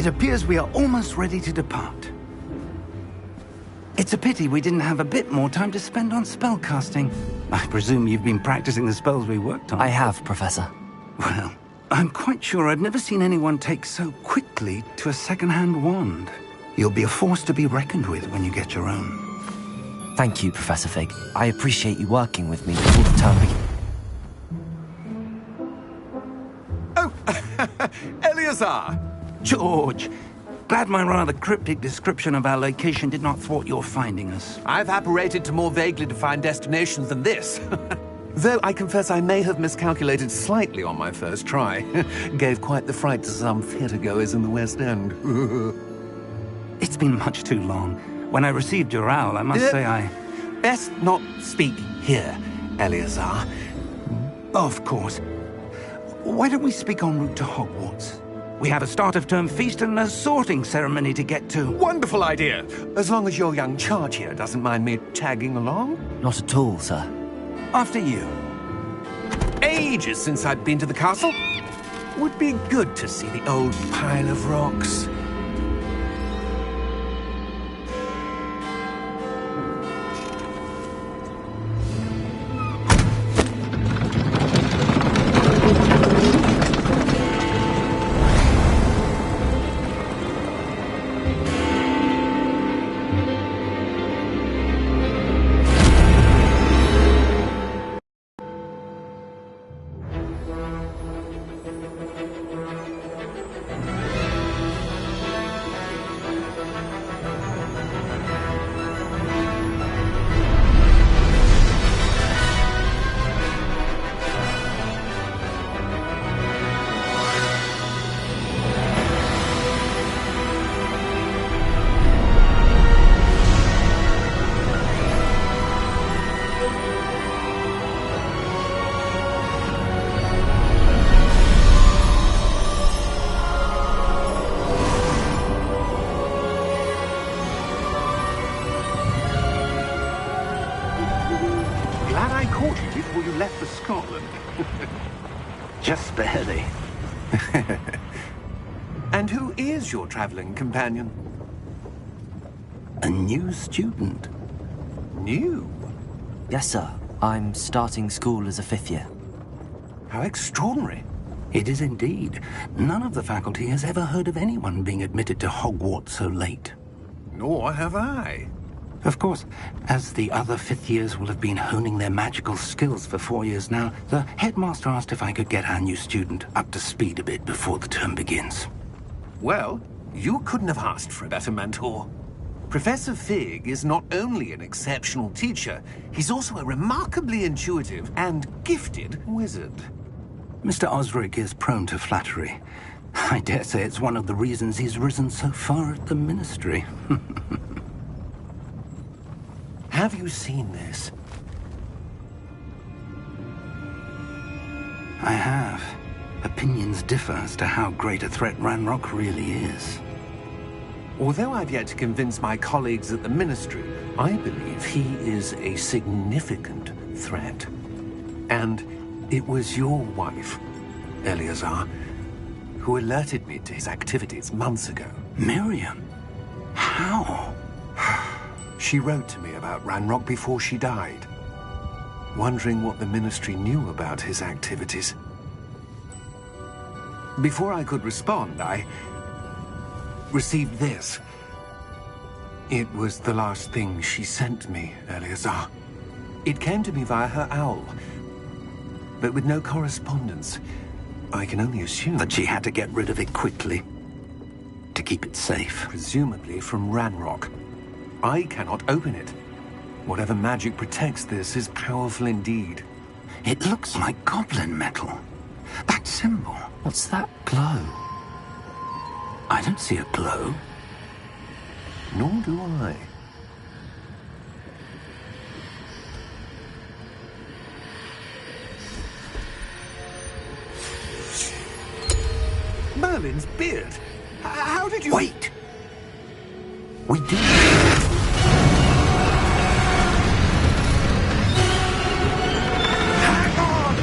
It appears we are almost ready to depart. It's a pity we didn't have a bit more time to spend on spellcasting. I presume you've been practicing the spells we worked on. I have, Professor. Well, I'm quite sure I've never seen anyone take so quickly to a second-hand wand. You'll be a force to be reckoned with when you get your own. Thank you, Professor Fig. I appreciate you working with me before the term begins. Oh, Eleazar! George, glad my rather cryptic description of our location did not thwart your finding us. I've apparated to more vaguely defined destinations than this. Though I confess I may have miscalculated slightly on my first try. Gave quite the fright to some theatre-goers in the West End. It's been much too long. When I received your owl, I must say I... Best not speak here, Eleazar. Of course. Why don't we speak en route to Hogwarts? We have a start-of-term feast and a sorting ceremony to get to. Wonderful idea! As long as your young charge here doesn't mind me tagging along. Not at all, sir. After you. Ages since I'd been to the castle. Would be good to see the old pile of rocks. Glad I caught you before you left for Scotland. Just barely. And who is your traveling companion? A new student. New? Yes, sir. I'm starting school as a 5th year. How extraordinary. It is indeed. None of the faculty has ever heard of anyone being admitted to Hogwarts so late. Nor have I. Of course, as the other 5th years will have been honing their magical skills for 4 years now, the headmaster asked if I could get our new student up to speed a bit before the term begins. Well, you couldn't have asked for a better mentor. Professor Fig is not only an exceptional teacher, he's also a remarkably intuitive and gifted wizard. Mr. Osric is prone to flattery. I dare say it's one of the reasons he's risen so far at the Ministry. Have you seen this? I have. Opinions differ as to how great a threat Ranrock really is. Although I've yet to convince my colleagues at the Ministry, I believe he is a significant threat. And it was your wife, Eleazar, who alerted me to his activities months ago. Miriam? How? She wrote to me about Ranrock before she died, wondering what the Ministry knew about his activities. Before I could respond, I received this. It was the last thing she sent me, Eleazar. It came to me via her owl, but with no correspondence. I can only assume That she had to get rid of it quickly, to keep it safe. presumably from Ranrock. I cannot open it. Whatever magic protects this is powerful indeed. It looks like goblin metal. That symbol. What's that glow? I don't see a glow. Nor do I. Merlin's beard. How did you... Wait! We do. Hang on!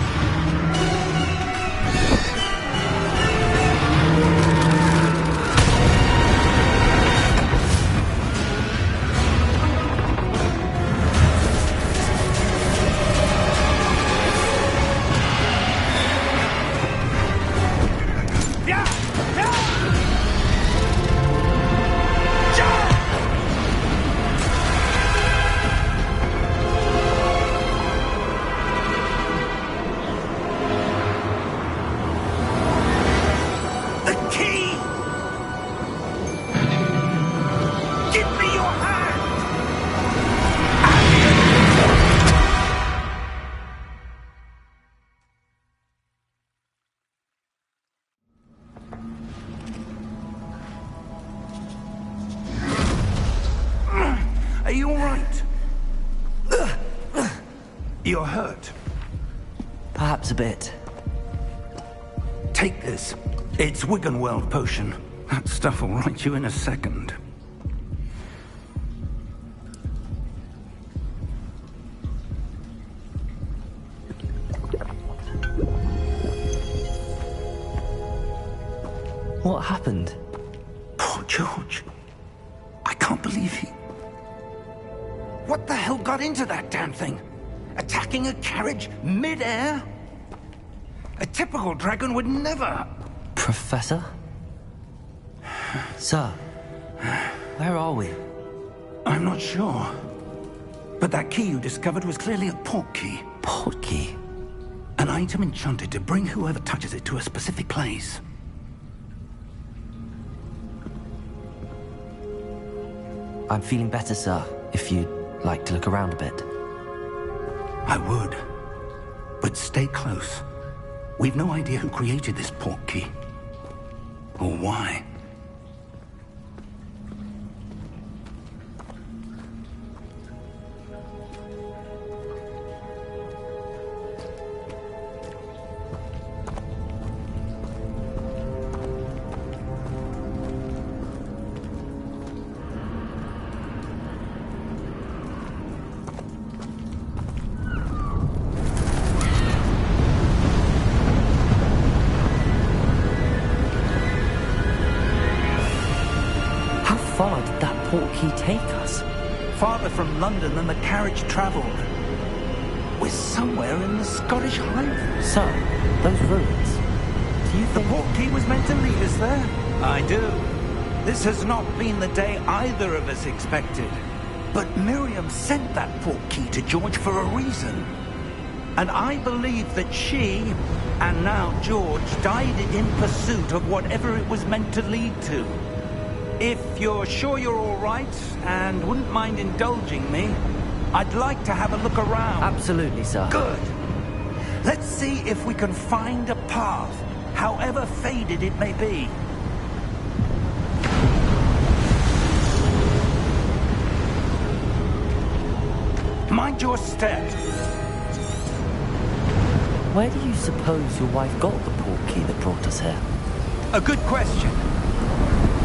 You're hurt. Perhaps a bit. Take this. It's Wiggenweld potion. That stuff will right you in a second. What happened? Poor George. I can't believe he... What the hell got into that damn thing? Attacking a carriage mid-air? A typical dragon would never... Professor? Sir, where are we? I'm not sure. But that key you discovered was clearly a port key. Port key? An item enchanted to bring whoever touches it to a specific place. I'm feeling better, sir, if you'd like to look around a bit. I would. But stay close. We've no idea who created this port key. Or why. How far did that port key take us? Farther from London than the carriage travelled. We're somewhere in the Scottish Highlands. Sir, those ruins. Do you The think... port key was meant to lead us there? I do. This has not been the day either of us expected. But Miriam sent that port key to George for a reason. And I believe that she, and now George, died in pursuit of whatever it was meant to lead to. If you're sure you're all right, and wouldn't mind indulging me, I'd like to have a look around. Absolutely, sir. Good. Let's see if we can find a path, however faded it may be. Mind your step. Where do you suppose your wife got the port key that brought us here? A good question.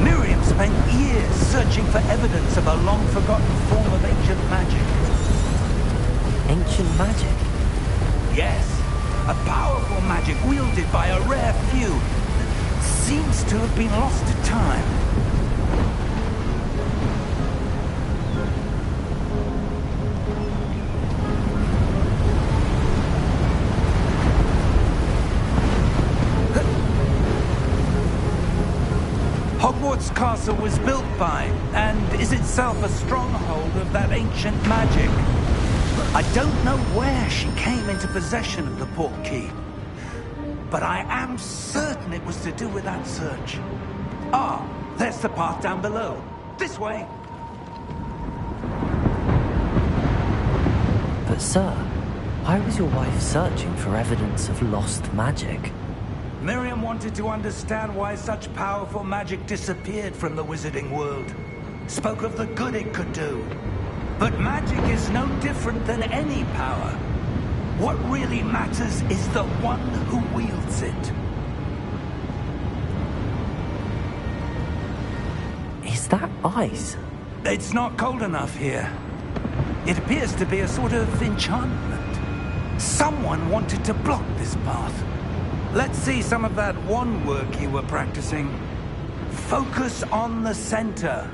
Miriam spent years searching for evidence of a long-forgotten form of ancient magic. Ancient magic? Yes, a powerful magic wielded by a rare few. Seems to have been lost to time. Hogwarts Castle was built by, and is itself a stronghold of that ancient magic. I don't know where she came into possession of the port key, but I am certain it was to do with that search. Ah, there's the path down below. This way. But sir, why was your wife searching for evidence of lost magic? Miriam wanted to understand why such powerful magic disappeared from the wizarding world. Spoke of the good it could do. But magic is no different than any power. What really matters is the one who wields it. Is that ice? It's not cold enough here. It appears to be a sort of enchantment. Someone wanted to block this path. Let's see some of that wand work you were practicing. Focus on the center.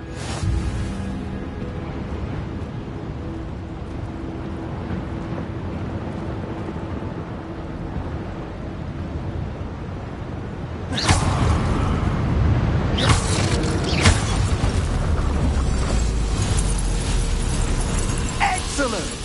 Excellent!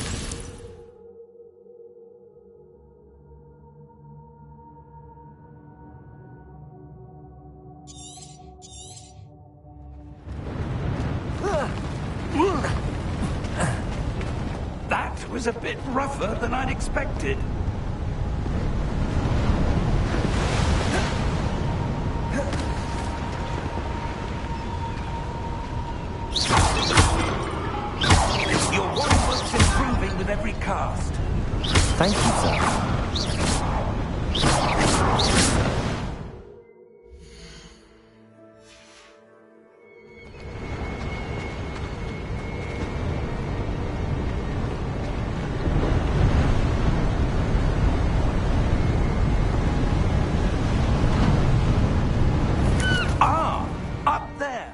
That was a bit rougher than I'd expected. Your wand work's improving with every cast. Thank you, sir. Up there!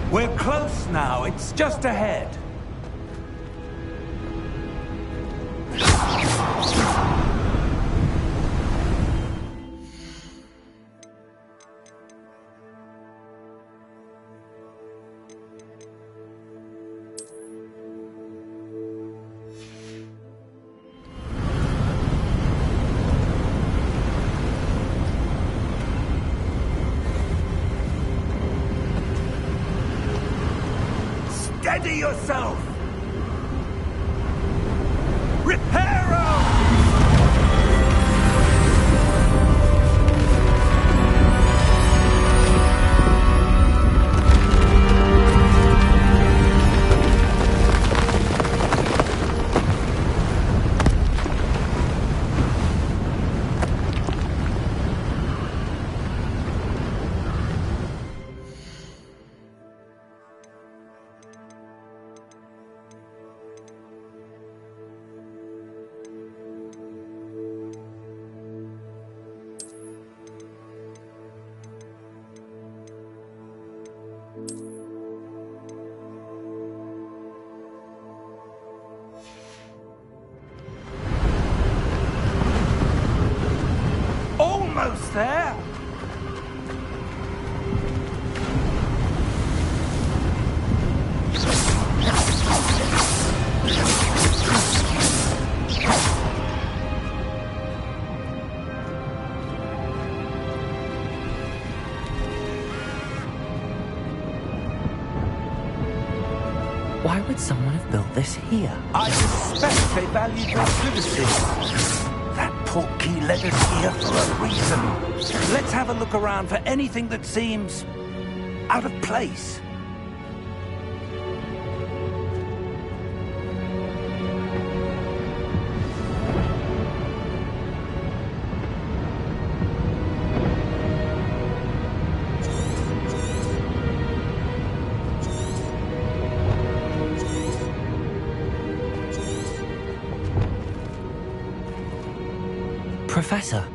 We're close now. It's just ahead. Steady yourself! Reparo! Almost there! Why would someone have built this here? I suspect they valued their privacy. That portkey led us here for a reason. Let's have a look around for anything that seems out of place. Professor,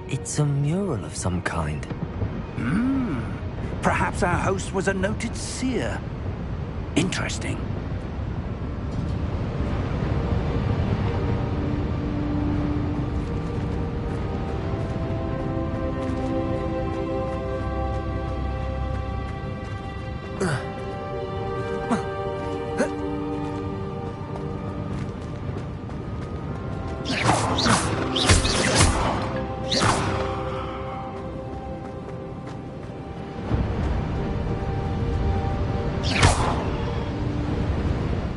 it's a mural of some kind. Perhaps our host was a noted seer. Interesting.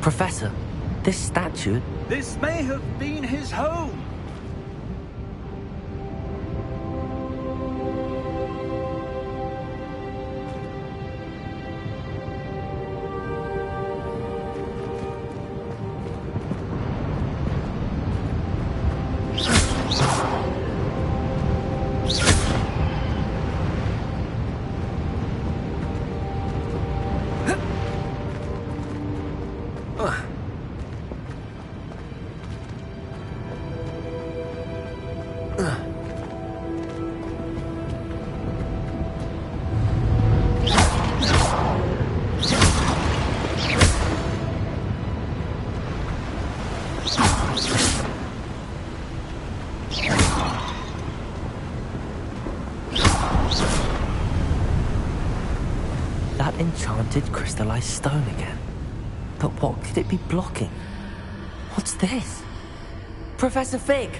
Professor, this statue... This may have been his home. that enchanted crystallized stone again. But what could it be blocking? What's this? Professor Fig!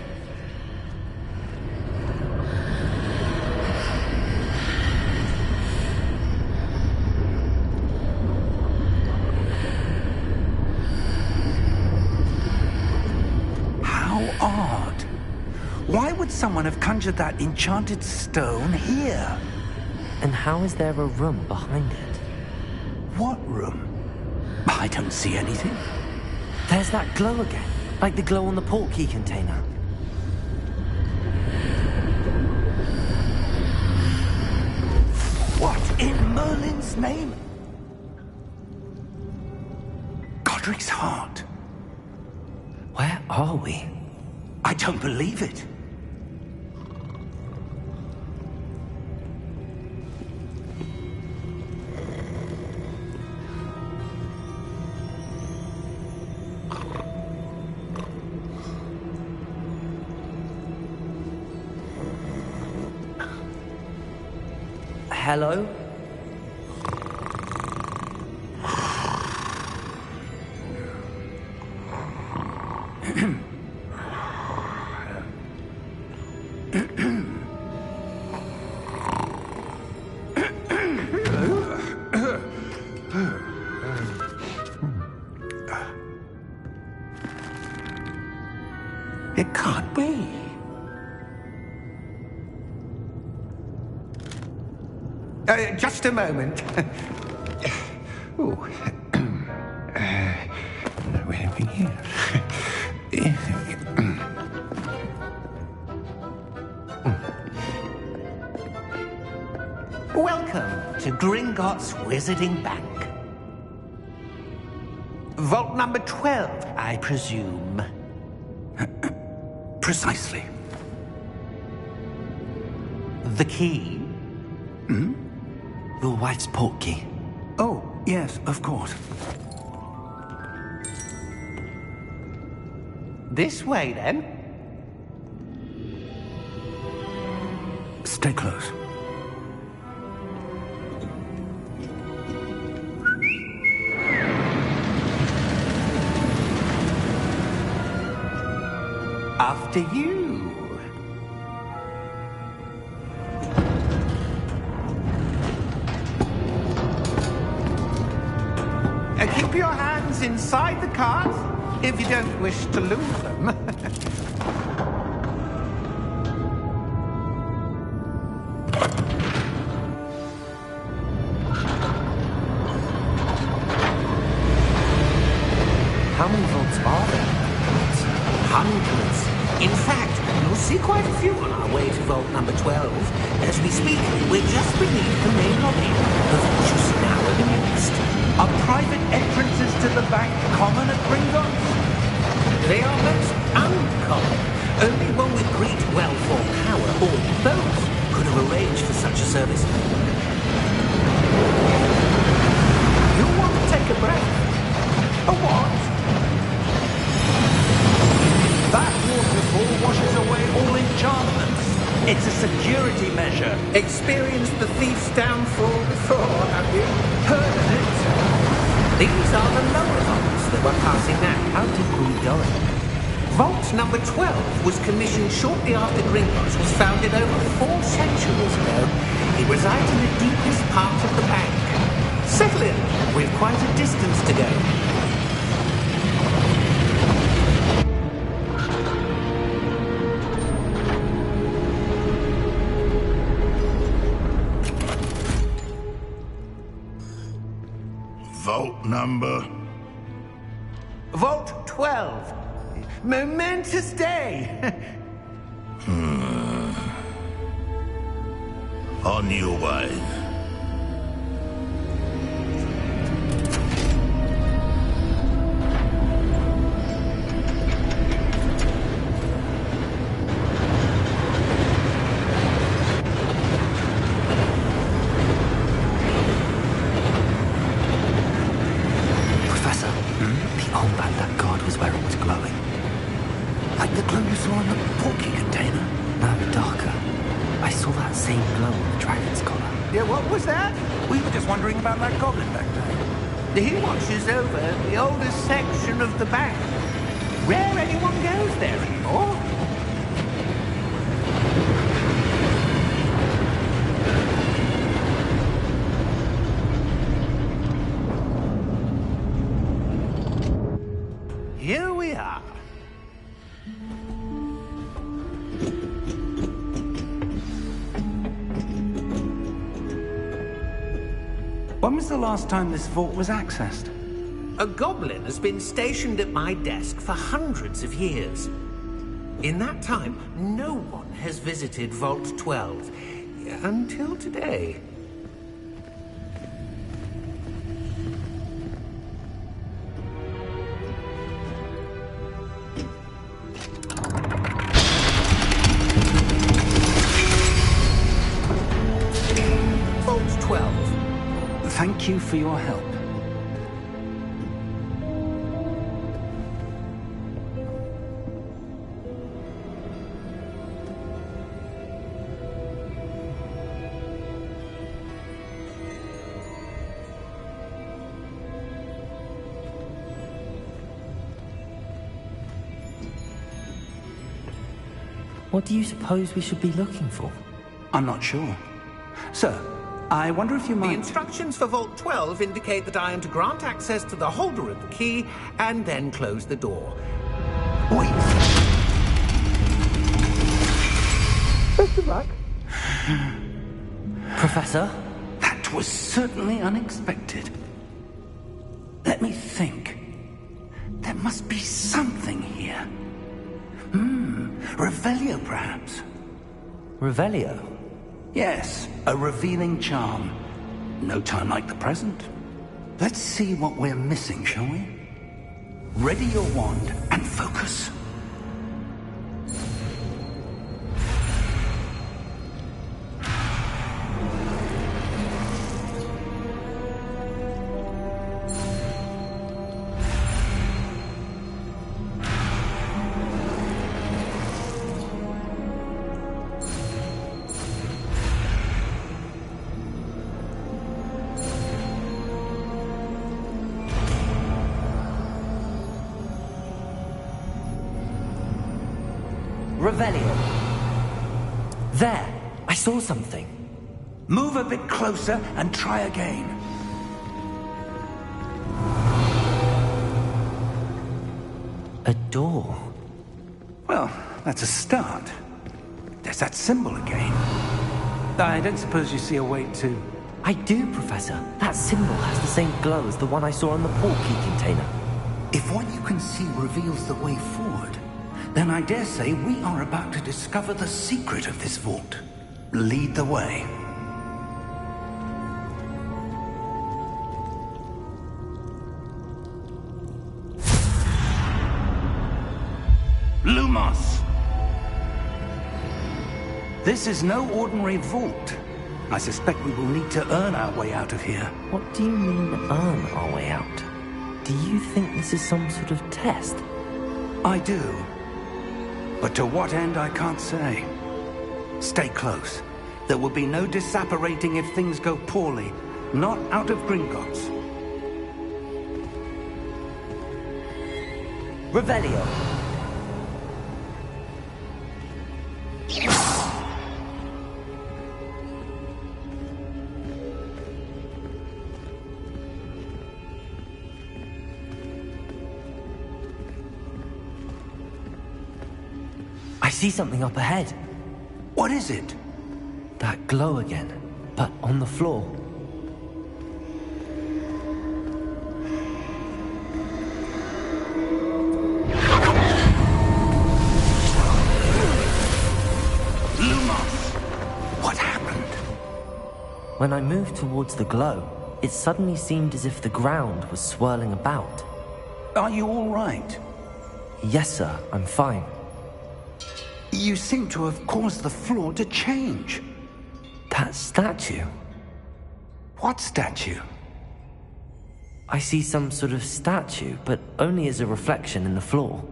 How odd. Why would someone have conjured that enchanted stone here? And how is there a room behind it? What room? I don't see anything. There's that glow again, like the glow on the portkey container. What in Merlin's name? Godric's heart. Where are we? I don't believe it. Hello? It can't be. Just a moment. Oh. Where are we here? Welcome to Gringotts Wizarding Bank. Vault number 12, I presume. Precisely. The key? Your wife's portkey. Oh, yes, of course. This way, then. Stay close. After you. Keep your hands inside the cart if you don't wish to lose them. How many vaults are there? Hundreds. In fact, you'll see quite a few on our way to vault number 12. As we speak, we're just beneath the main lobby. The vault you see now are the newest. Are private entrances to the bank common at Gringotts? They are most uncommon. Only one with great wealth or power, or both, could have arranged for such a service. You want to take a breath? A what? That waterfall washes away all enchantments. It's a security measure. Experienced the thief's downfall before, have you? Heard of it? These are the lower vaults that we're passing now. How did we go? Vault number 12 was commissioned shortly after Gringotts was founded over 4 centuries ago. It resides in the deepest part of the bank. Settle in. We've quite a distance to go. Vault number? Vault 12. Momentous day. On your way. Professor, the armband that guard was wearing was glowing. Like the glow you saw in the portkey container? No, darker. I saw that same glow on the dragon's collar. Yeah, what was that? We were just wondering about that goblin back there. He watches over the oldest section of the bank. Rare anyone goes there anymore. Here we are. When was the last time this vault was accessed? A goblin has been stationed at my desk for hundreds of years. In that time, no one has visited Vault 12. Until today. Vault 12. Thank you for your help. What do you suppose we should be looking for? I'm not sure. Sir, I wonder if you The might... instructions for Vault 12 indicate that I am to grant access to the holder of the key and then close the door. Wait! Best of luck. Professor? That was certainly unexpected. Let me think. There must be something here. Revelio, perhaps? Revelio? Yes, a revealing charm. No time like the present. Let's see what we're missing, shall we? Ready your wand and focus. Revelio. There! I saw something. Move a bit closer and try again. A door. Well, that's a start. There's that symbol again. I don't suppose you see a way to... I do, Professor. That symbol has the same glow as the one I saw on the portkey container. If what you can see reveals the way forward, then I dare say we are about to discover the secret of this vault. Lead the way. Lumos! This is no ordinary vault. I suspect we will need to earn our way out of here. What do you mean, earn our way out? Do you think this is some sort of test? I do. But to what end, I can't say. Stay close. There will be no disapparating if things go poorly. Not out of Gringotts. Revelio. I see something up ahead. What is it? That glow again, but on the floor. Lumos! What happened? When I moved towards the glow, it suddenly seemed as if the ground was swirling about. Are you all right? Yes, sir, I'm fine. You seem to have caused the floor to change. That statue? What statue? I see some sort of statue, but only as a reflection in the floor.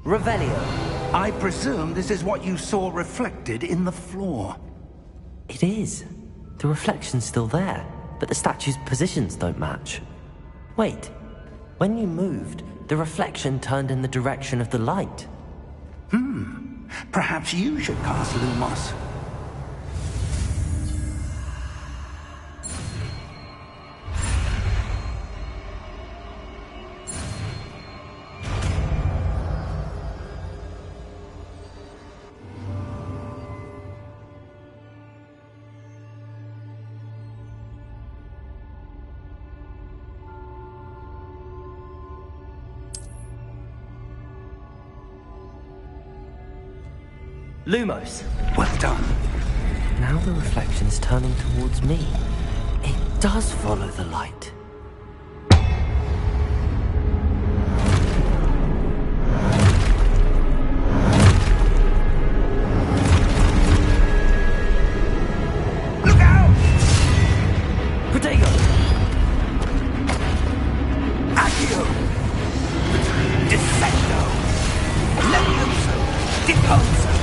Revelio. I presume this is what you saw reflected in the floor. It is. The reflection's still there, but the statue's positions don't match. Wait, when you moved, the reflection turned in the direction of the light. Perhaps you should cast Lumos. Lumos! Well done. Now the reflection is turning towards me. It does follow the light. Look out! Protego! Accio! Defendo! Levioso! Deposo!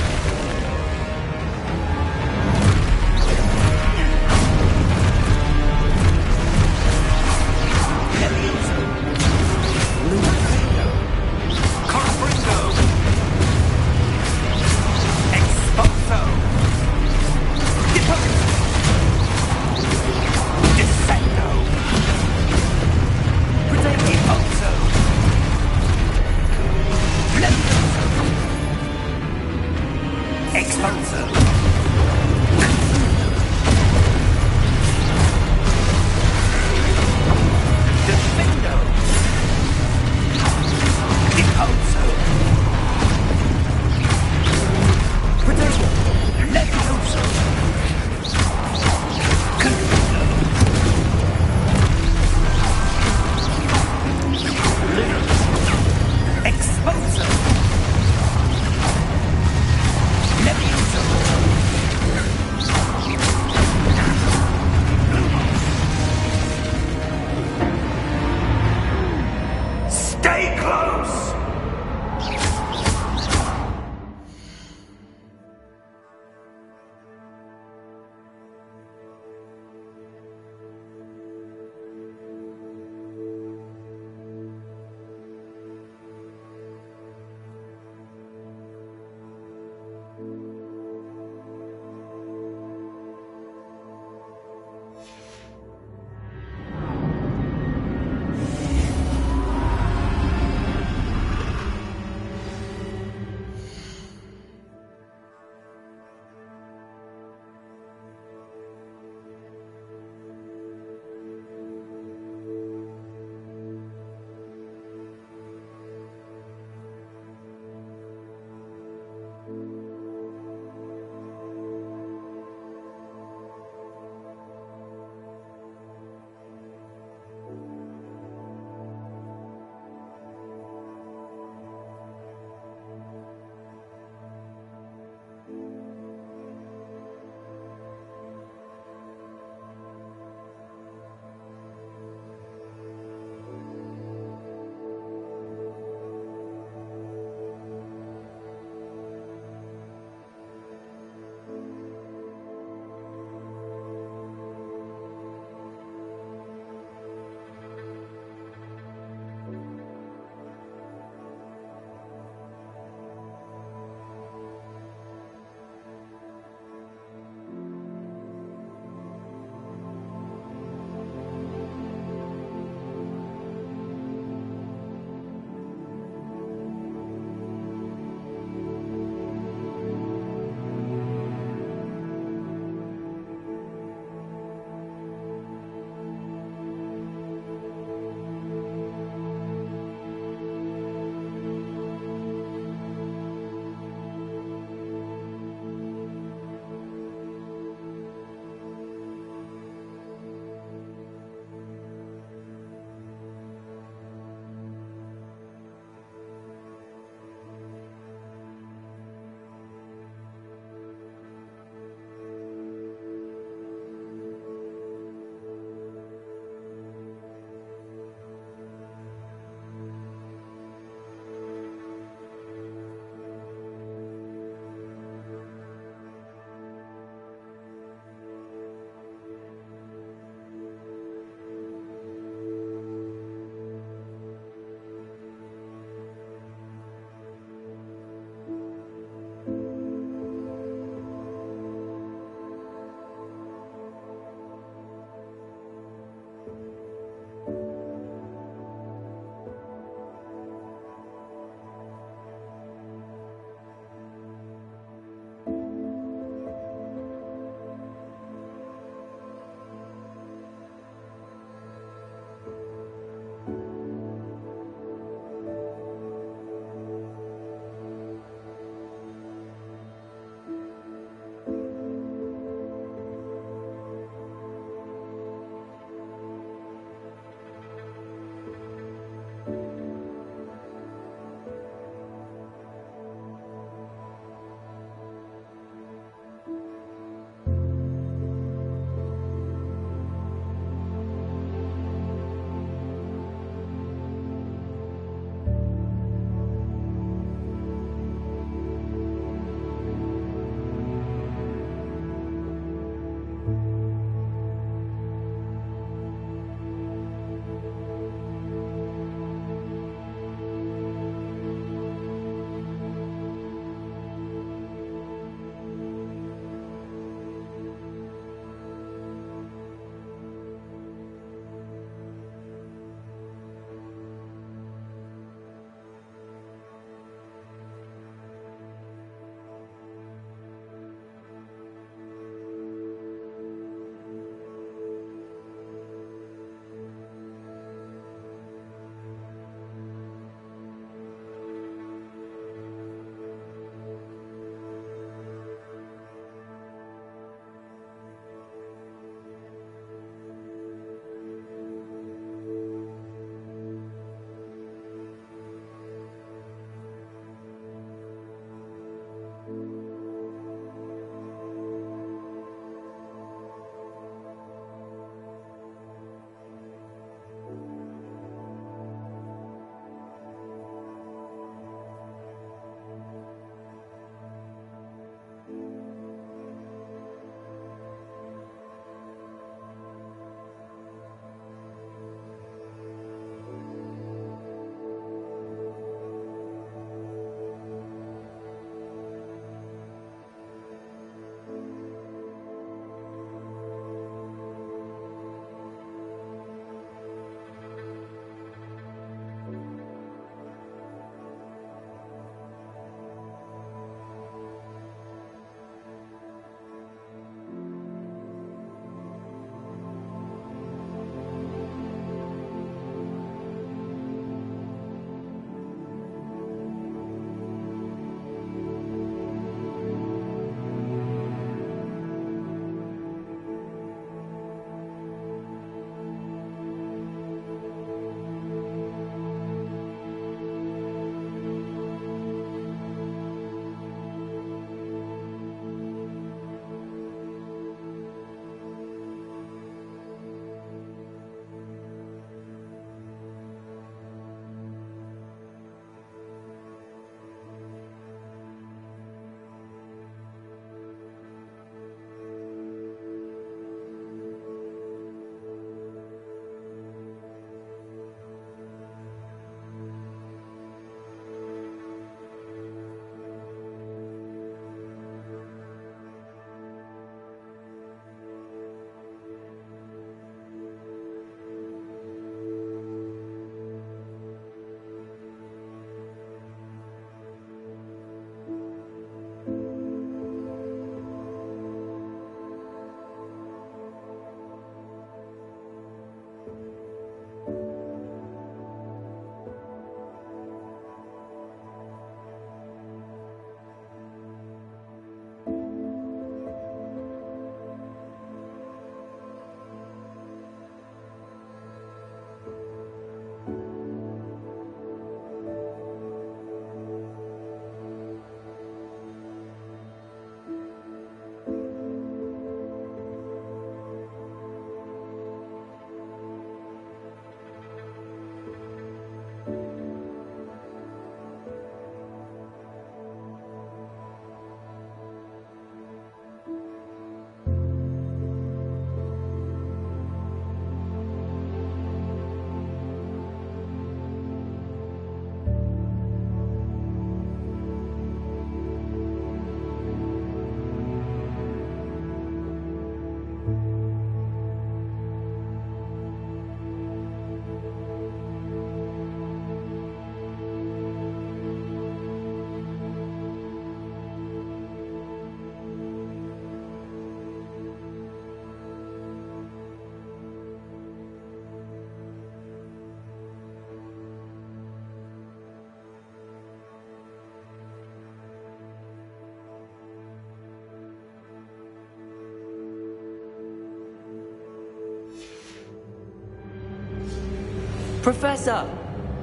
Professor!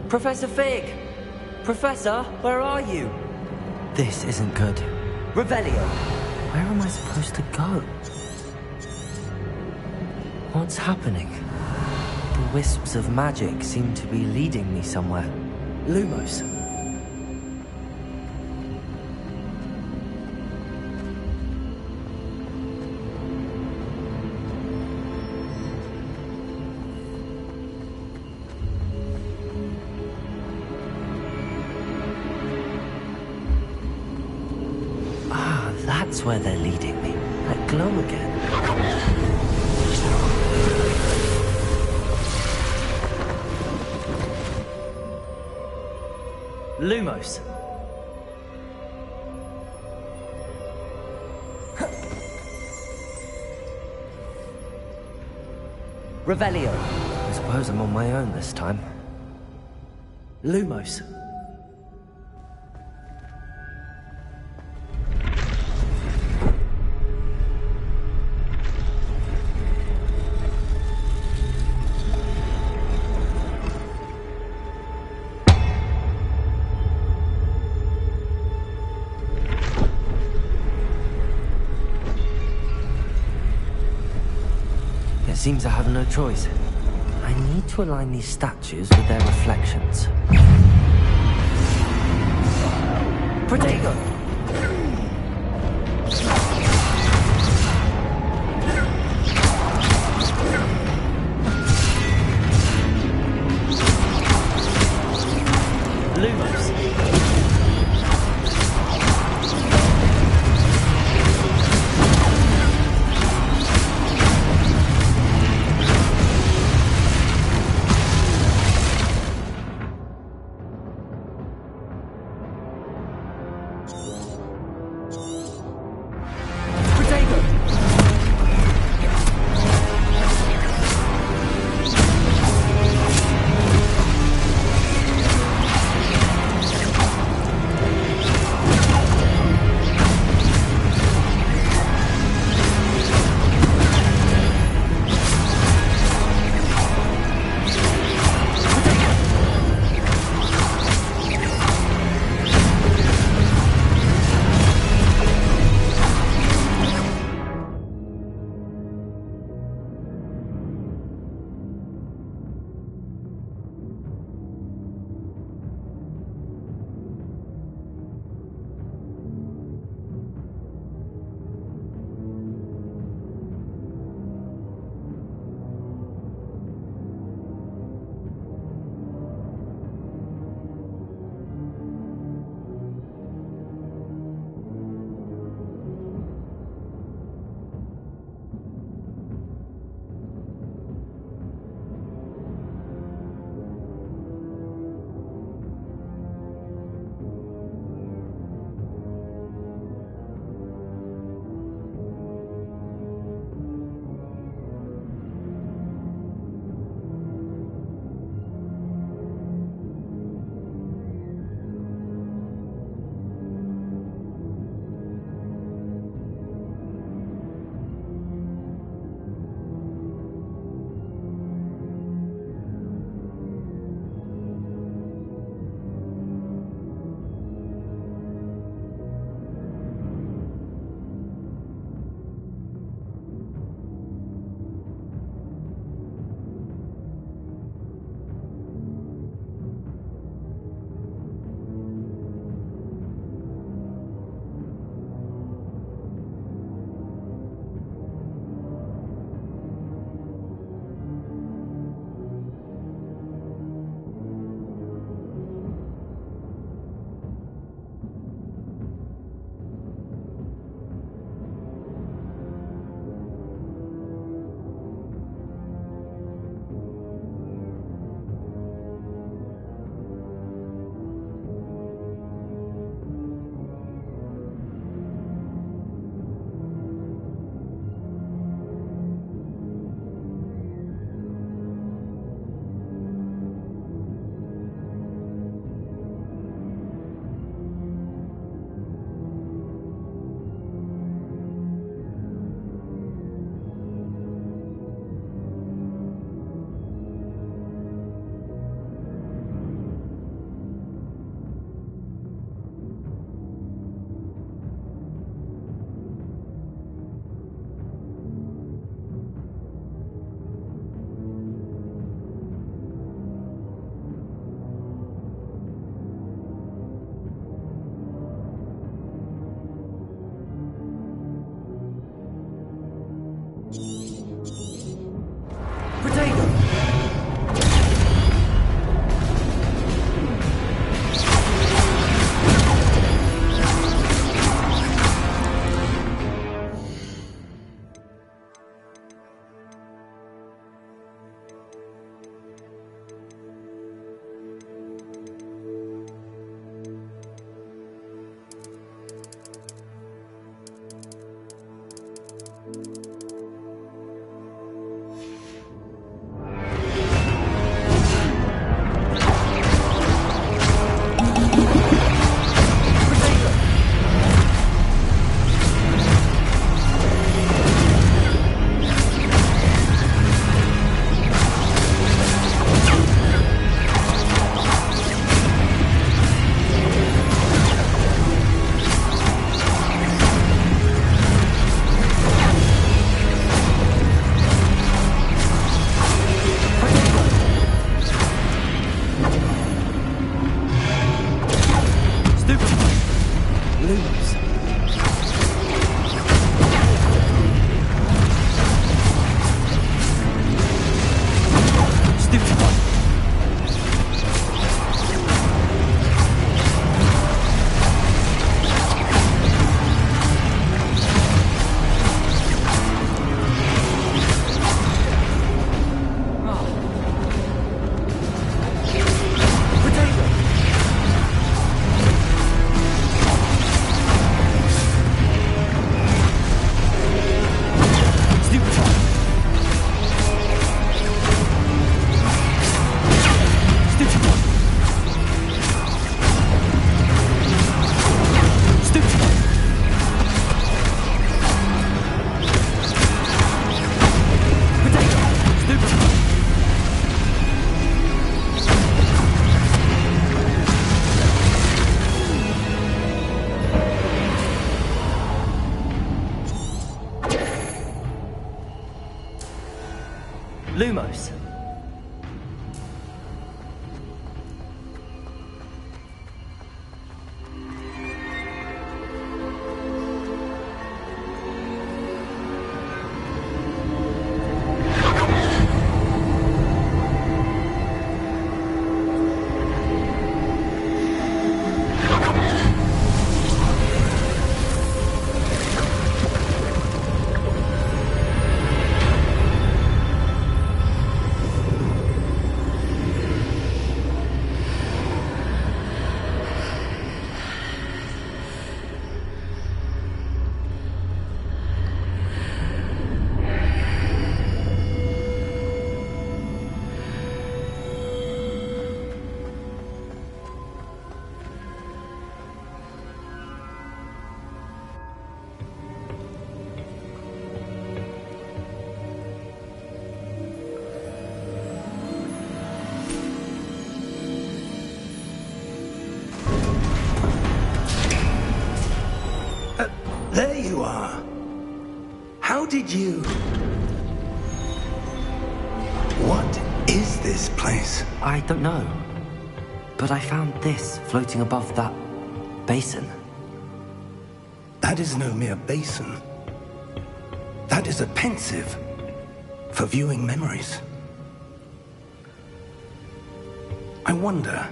Professor Fig! Professor, where are you? This isn't good. Revelio! Where am I supposed to go? What's happening? The wisps of magic seem to be leading me somewhere. Lumos. Ah, that's where they're leading me. That glow again. Lumos. Revelio. I suppose I'm on my own this time. Lumos. It seems I have no choice. I need to align these statues with their reflections. Protego! Lumos. Lumos. Stupid one. Lumos. There you are. How did you... What is this place? I don't know. But I found this floating above that basin. That is no mere basin. That is a pensive for viewing memories. I wonder...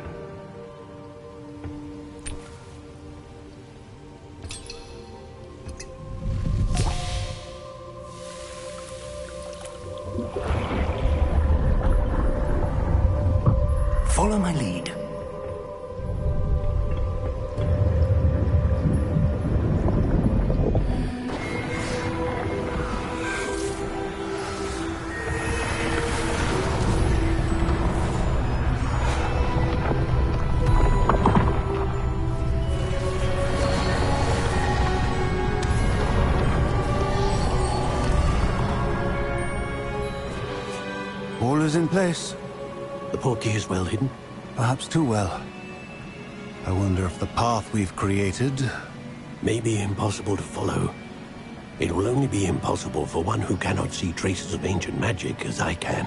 Follow my lead. All is in place. The portkey is well hidden. Perhaps too well. I wonder if the path we've created... May be impossible to follow. It will only be impossible for one who cannot see traces of ancient magic as I can.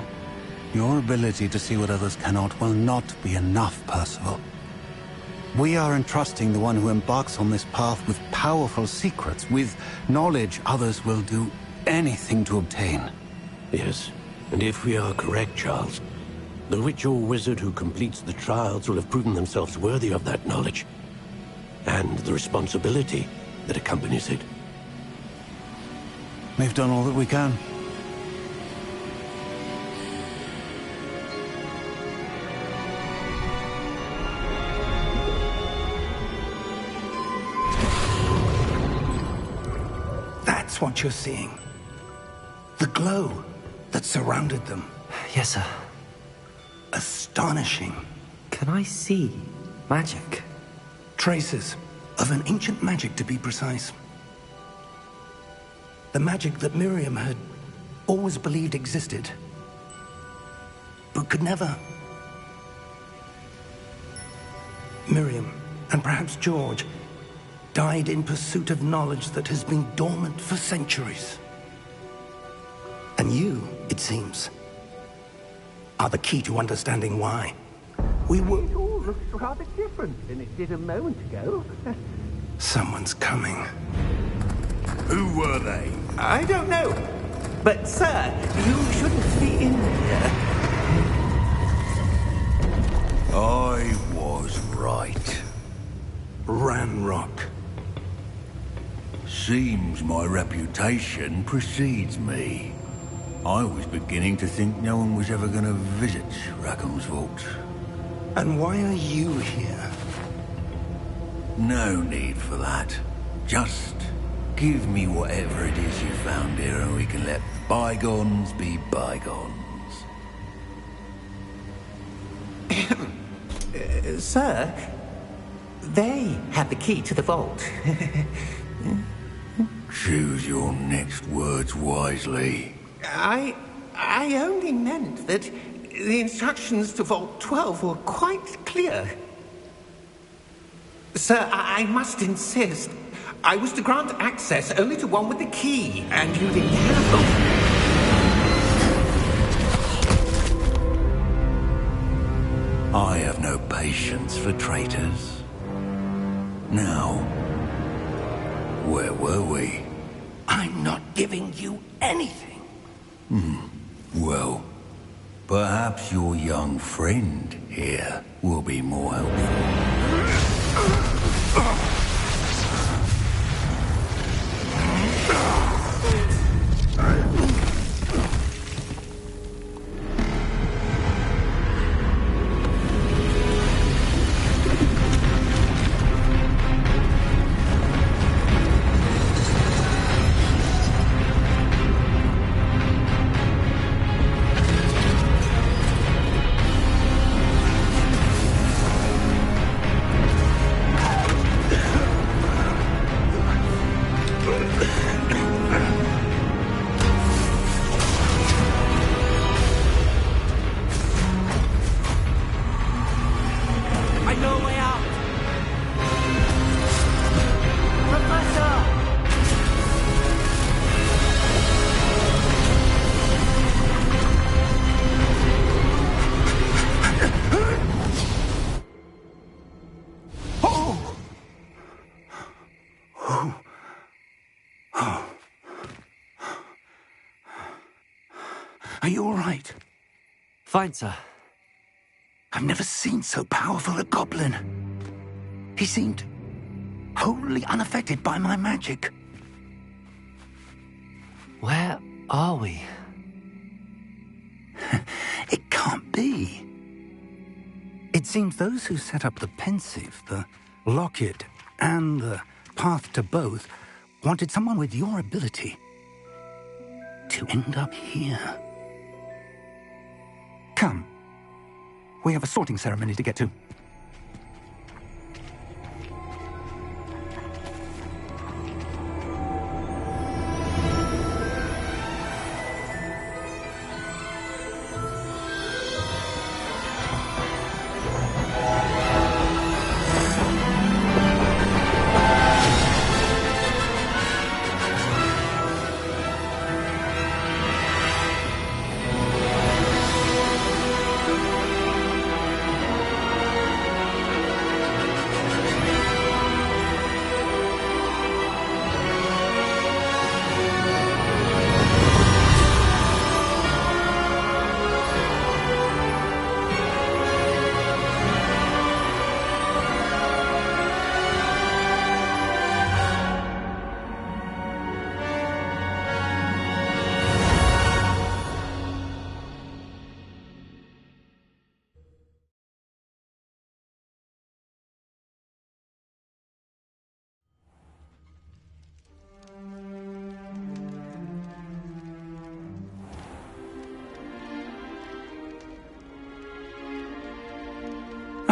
Your ability to see what others cannot will not be enough, Percival. We are entrusting the one who embarks on this path with powerful secrets, with knowledge others will do anything to obtain. Yes, and if we are correct, Charles, the witch or wizard who completes the trials will have proven themselves worthy of that knowledge, and the responsibility that accompanies it. We've done all that we can. That's what you're seeing. The glow that surrounded them. Yes, sir. Astonishing. Can I see magic? Traces of an ancient magic, to be precise. The magic that Miriam had always believed existed, but could never. Miriam, and perhaps George, died in pursuit of knowledge that has been dormant for centuries. And you, it seems, are the key to understanding why. We were... It all looks rather different than it did a moment ago. Someone's coming. Who were they? I don't know. But, sir, you shouldn't be in here. I was right. Ranrock. Seems my reputation precedes me. I was beginning to think no one was ever going to visit Rackham's vault. And why are you here? No need for that. Just give me whatever it is you found here and we can let bygones be bygones. Sir, they have the key to the vault. Choose your next words wisely. I only meant that the instructions to Vault 12 were quite clear. Sir, I must insist. I was to grant access only to one with the key, and you didn't have them. I have no patience for traitors. Now, where were we? I'm not giving you anything. Well, perhaps your young friend here will be more helpful. Are you all right? Fine, sir. I've never seen so powerful a goblin. He seemed wholly unaffected by my magic. Where are we? It can't be. It seems those who set up the pensive, the locket, and the path to both wanted someone with your ability to end up here. Come. We have a sorting ceremony to get to.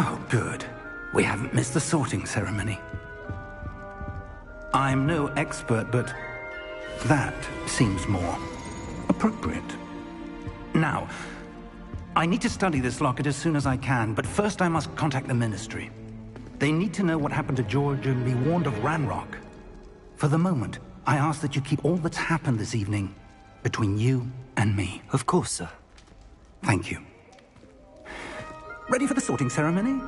Oh, good. We haven't missed the sorting ceremony. I'm no expert, but that seems more appropriate. Now, I need to study this locket as soon as I can, but first I must contact the Ministry. They need to know what happened to George and be warned of Ranrock. For the moment, I ask that you keep all that's happened this evening between you and me. Of course, sir. Thank you. Ready for the sorting ceremony?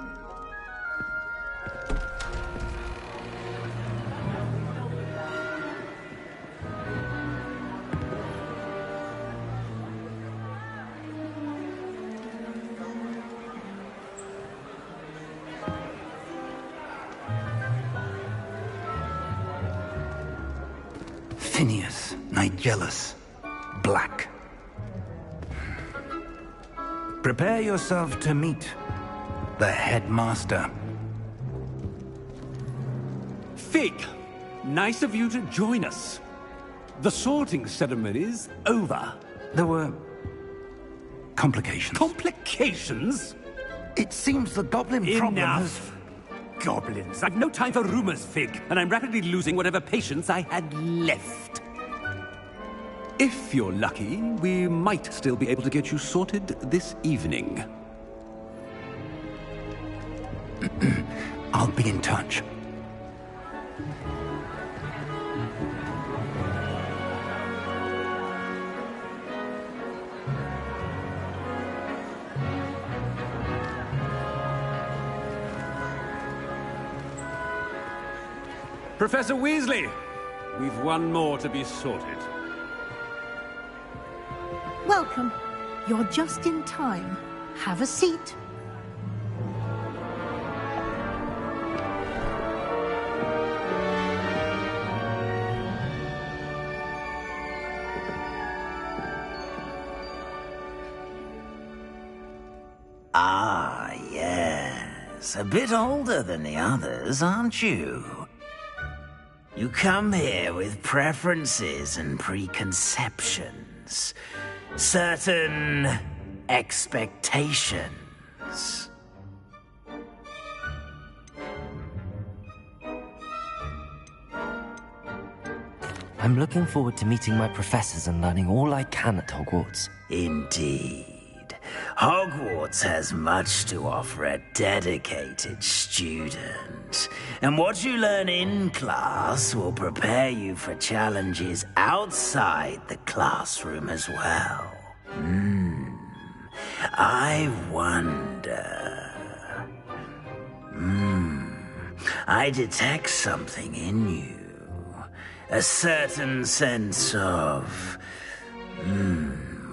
Latinius, Nigellus, Black. Prepare yourself to meet the headmaster. Fig, nice of you to join us. The sorting ceremony's over. There were complications. Complications? It seems the goblin problem has... Enough! Goblins. I've no time for rumors, Fig, and I'm rapidly losing whatever patience I had left. If you're lucky, we might still be able to get you sorted this evening. I'll be in touch. Professor Weasley, we've one more to be sorted. Welcome. You're just in time. Have a seat. Ah, yes. A bit older than the others, aren't you? You come here with preferences and preconceptions. Certain expectations. I'm looking forward to meeting my professors and learning all I can at Hogwarts. Indeed. Hogwarts has much to offer a dedicated student. And what you learn in class will prepare you for challenges outside the classroom as well. I wonder... I detect something in you. A certain sense of...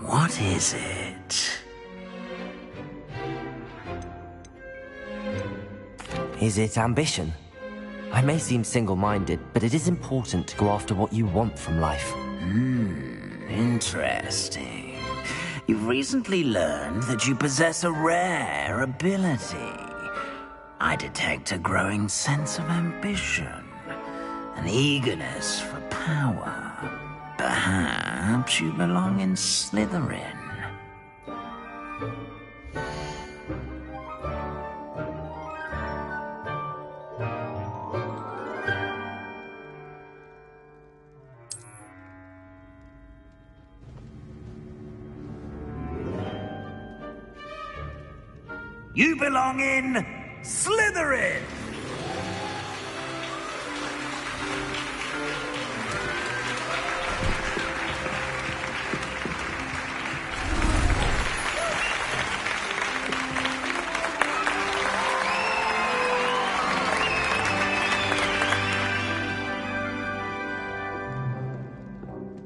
what is it? Is it ambition? I may seem single-minded, but it is important to go after what you want from life. Interesting. You've recently learned that you possess a rare ability. I detect a growing sense of ambition, an eagerness for power. Perhaps you belong in Slytherin. You belong in Slytherin!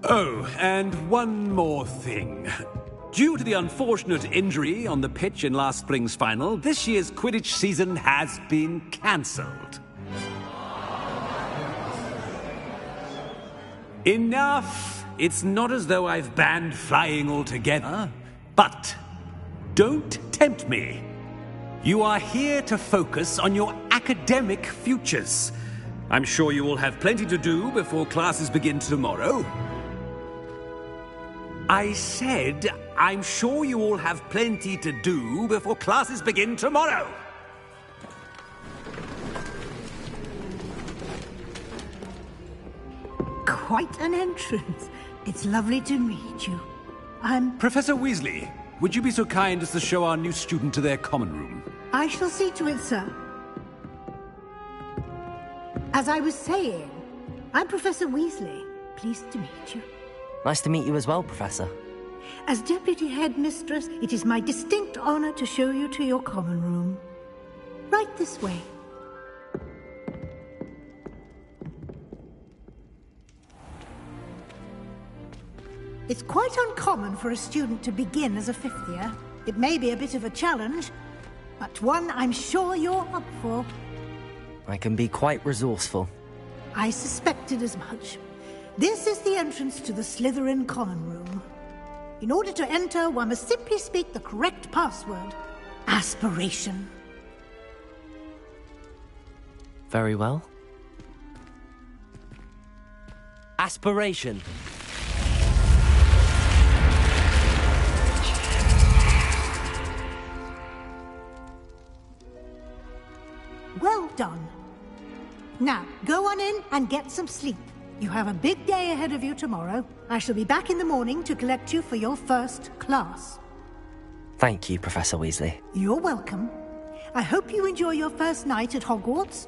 Oh, and one more thing. Due to the unfortunate injury on the pitch in last spring's final, this year's Quidditch season has been cancelled. Enough! It's not as though I've banned flying altogether, but don't tempt me. You are here to focus on your academic futures. I'm sure you will have plenty to do before classes begin tomorrow. I said, I'm sure you all have plenty to do before classes begin tomorrow. Quite an entrance. It's lovely to meet you. I'm... Professor Weasley, would you be so kind as to show our new student to their common room? I shall see to it, sir. As I was saying, I'm Professor Weasley. Pleased to meet you. Nice to meet you as well, Professor. As Deputy Headmistress, it is my distinct honor to show you to your common room. Right this way. It's quite uncommon for a student to begin as a fifth year. It may be a bit of a challenge, but one I'm sure you're up for. I can be quite resourceful. I suspected as much. This is the entrance to the Slytherin common room. In order to enter, one must simply speak the correct password. Aspiration. Very well. Aspiration. Well done. Now, go on in and get some sleep. You have a big day ahead of you tomorrow. I shall be back in the morning to collect you for your first class. Thank you, Professor Weasley. You're welcome. I hope you enjoy your first night at Hogwarts.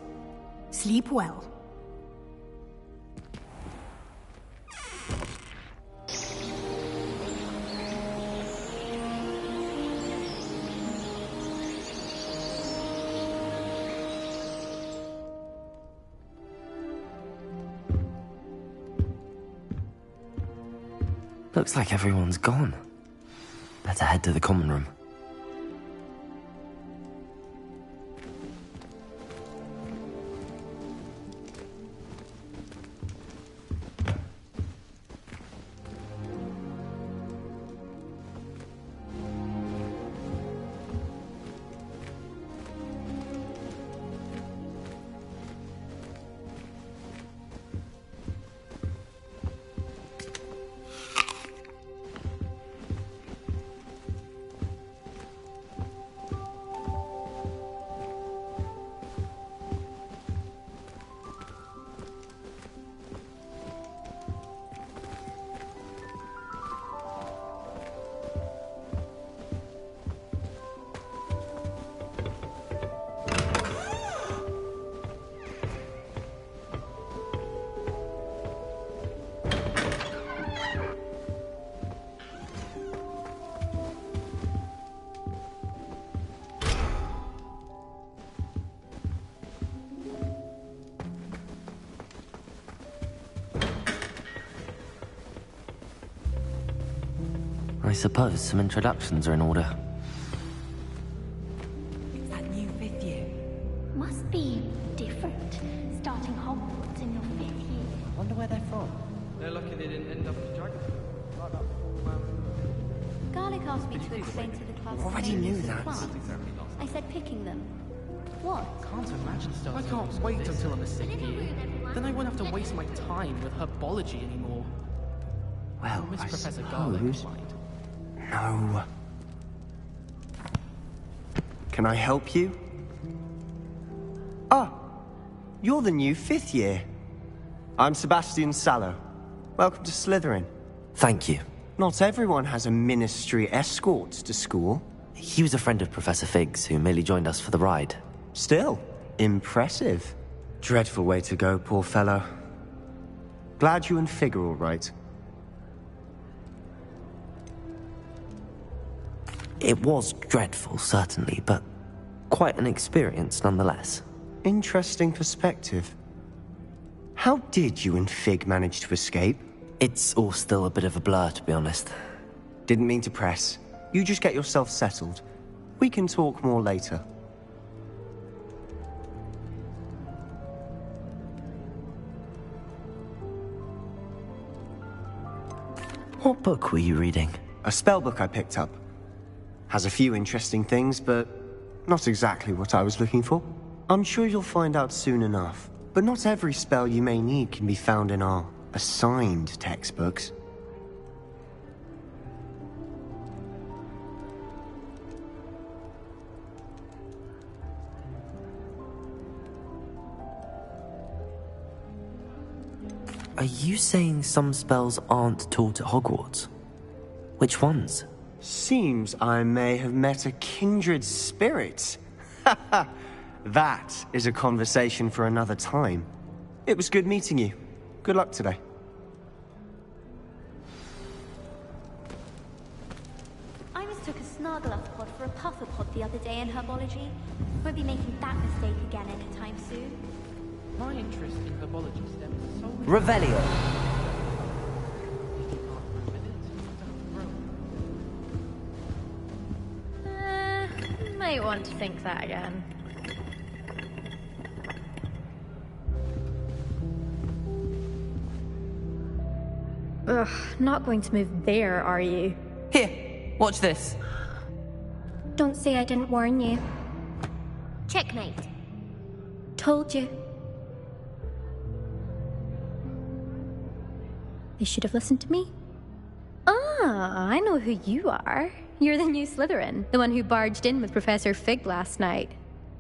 Sleep well. Looks like everyone's gone. Better head to the common room. I suppose some introductions are in order. It's that new 5th year. Must be different, starting Hogwarts in your 5th year. Wonder where they're from. They're lucky they didn't end up at Dragon. Garlic asked me to explain to the class. Already knew that. Class. I said picking them. What? Can't imagine stuff. I can't wait until I'm a 6th year. Then I won't have to waste my time with herbology anymore. Well, Miss I Professor Garlic suppose. mind. No. Can I help you? Ah, you're the new 5th year. I'm Sebastian Sallow. Welcome to Slytherin. Thank you. Not everyone has a ministry escort to school. He was a friend of Professor Fig's who merely joined us for the ride. Still, impressive. Dreadful way to go, poor fellow. Glad you and Fig are all right. It was dreadful, certainly, but quite an experience nonetheless. Interesting perspective. How did you and Fig manage to escape? It's all still a bit of a blur, to be honest. Didn't mean to press. You just get yourself settled. We can talk more later. What book were you reading? A spellbook I picked up. Has a few interesting things, but not exactly what I was looking for. I'm sure you'll find out soon enough. But not every spell you may need can be found in our assigned textbooks. Are you saying some spells aren't taught at Hogwarts? Which ones? Seems I may have met a kindred spirit. That is a conversation for another time. It was good meeting you. Good luck today. I mistook a Snargaluff pod for a Pufferpod the other day in herbology. Won't be making that mistake again anytime soon. My interest in herbology stems solely Revelio. Might want to think that again. Ugh, not going to move there, are you? Here, watch this. Don't say I didn't warn you. Checkmate. Told you. They should have listened to me. Ah, I know who you are. You're the new Slytherin, the one who barged in with Professor Fig last night.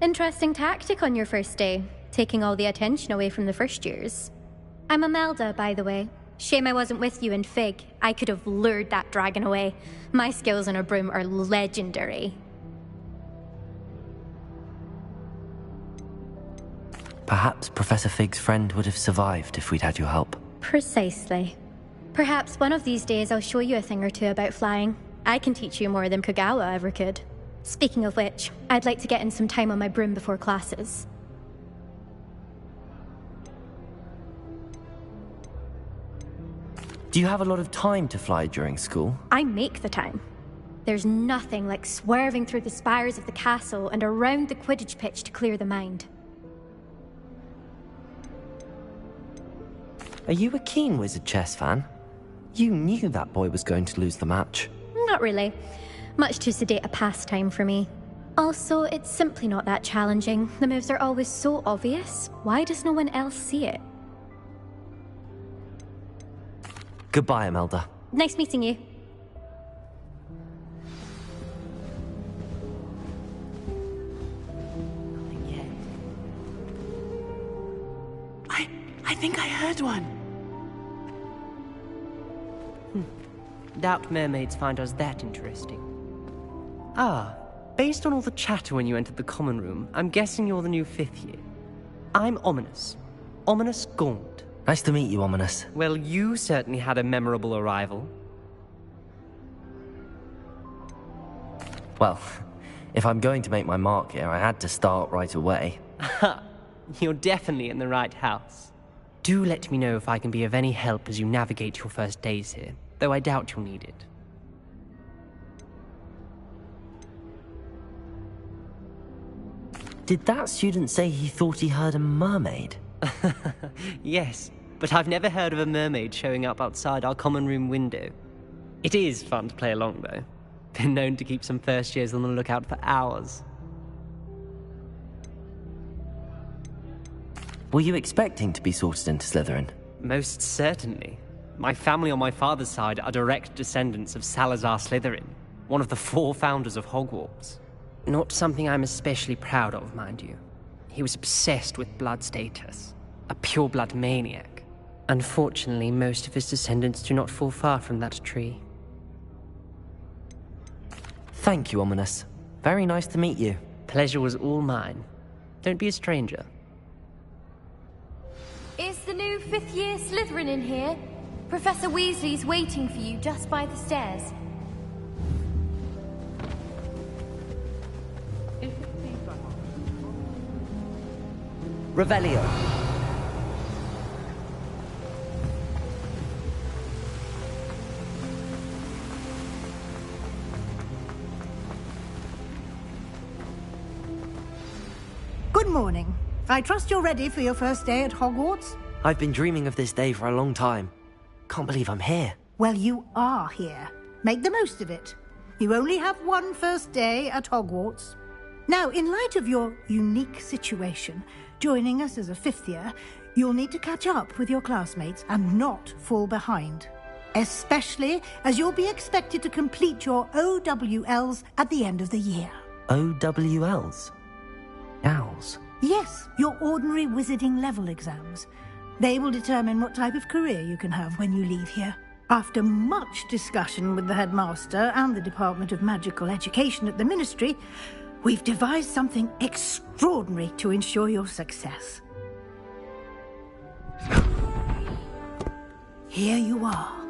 Interesting tactic on your first day, taking all the attention away from the first years. I'm Imelda, by the way. Shame I wasn't with you in Fig. I could have lured that dragon away. My skills on a broom are legendary. Perhaps Professor Fig's friend would have survived if we'd had your help. Precisely. Perhaps one of these days I'll show you a thing or two about flying. I can teach you more than Kagawa ever could. Speaking of which, I'd like to get in some time on my broom before classes. Do you have a lot of time to fly during school? I make the time. There's nothing like swerving through the spires of the castle and around the Quidditch pitch to clear the mind. Are you a keen Wizard chess fan? You knew that boy was going to lose the match. Not really. Much too sedate a pastime for me. Also, it's simply not that challenging. The moves are always so obvious. Why does no one else see it? Goodbye, Imelda. Nice meeting you. I think I heard one. Doubt mermaids find us that interesting. Ah, based on all the chatter when you entered the common room, I'm guessing you're the new 5th year. I'm Ominous. Ominous Gaunt. Nice to meet you, Ominous. Well, you certainly had a memorable arrival. Well, if I'm going to make my mark here, I had to start right away. Ha! You're definitely in the right house. Do let me know if I can be of any help as you navigate your first days here, though I doubt you'll need it. Did that student say he thought he heard a mermaid? Yes, but I've never heard of a mermaid showing up outside our common room window. It is fun to play along, though. Been known to keep some first years on the lookout for hours. Were you expecting to be sorted into Slytherin? Most certainly. My family on my father's side are direct descendants of Salazar Slytherin, one of the 4 founders of Hogwarts. Not something I'm especially proud of, mind you. He was obsessed with blood status, a pure-blood maniac. Unfortunately, most of his descendants do not fall far from that tree. Thank you, Ominous. Very nice to meet you. Pleasure was all mine. Don't be a stranger. Is the new 5th year Slytherin in here? Professor Weasley's waiting for you just by the stairs. Revelio. Good morning. I trust you're ready for your first day at Hogwarts? I've been dreaming of this day for a long time. Can't believe I'm here. Well, you are here. Make the most of it. You only have one first day at Hogwarts. Now, in light of your unique situation, joining us as a 5th year, you'll need to catch up with your classmates and not fall behind. Especially as you'll be expected to complete your OWLs at the end of the year. OWLs? Owls? Yes, your ordinary wizarding level exams. They will determine what type of career you can have when you leave here. After much discussion with the headmaster and the Department of Magical Education at the Ministry, we've devised something extraordinary to ensure your success. Here you are.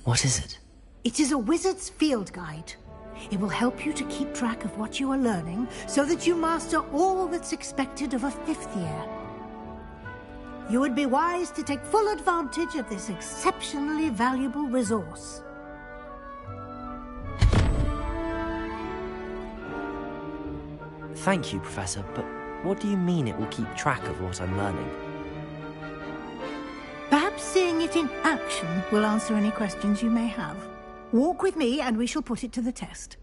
What is it? It is a wizard's field guide. It will help you to keep track of what you are learning so that you master all that's expected of a 5th year. you would be wise to take full advantage of this exceptionally valuable resource. Thank you, Professor, but what do you mean it will keep track of what I'm learning? Perhaps seeing it in action will answer any questions you may have. Walk with me and we shall put it to the test.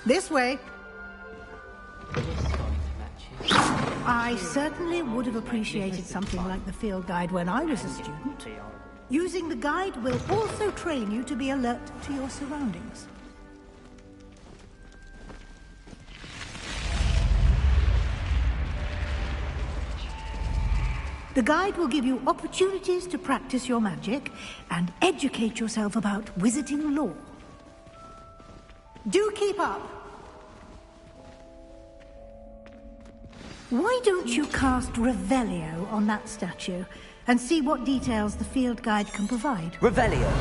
This way. I certainly would have appreciated something like the field guide when I was a student. Using the guide will also train you to be alert to your surroundings. The guide will give you opportunities to practice your magic and educate yourself about wizarding lore. Do keep up! Why don't you cast Revelio on that statue and see what details the field guide can provide? Revelio!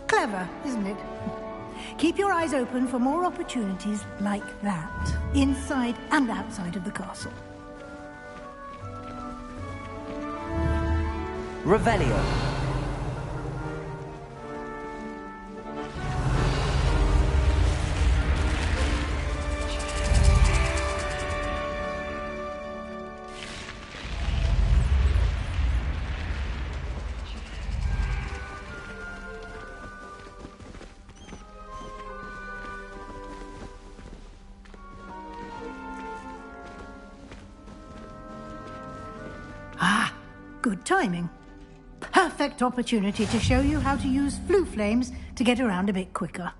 Clever, isn't it? Keep your eyes open for more opportunities like that, inside and outside of the castle. Revelio! Good timing. Perfect opportunity to show you how to use flue flames to get around a bit quicker.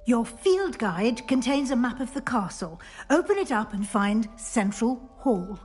Your field guide contains a map of the castle. Open it up and find Central Hall.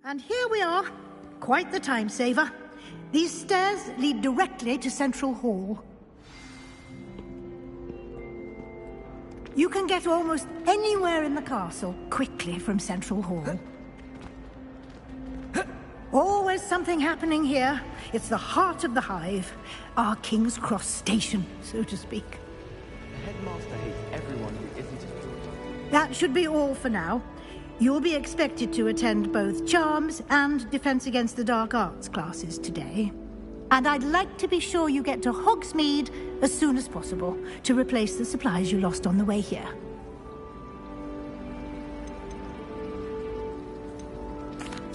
And here we are. Quite the time saver. These stairs lead directly to Central Hall. You can get almost anywhere in the castle quickly from Central Hall. Always something happening here. It's the heart of the hive. Our King's Cross station, so to speak. The headmaster hates everyone who isn't his daughter. That should be all for now. You'll be expected to attend both Charms and Defense Against the Dark Arts classes today. And I'd like to be sure you get to Hogsmeade as soon as possible to replace the supplies you lost on the way here.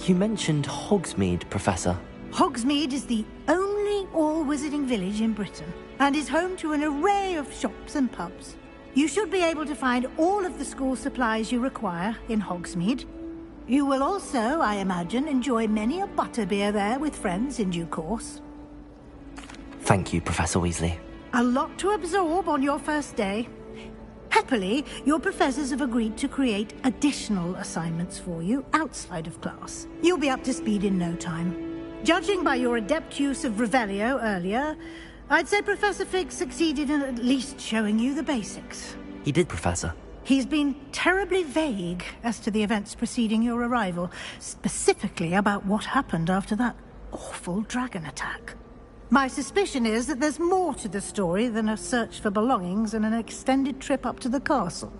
You mentioned Hogsmeade, Professor. Hogsmeade is the only all-wizarding village in Britain and is home to an array of shops and pubs. You should be able to find all of the school supplies you require in Hogsmeade. You will also, I imagine, enjoy many a butterbeer there with friends in due course. Thank you, Professor Weasley. A lot to absorb on your first day. Happily, your professors have agreed to create additional assignments for you outside of class. You'll be up to speed in no time. Judging by your adept use of Revelio earlier, I'd say Professor Fig succeeded in at least showing you the basics. He did, Professor. He's been terribly vague as to the events preceding your arrival, specifically about what happened after that awful dragon attack. My suspicion is that there's more to the story than a search for belongings and an extended trip up to the castle.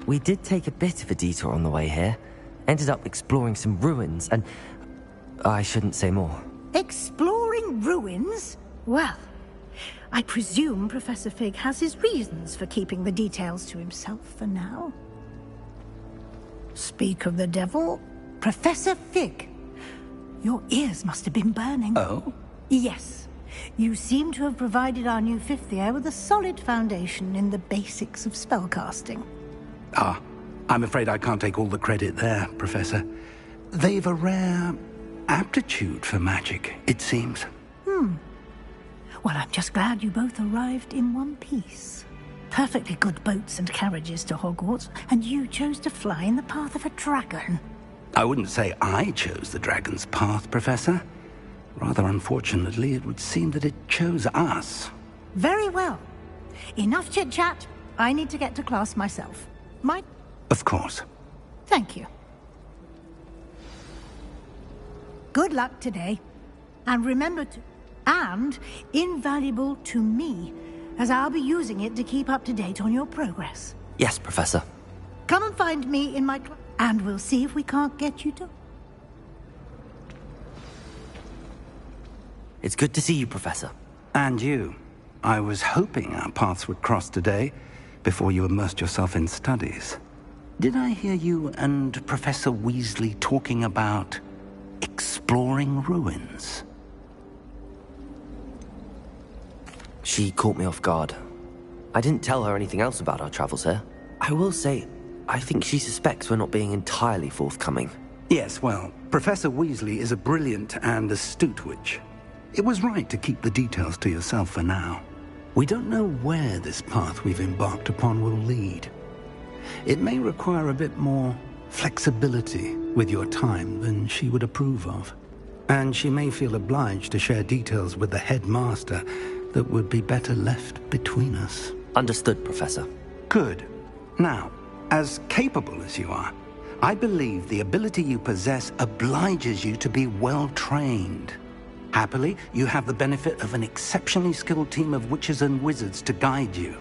We did take a bit of a detour on the way here. Ended up exploring some ruins and... I shouldn't say more. Exploring ruins? Well, I presume Professor Fig has his reasons for keeping the details to himself for now. Speak of the devil, Professor Fig. Your ears must have been burning. Oh? Yes. You seem to have provided our new fifth year with a solid foundation in the basics of spellcasting. Ah, I'm afraid I can't take all the credit there, Professor. They've a rare aptitude for magic, it seems. Well, I'm just glad you both arrived in one piece. Perfectly good boats and carriages to Hogwarts, and you chose to fly in the path of a dragon. I wouldn't say I chose the dragon's path, Professor. Rather unfortunately, it would seem that it chose us. Very well. Enough chit-chat. I need to get to class myself. Of course. Thank you. Good luck today. And remember to... And invaluable to me, as I'll be using it to keep up to date on your progress. Yes, Professor. Come and find me in my class, and we'll see if we can't get you to... It's good to see you, Professor. And you. I was hoping our paths would cross today, before you immersed yourself in studies. Did I hear you and Professor Weasley talking about exploring ruins? She caught me off guard. I didn't tell her anything else about our travels here. I will say, I think she suspects we're not being entirely forthcoming. Yes, well, Professor Weasley is a brilliant and astute witch. It was right to keep the details to yourself for now. We don't know where this path we've embarked upon will lead. It may require a bit more flexibility with your time than she would approve of. And she may feel obliged to share details with the headmaster that would be better left between us. Understood, Professor. Good. Now, as capable as you are, I believe the ability you possess obliges you to be well-trained. Happily, you have the benefit of an exceptionally skilled team of witches and wizards to guide you.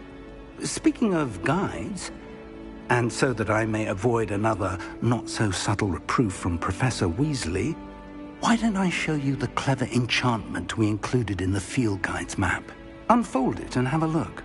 Speaking of guides, and so that I may avoid another not-so-subtle reproof from Professor Weasley, why don't I show you the clever enchantment we included in the field guide's map? Unfold it and have a look.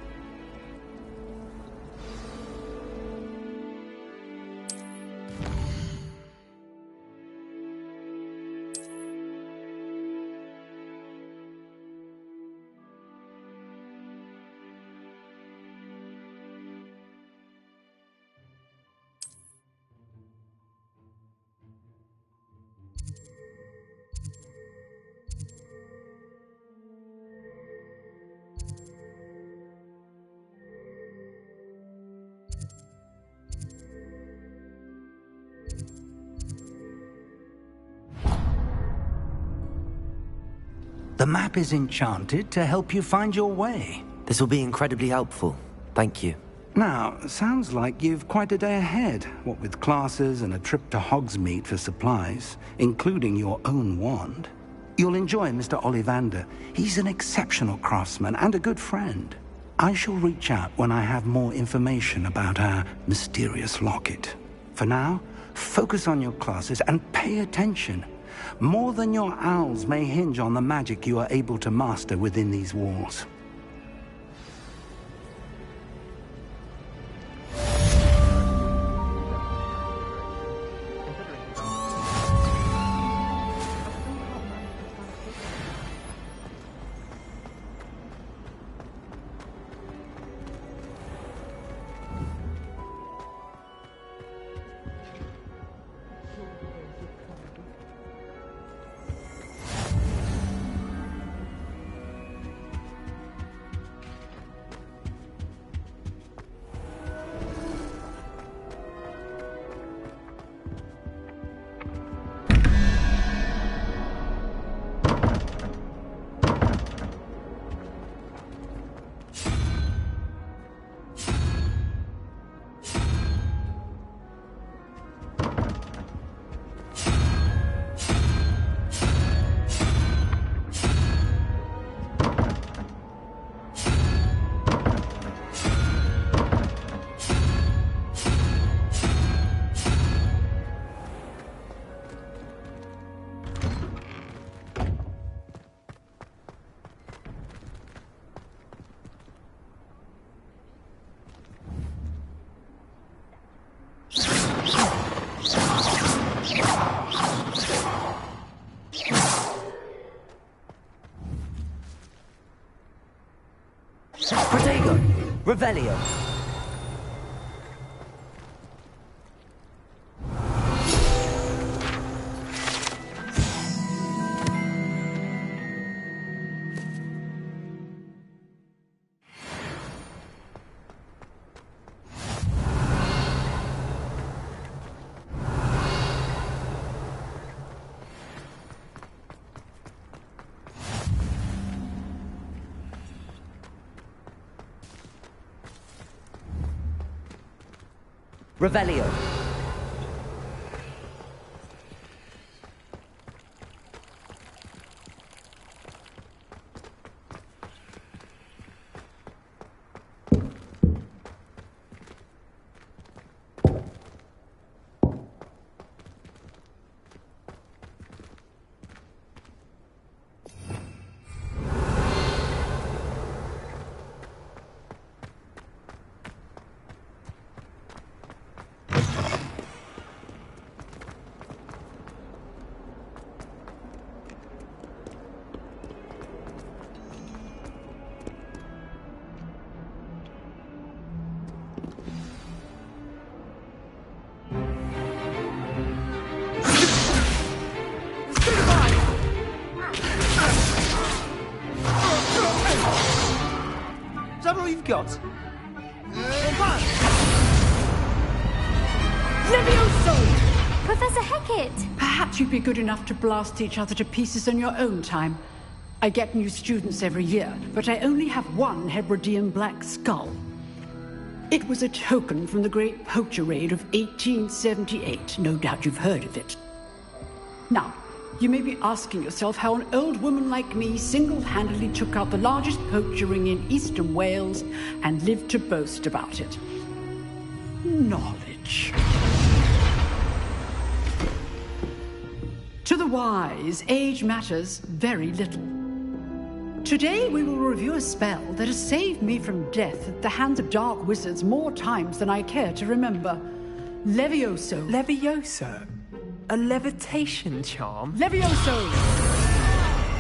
The map is enchanted to help you find your way. This will be incredibly helpful. Thank you. Now, sounds like you've quite a day ahead, what with classes and a trip to Hogsmeade for supplies, including your own wand. You'll enjoy Mr. Ollivander. He's an exceptional craftsman and a good friend. I shall reach out when I have more information about our mysterious locket. For now, focus on your classes and pay attention. More than your owls may hinge on the magic you are able to master within these walls. Protego! Revelio! Revelio. Is that all you've got? Levioso! Professor Hecat! Perhaps you'd be good enough to blast each other to pieces in your own time. I get new students every year, but I only have one Hebridean black skull. It was a token from the Great Poacher Raid of 1878. No doubt you've heard of it. Now, you may be asking yourself how an old woman like me single-handedly took out the largest poacher ring in eastern Wales and lived to boast about it. Knowledge. To the wise, age matters very little. Today we will review a spell that has saved me from death at the hands of dark wizards more times than I care to remember. Levioso. Levioso? A levitation charm? Levioso!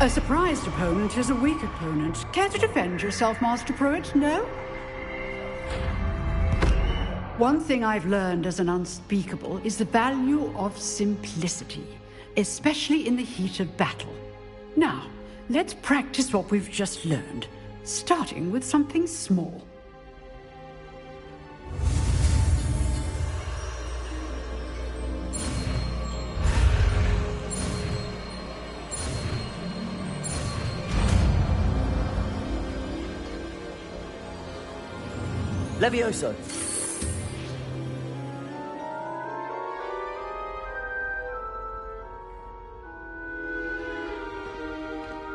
A surprised opponent is a weak opponent. Care to defend yourself, Master Pruitt? No? One thing I've learned as an unspeakable is the value of simplicity, especially in the heat of battle. Now, let's practice what we've just learned, starting with something small. Levioso.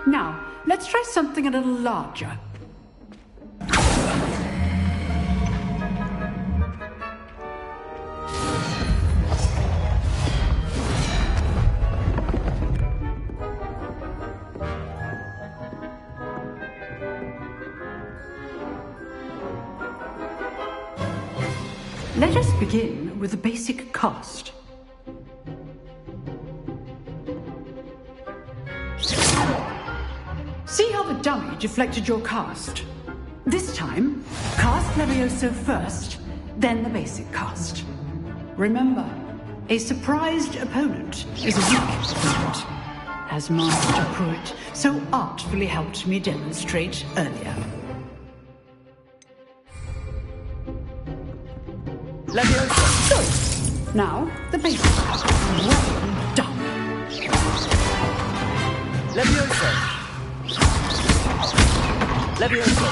Now, let's try something a little larger. Let us begin with the basic cast. See how the dummy deflected your cast? This time, cast Levioso first, then the basic cast. Remember, a surprised opponent is a weak opponent, as Master Pruitt so artfully helped me demonstrate earlier. Levioso! Good. Now, the basic cast. Well done. Levioso! Levioso!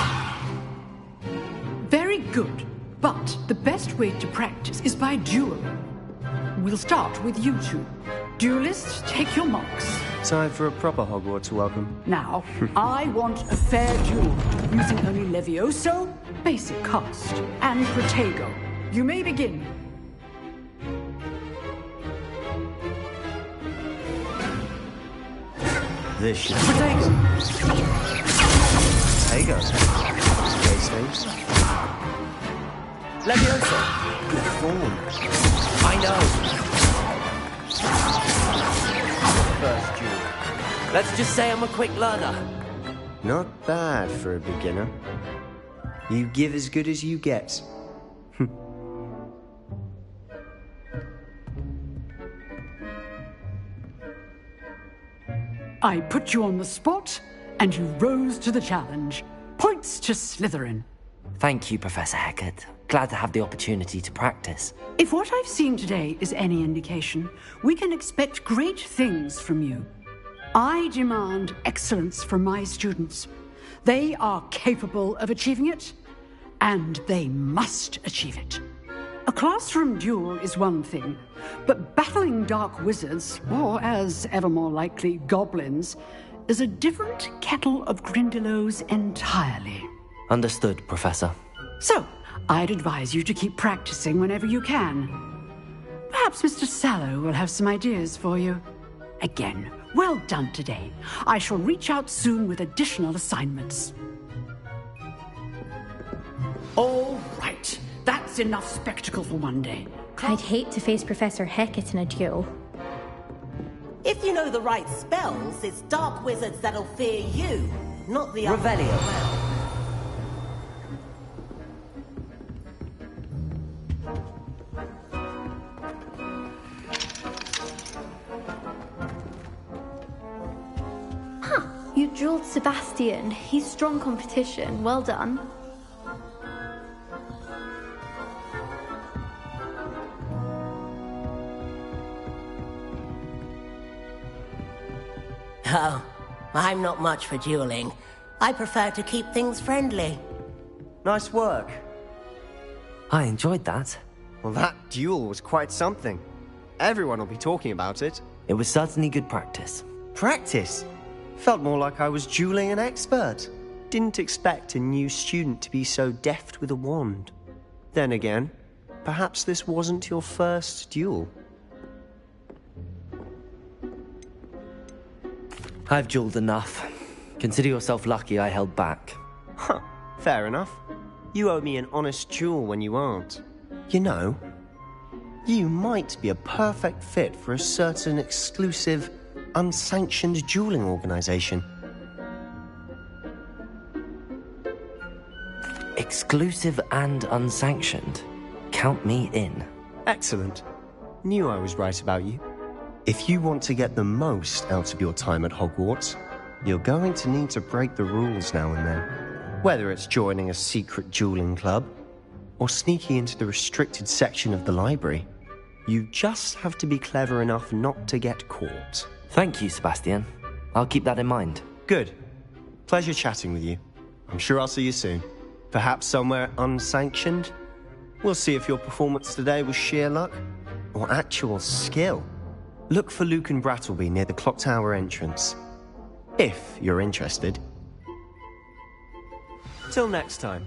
Very good. But the best way to practice is by dueling. We'll start with you two. Duelists, take your marks. Time for a proper Hogwarts welcome. Now, I want a fair duel, using only Levioso, basic cast, and Protego. You may begin. This should Protego! Protego. Space Things. Levioso! Good form. I know. First duel. Let's just say I'm a quick learner. Not bad for a beginner. You give as good as you get. I put you on the spot, and you rose to the challenge. Points to Slytherin. Thank you, Professor Hecat. Glad to have the opportunity to practice. If what I've seen today is any indication, we can expect great things from you. I demand excellence from my students. They are capable of achieving it, and they must achieve it. A classroom duel is one thing, but battling dark wizards, or as ever more likely, goblins, is a different kettle of Grindylows entirely. Understood, Professor. So, I'd advise you to keep practicing whenever you can. Perhaps Mr. Sallow will have some ideas for you. Again, well done today. I shall reach out soon with additional assignments. All right. That's enough spectacle for one day. I'd hate to face Professor Hecat in a duel. If you know the right spells, it's dark wizards that'll fear you, not the other way Revelio. around. You drilled Sebastian. He's strong competition. Well done. Oh, I'm not much for dueling. I prefer to keep things friendly. Nice work. I enjoyed that. Well, that duel was quite something. Everyone will be talking about it. It was certainly good practice. Practice? Felt more like I was dueling an expert. Didn't expect a new student to be so deft with a wand. Then again, perhaps this wasn't your first duel. I've dueled enough. Consider yourself lucky I held back. Huh, fair enough. You owe me an honest duel when you aren't. You know, you might be a perfect fit for a certain exclusive, unsanctioned dueling organization. Exclusive and unsanctioned. Count me in. Excellent. Knew I was right about you. If you want to get the most out of your time at Hogwarts, you're going to need to break the rules now and then. Whether it's joining a secret dueling club, or sneaking into the restricted section of the library, you just have to be clever enough not to get caught. Thank you, Sebastian. I'll keep that in mind. Good. Pleasure chatting with you. I'm sure I'll see you soon. Perhaps somewhere unsanctioned? We'll see if your performance today was sheer luck, or actual skill. Look for Luke and Brattleby near the clock tower entrance. If you're interested. Till next time.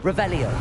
Revelio.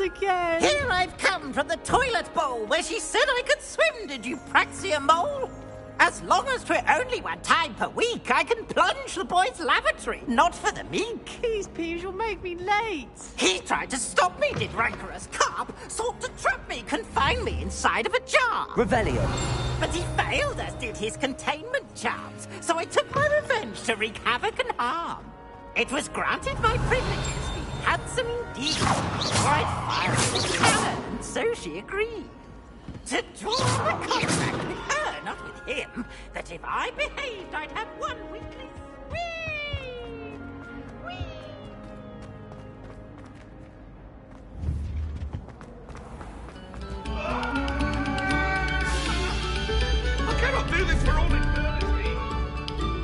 Again. Here I've come from the toilet bowl where she said I could swim, did you praxia mole? As long as 'twere only one time per week, I can plunge the boy's lavatory, not for the meek. These peeves will make me late. He tried to stop me, did rancorous carp, sought to trap me, confine me inside of a jar. Revelio. But he failed, as did his containment charms, so I took my revenge to wreak havoc and harm. It was granted my privileges, be handsome indeed. I'd fire the cannon, and so she agreed. To draw the contract with her, not with him, that if I behaved, I'd have one weekly swing. Whee! I cannot do this for all eternity.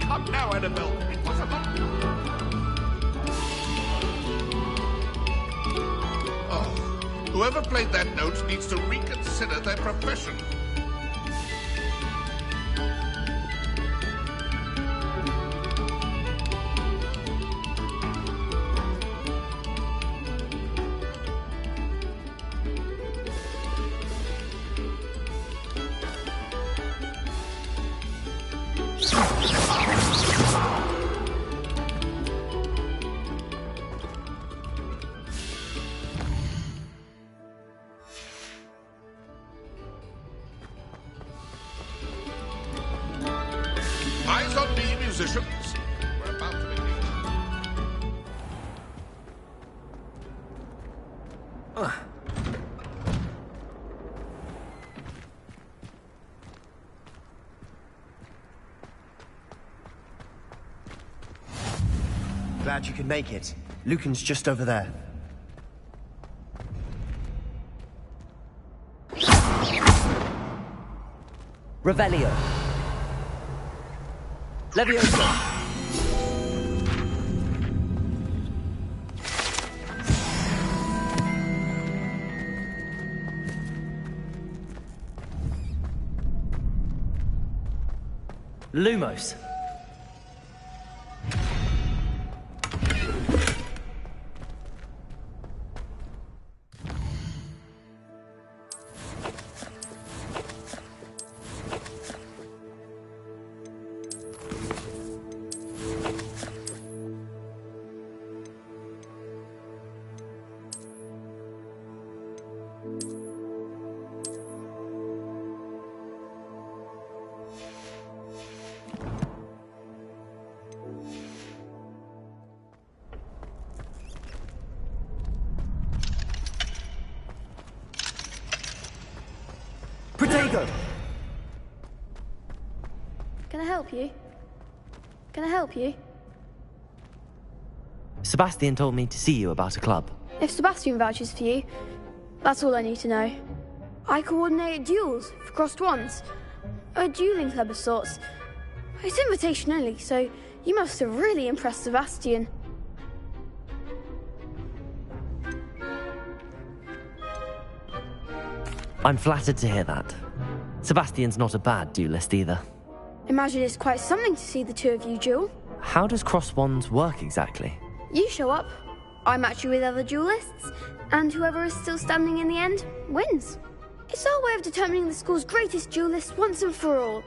Come now, Annabelle. It was a long time. Whoever played that note needs to reconsider their profession. Eyes on me, musicians. We're about to begin. Glad you could make it. Lucan's just over there. Revelio. Leviosa. Lumos. Protego! Can I help you? Can I help you? Sebastian told me to see you about a club. If Sebastian vouches for you, that's all I need to know. I coordinate duels for crossed wands. A dueling club of sorts. It's invitation only, so you must have really impressed Sebastian. I'm flattered to hear that. Sebastian's not a bad duelist either. Imagine it's quite something to see the two of you duel. How does cross wands work exactly? You show up, I match you with other duelists, and whoever is still standing in the end wins. It's our way of determining the school's greatest duelist once and for all.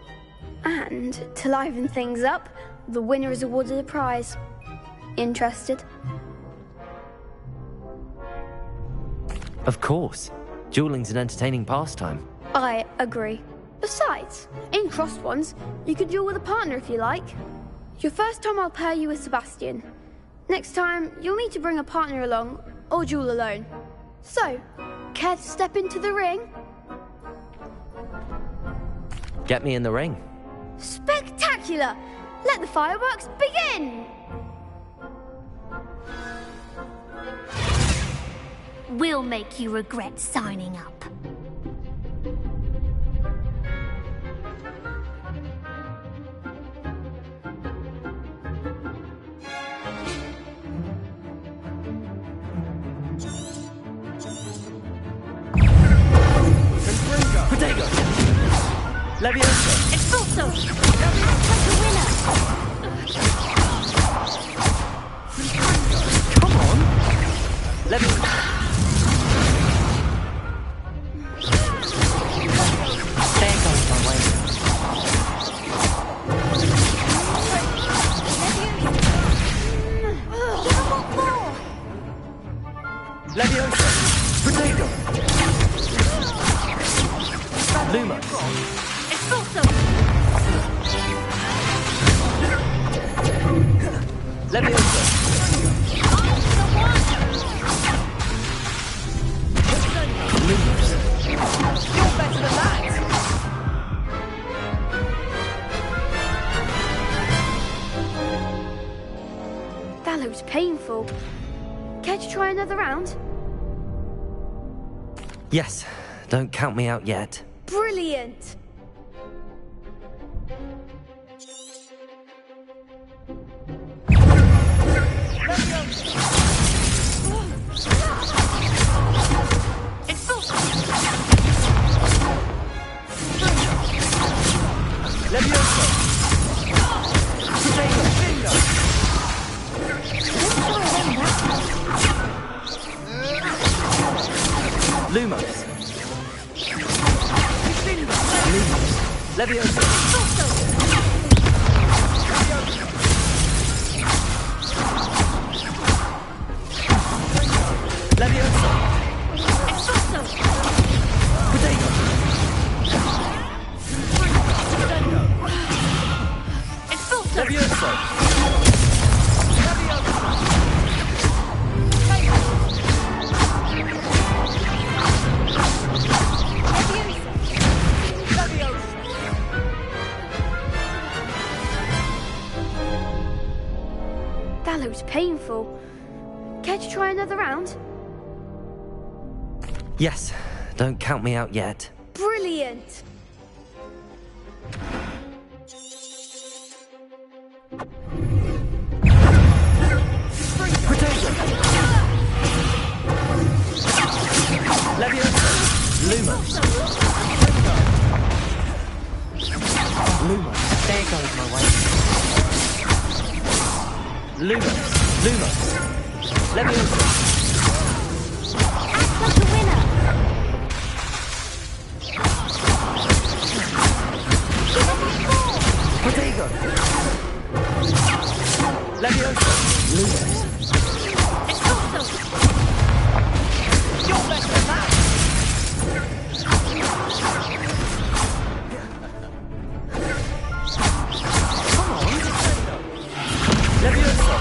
And to liven things up, the winner is awarded a prize. Interested? Of course. Dueling's an entertaining pastime. I agree. Besides, in crossed ones, you can duel with a partner if you like. Your first time I'll pair you with Sebastian. Next time, you'll need to bring a partner along, or duel alone. So, care to step into the ring? Get me in the ring. Spectacular! Let the fireworks begin! We'll make you regret signing up. Protego! Levioso! Expulso! Like a winner! Come on! Levioso! There goes my way. Levioso! Protego! Lumos! Expulso! Levioso! Lumos! You're better than that! That looks painful. Care to try another round? Yes, don't count me out yet. Brilliant! Levioso! Protego! Bingo! Lumos. Lumos! Levioso! Levioso! Protego! Levioso! That looks painful. Care to try another round? Yes, don't count me out yet. Brilliant! Protego! Levioso! Lumos! Lumos! There goes my way. Lumos! Lumos! Levioso! Act like a winner! Protego! Levioso! Lumos! Expulso! You're better than that! Come on! Levioso!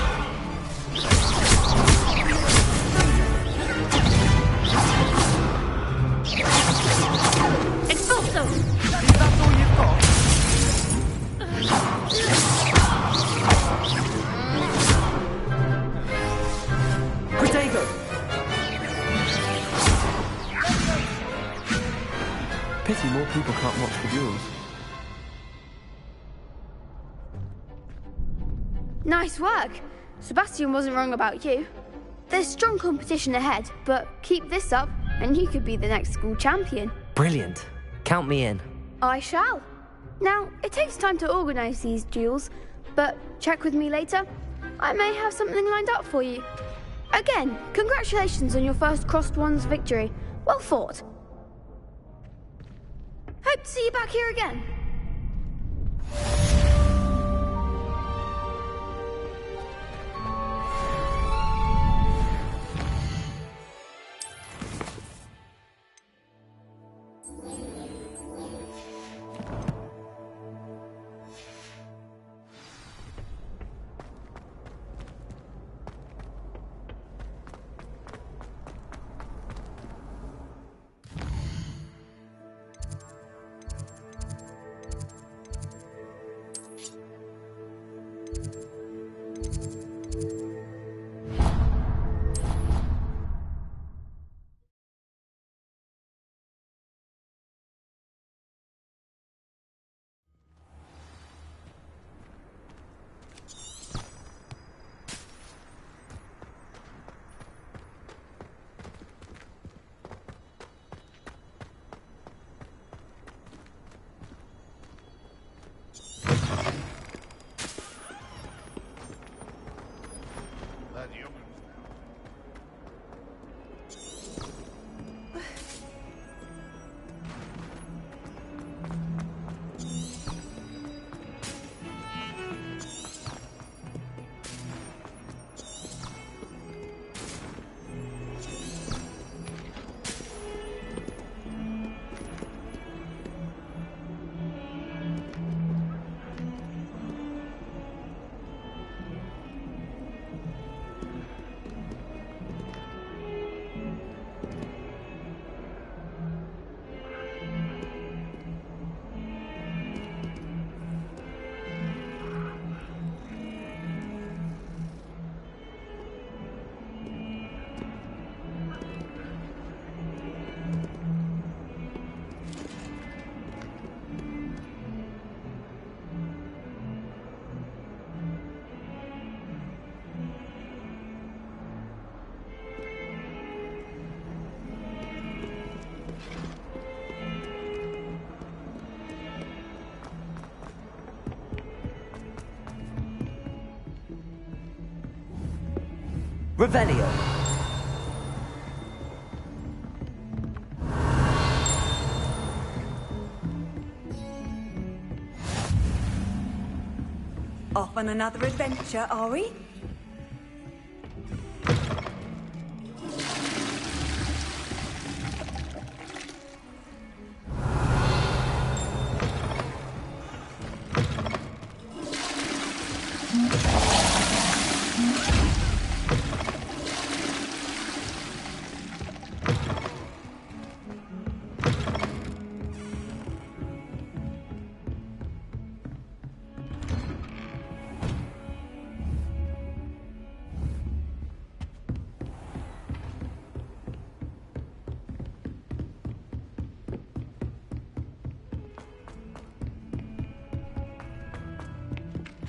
Pity more people can't watch the duels. Nice work. Sebastian wasn't wrong about you. There's strong competition ahead, but keep this up and you could be the next school champion. Brilliant. Count me in. I shall. Now, it takes time to organise these duels, but check with me later. I may have something lined up for you. Again, congratulations on your first Crossed Ones victory. Well fought. Hope to see you back here again. Revelio. Off on another adventure, are we?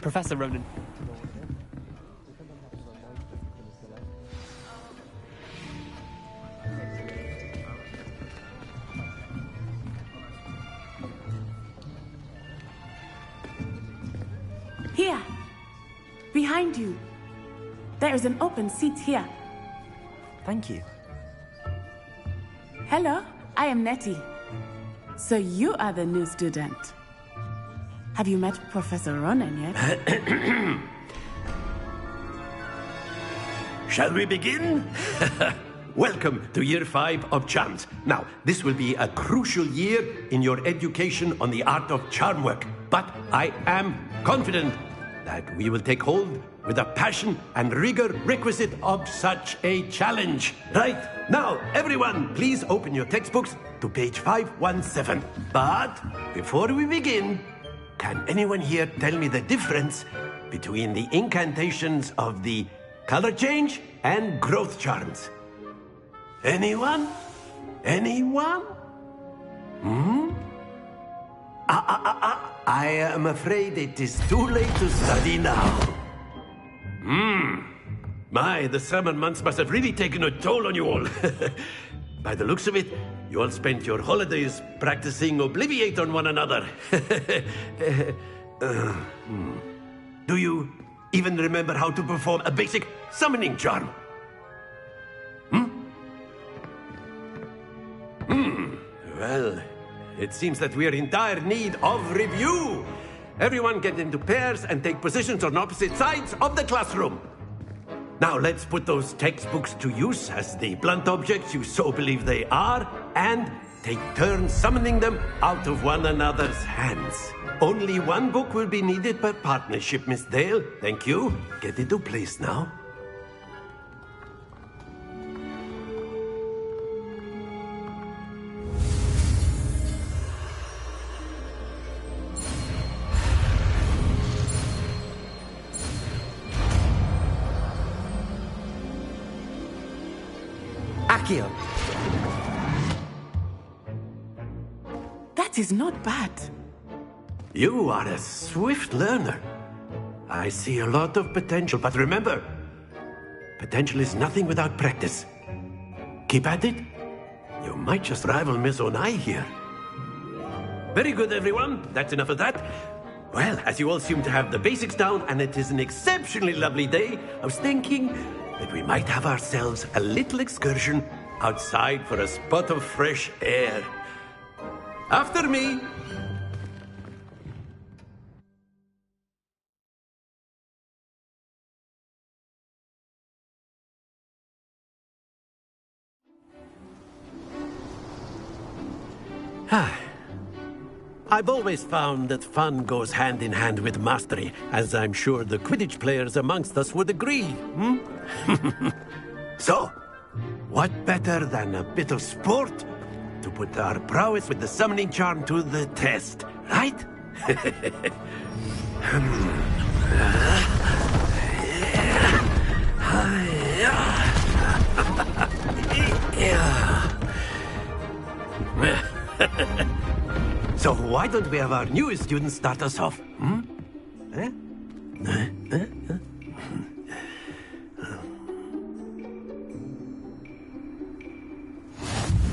Professor Ronan. Here! Behind you! There is an open seat here. Thank you. Hello, I am Nettie. So you are the new student. Have you met Professor Ronan yet? Shall we begin? Welcome to Year 5 of Charms. Now, this will be a crucial year in your education on the art of charm work. But I am confident that we will take hold with the passion and rigor requisite of such a challenge. Right, now, everyone, please open your textbooks to page 517. But before we begin, can anyone here tell me the difference between the incantations of the color change and growth charms? Anyone? Anyone? Hmm? I am afraid it is too late to study now. My, the summer months must have really taken a toll on you all. By the looks of it, you all spent your holidays practicing Obliviate on one another. Do you even remember how to perform a basic summoning charm? Well, it seems that we are in dire need of review. Everyone get into pairs and take positions on opposite sides of the classroom. Now let's put those textbooks to use as the blunt objects you so believe they are, and take turns summoning them out of one another's hands. Only one book will be needed per partnership, Miss Dale. Thank you. Get into place now. Akio. That is not bad. You are a swift learner. I see a lot of potential, but remember, potential is nothing without practice. Keep at it. You might just rival Miss Onai here. Very good, everyone. That's enough of that. Well, as you all seem to have the basics down, and it is an exceptionally lovely day, I was thinking that we might have ourselves a little excursion outside for a spot of fresh air. After me. I've always found that fun goes hand in hand with mastery, as I'm sure the Quidditch players amongst us would agree. So, what better than a bit of sport to put our prowess with the summoning charm to the test, right? So why don't we have our newest student start us off?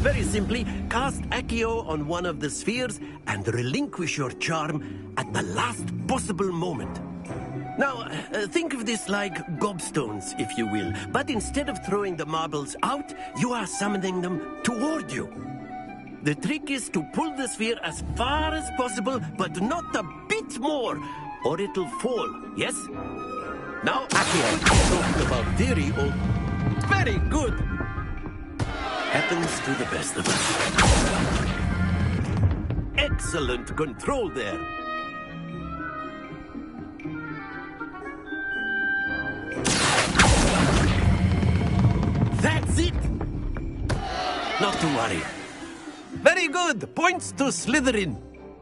Very simply, cast Accio on one of the spheres and relinquish your charm at the last possible moment. Now, think of this like gobstones, if you will, but instead of throwing the marbles out, you are summoning them toward you. The trick is to pull the sphere as far as possible, but not a bit more, or it'll fall, yes? Now, Accio, talking about theory, or... Very good! Happens to the best of us. Excellent control there. That's it! Not to worry. Very good! Points to Slytherin.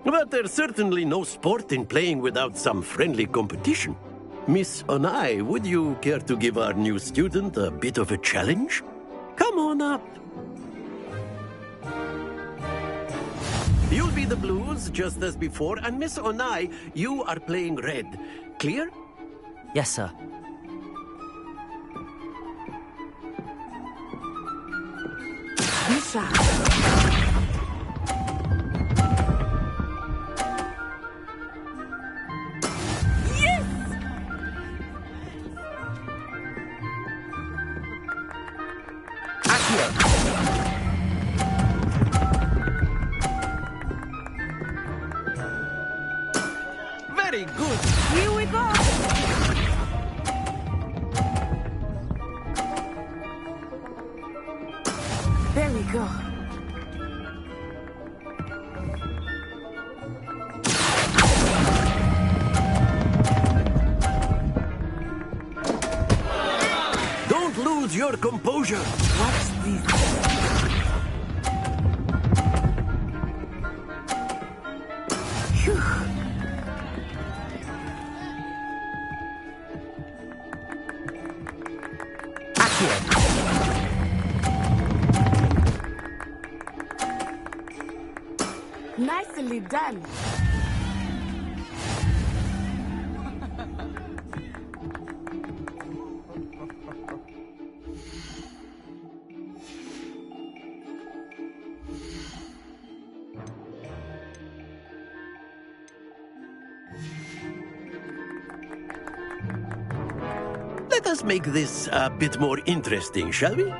But there's certainly no sport in playing without some friendly competition. Miss Onai, would you care to give our new student a bit of a challenge? Come on up. You'll be the blues, just as before, and Miss Onai, you are playing red. Clear? Yes, sir. Lisa. Very good. Here we go. There we go. Don't lose your composure. Watch this. Phew. Nicely done. us make this a bit more interesting, shall we?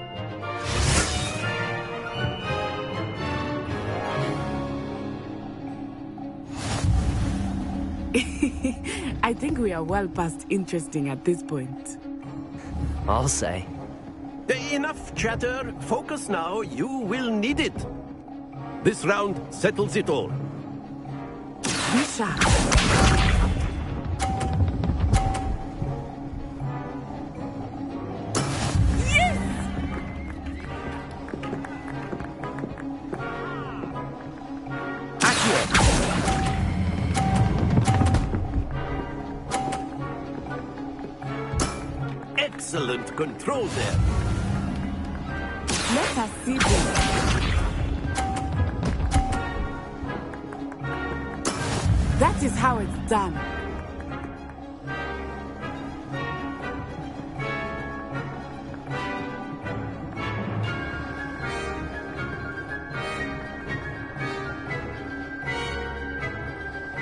I think we are well past interesting at this point. I'll say. Enough chatter. Focus now. You will need it. This round settles it all. Misha! Excellent control there. Let us see this. That is how it's done.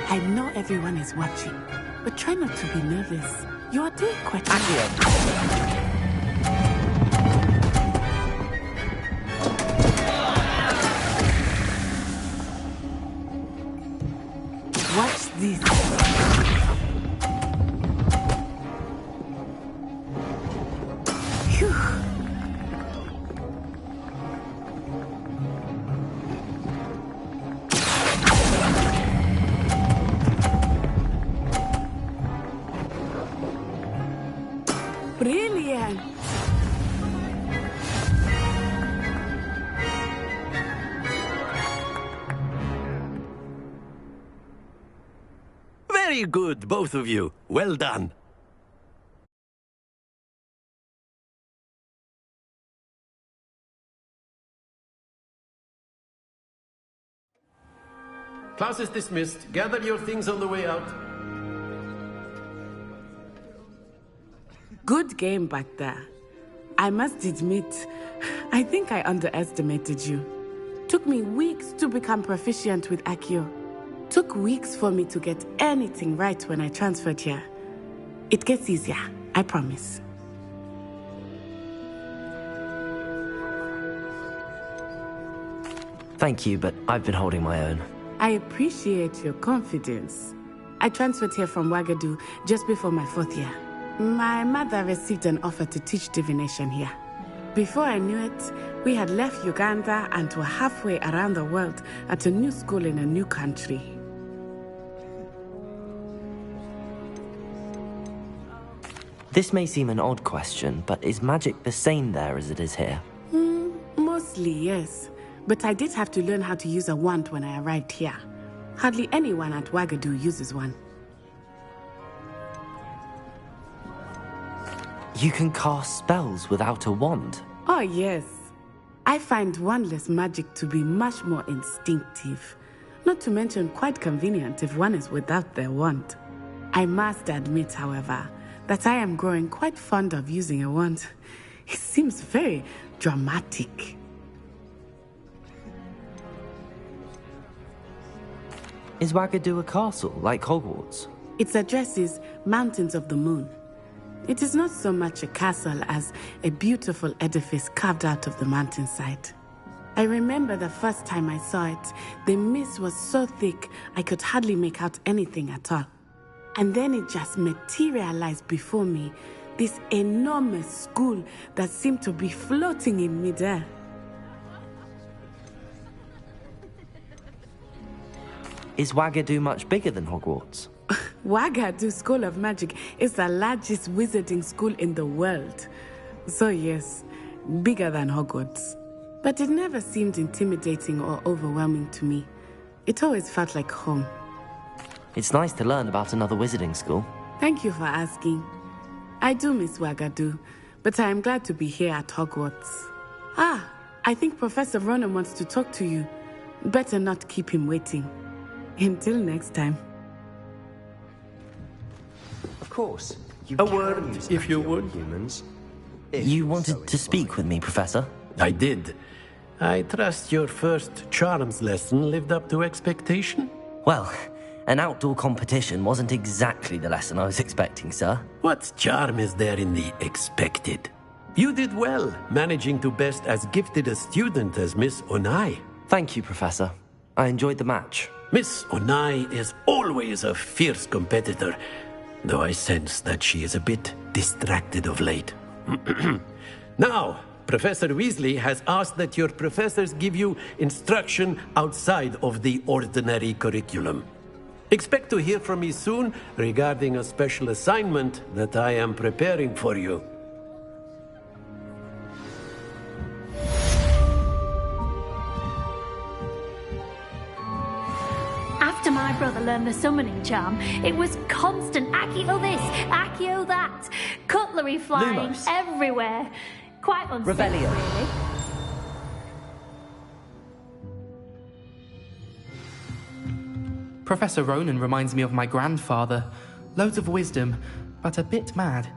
I know everyone is watching, but try not to be nervous. You are doing quite well. Watch this. Phew. Brilliant. Very good, both of you. Well done. Class is dismissed. Gather your things on the way out. Good game back there. I must admit, I think I underestimated you. Took me weeks to become proficient with Accio. Took weeks for me to get anything right when I transferred here. It gets easier, I promise. Thank you, but I've been holding my own. I appreciate your confidence. I transferred here from Wagadu just before my 4th year. My mother received an offer to teach divination here. Before I knew it, we had left Uganda and were halfway around the world at a new school in a new country. This may seem an odd question, but is magic the same there as it is here? Mostly, yes. But I did have to learn how to use a wand when I arrived here. Hardly anyone at Wagadu uses one. You can cast spells without a wand? Oh, yes. I find wandless magic to be much more instinctive. Not to mention quite convenient if one is without their wand. I must admit, however, that I am growing quite fond of using a wand. It seems very dramatic. Is Wagadu a castle, like Hogwarts? Its address is Mountains of the Moon. It is not so much a castle as a beautiful edifice carved out of the mountainside. I remember the first time I saw it, the mist was so thick I could hardly make out anything at all. And then it just materialized before me, this enormous school that seemed to be floating in midair. Is Wagadu much bigger than Hogwarts? Wagadu School of Magic is the largest wizarding school in the world. So yes, bigger than Hogwarts. But it never seemed intimidating or overwhelming to me. It always felt like home. It's nice to learn about another wizarding school. Thank you for asking. I do miss Wagadu, but I am glad to be here at Hogwarts. I think Professor Ronan wants to talk to you. Better not keep him waiting. Until next time. Of course. A word, if you would. Humans. You wanted to speak with me, Professor? I did. I trust your first charms lesson lived up to expectation? Well, An outdoor competition wasn't exactly the lesson I was expecting, sir. What charm is there in the expected? You did well, managing to best as gifted a student as Miss Onai. Thank you, Professor. I enjoyed the match. Miss Onai is always a fierce competitor, though I sense that she is a bit distracted of late. Now, Professor Weasley has asked that your professors give you instruction outside of the ordinary curriculum. Expect to hear from me soon regarding a special assignment that I am preparing for you. After my brother learned the summoning charm, it was constant Accio this, Accio that, cutlery flying Lumos. everywhere. Quite unsafe, Revelio. really. Professor Ronan reminds me of my grandfather. Loads of wisdom, but a bit mad.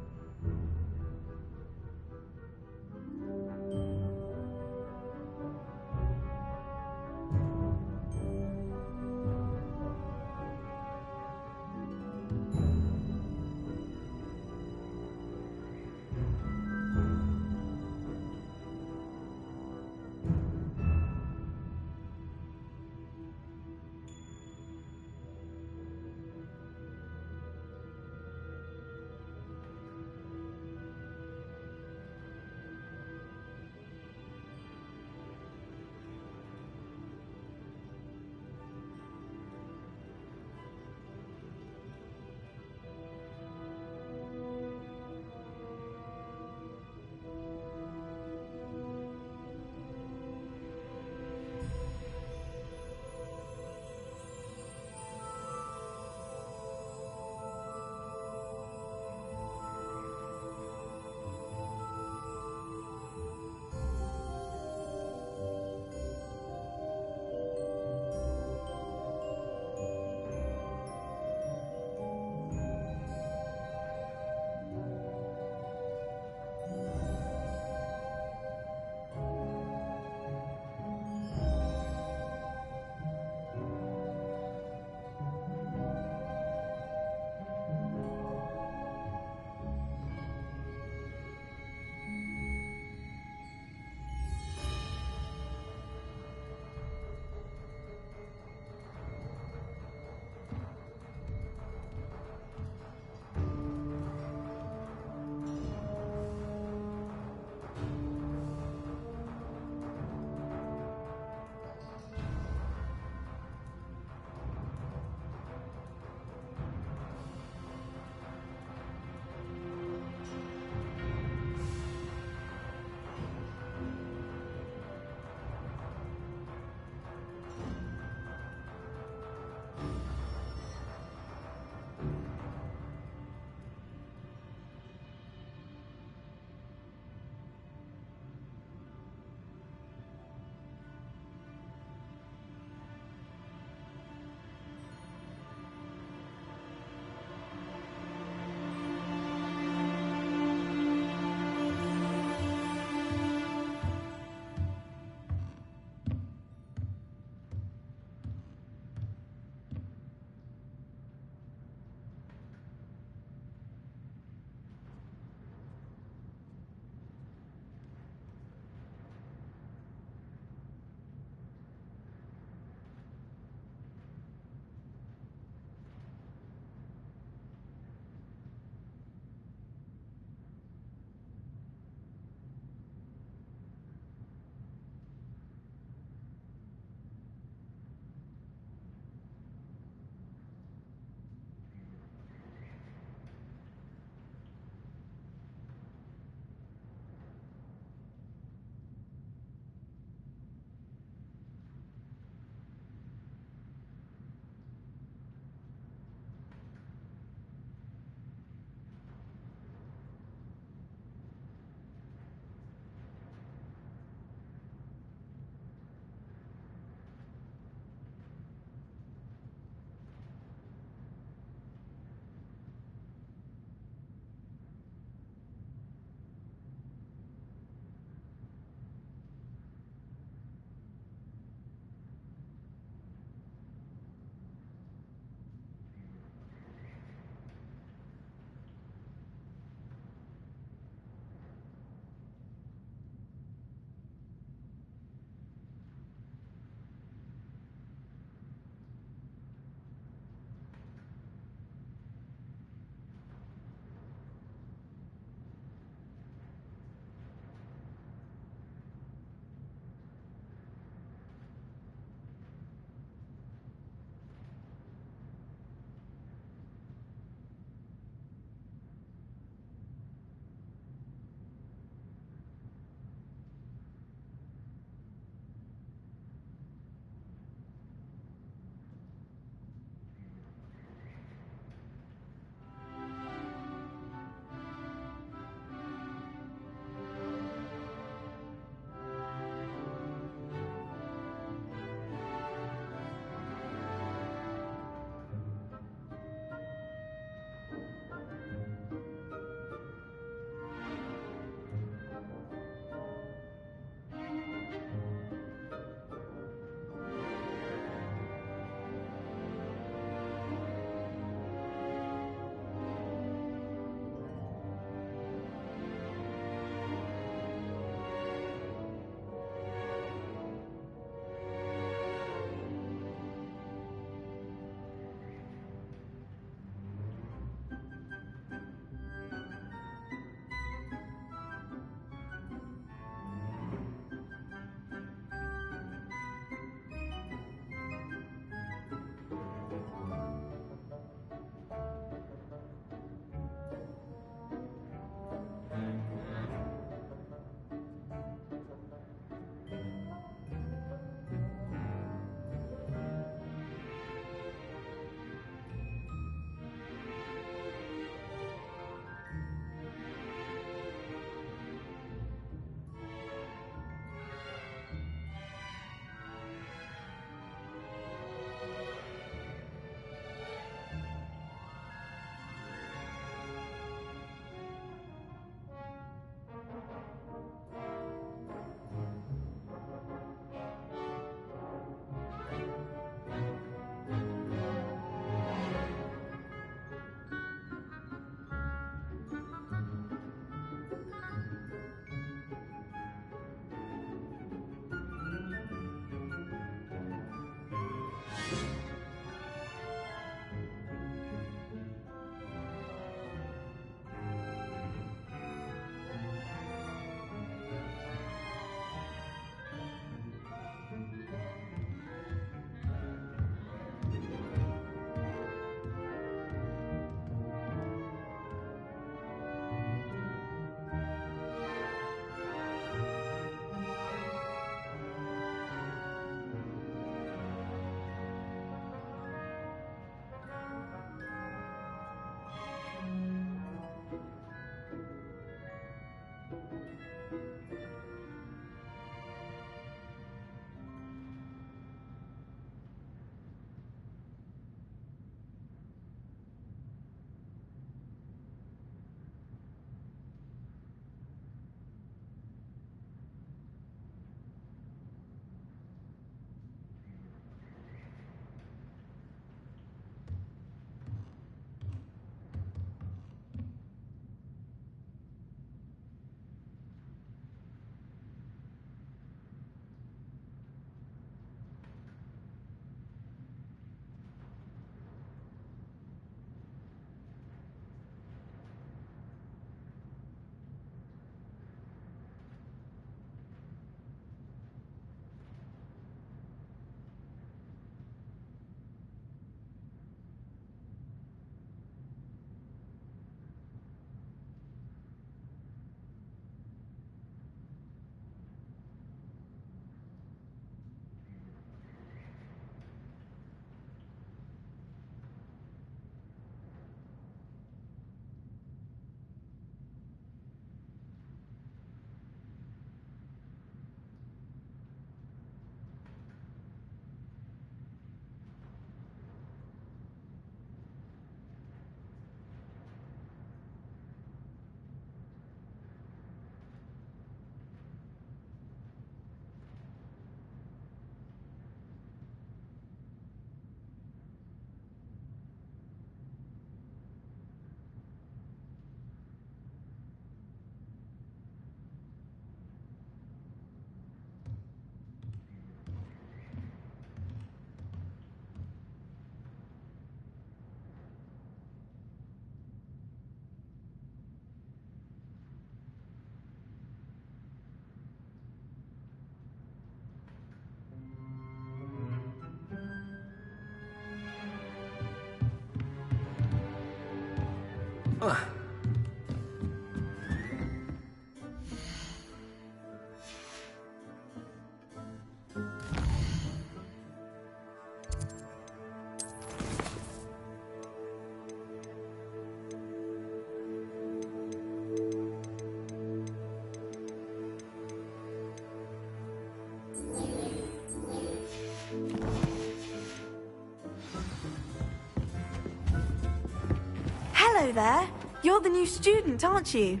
Hello there. You're the new student, aren't you?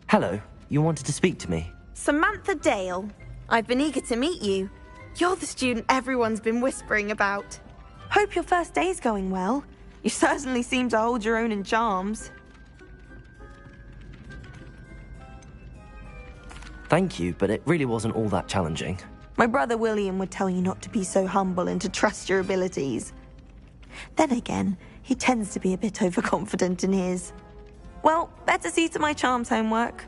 Hello, you wanted to speak to me? Samantha Dale. I've been eager to meet you. You're the student everyone's been whispering about. Hope your first day's going well. You certainly seem to hold your own in charms. Thank you, but it really wasn't all that challenging. My brother William would tell you not to be so humble and to trust your abilities. Then again, he tends to be a bit overconfident in his. Well, better see to my charms homework.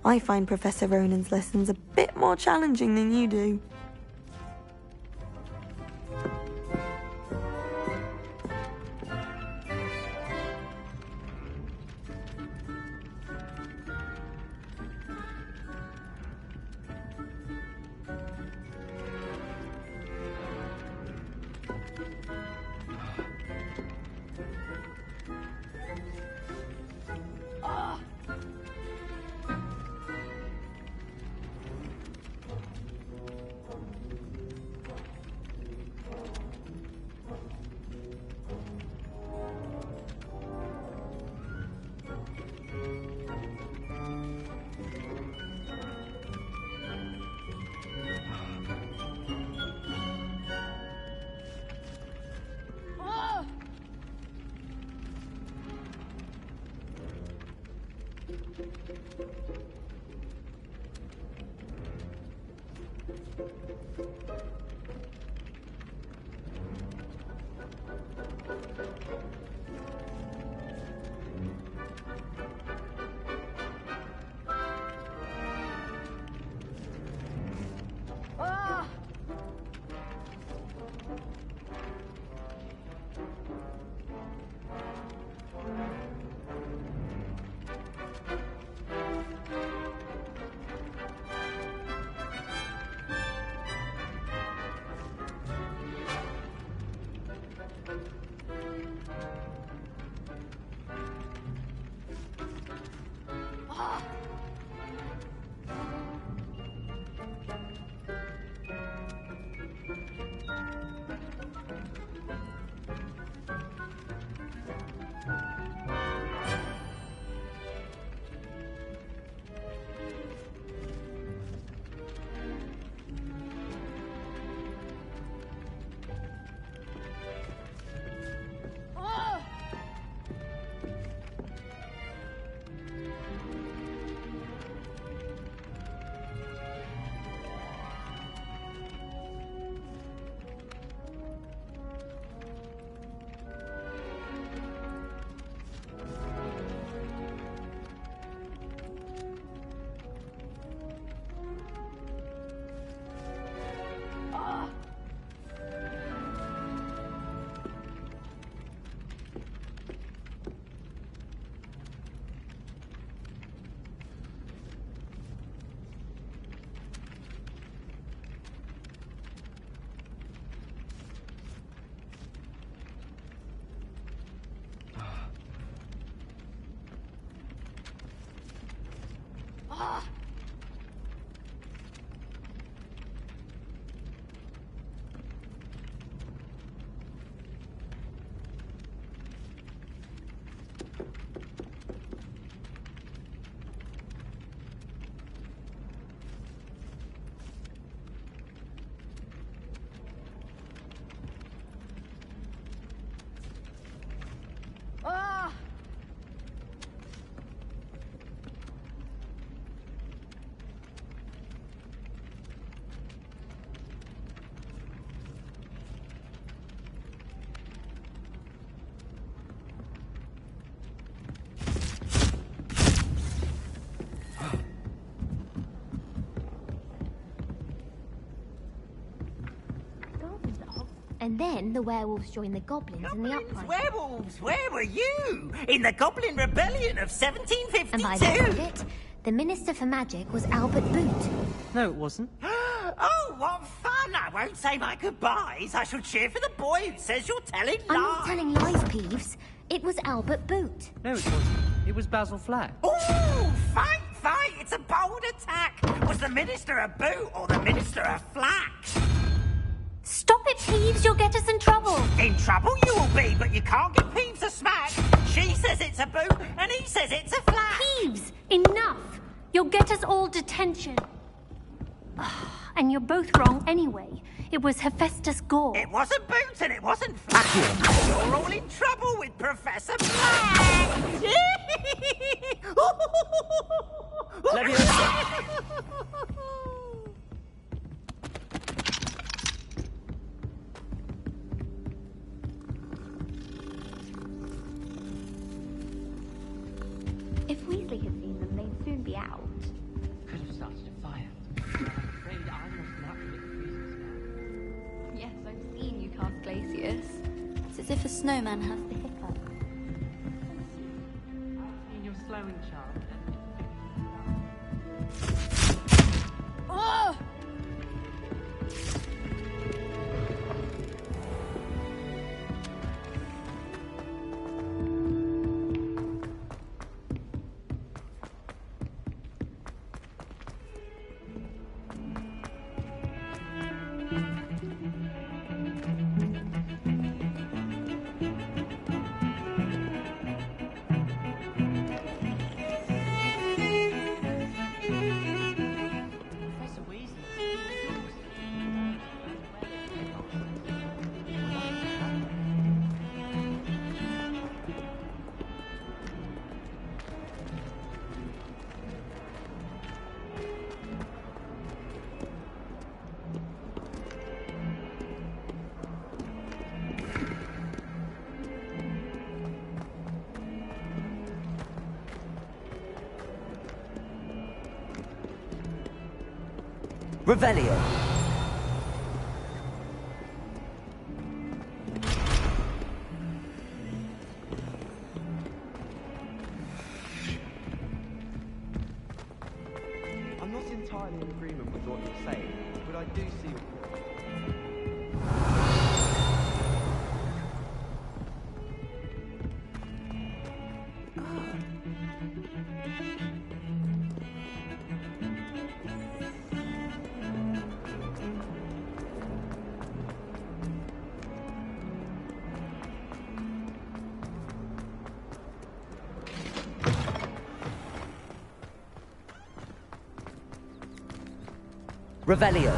I find Professor Ronan's lessons a bit more challenging than you do. And then the werewolves joined the goblins in the uprising. Werewolves, where were you? In the Goblin Rebellion of 1752? And by the end of it, the Minister for Magic was Albert Boot. No, it wasn't. Oh, what fun! I won't say my goodbyes. I shall cheer for the boy who says you're telling lies. I'm not telling lies, Peeves. It was Albert Boot. No, it wasn't. It was Basil Flack. Ooh, fight, fight! It's a bold attack. Was the Minister a boot or the Minister a flack? Stop it, Peeves! You'll get us in trouble! In trouble you will be, but you can't give Peeves a smack. She says it's a boot, and he says it's a flack. Peeves! Enough! You'll get us all detention. And you're both wrong anyway. It was Hephaestus Gore. It wasn't boot and it wasn't flack. You're all in trouble with Professor Black. If Weasley had seen them, they'd soon be out. Could have started a fire. I'm afraid I must naturally freeze this. Yes, I've seen you cast Glacius. It's as if a snowman has the hiccup. You're slowing, child. Oh! Revelio. I'm not entirely in agreement with what you're saying, but I do see your point. Revelio.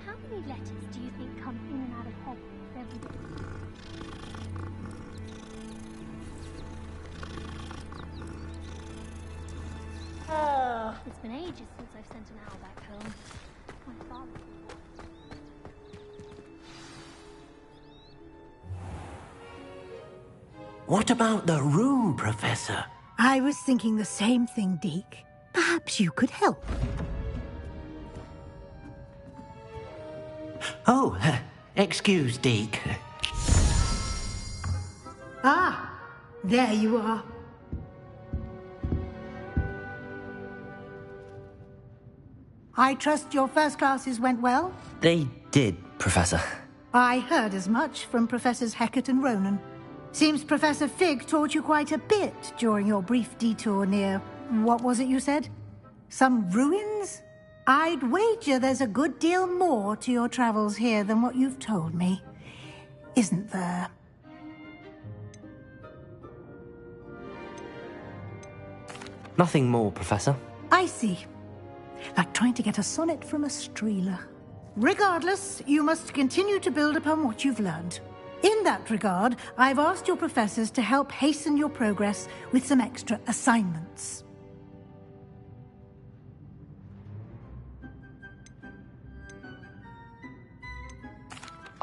How many letters do you think come in and out of Hogwarts every day? It's been ages since I've sent an owl back home. My father. What about the room, Professor? I was thinking the same thing, Deke. Perhaps you could help. Oh, excuse, Deke. Ah, there you are. I trust your first classes went well? They did, Professor. I heard as much from Professors Hecat and Ronan. Seems Professor Fig taught you quite a bit during your brief detour near... what was it you said? Some ruins? I'd wager there's a good deal more to your travels here than what you've told me. Isn't there? Nothing more, Professor. I see. Like trying to get a sonnet from a streeler. Regardless, you must continue to build upon what you've learned. In that regard, I've asked your professors to help hasten your progress with some extra assignments.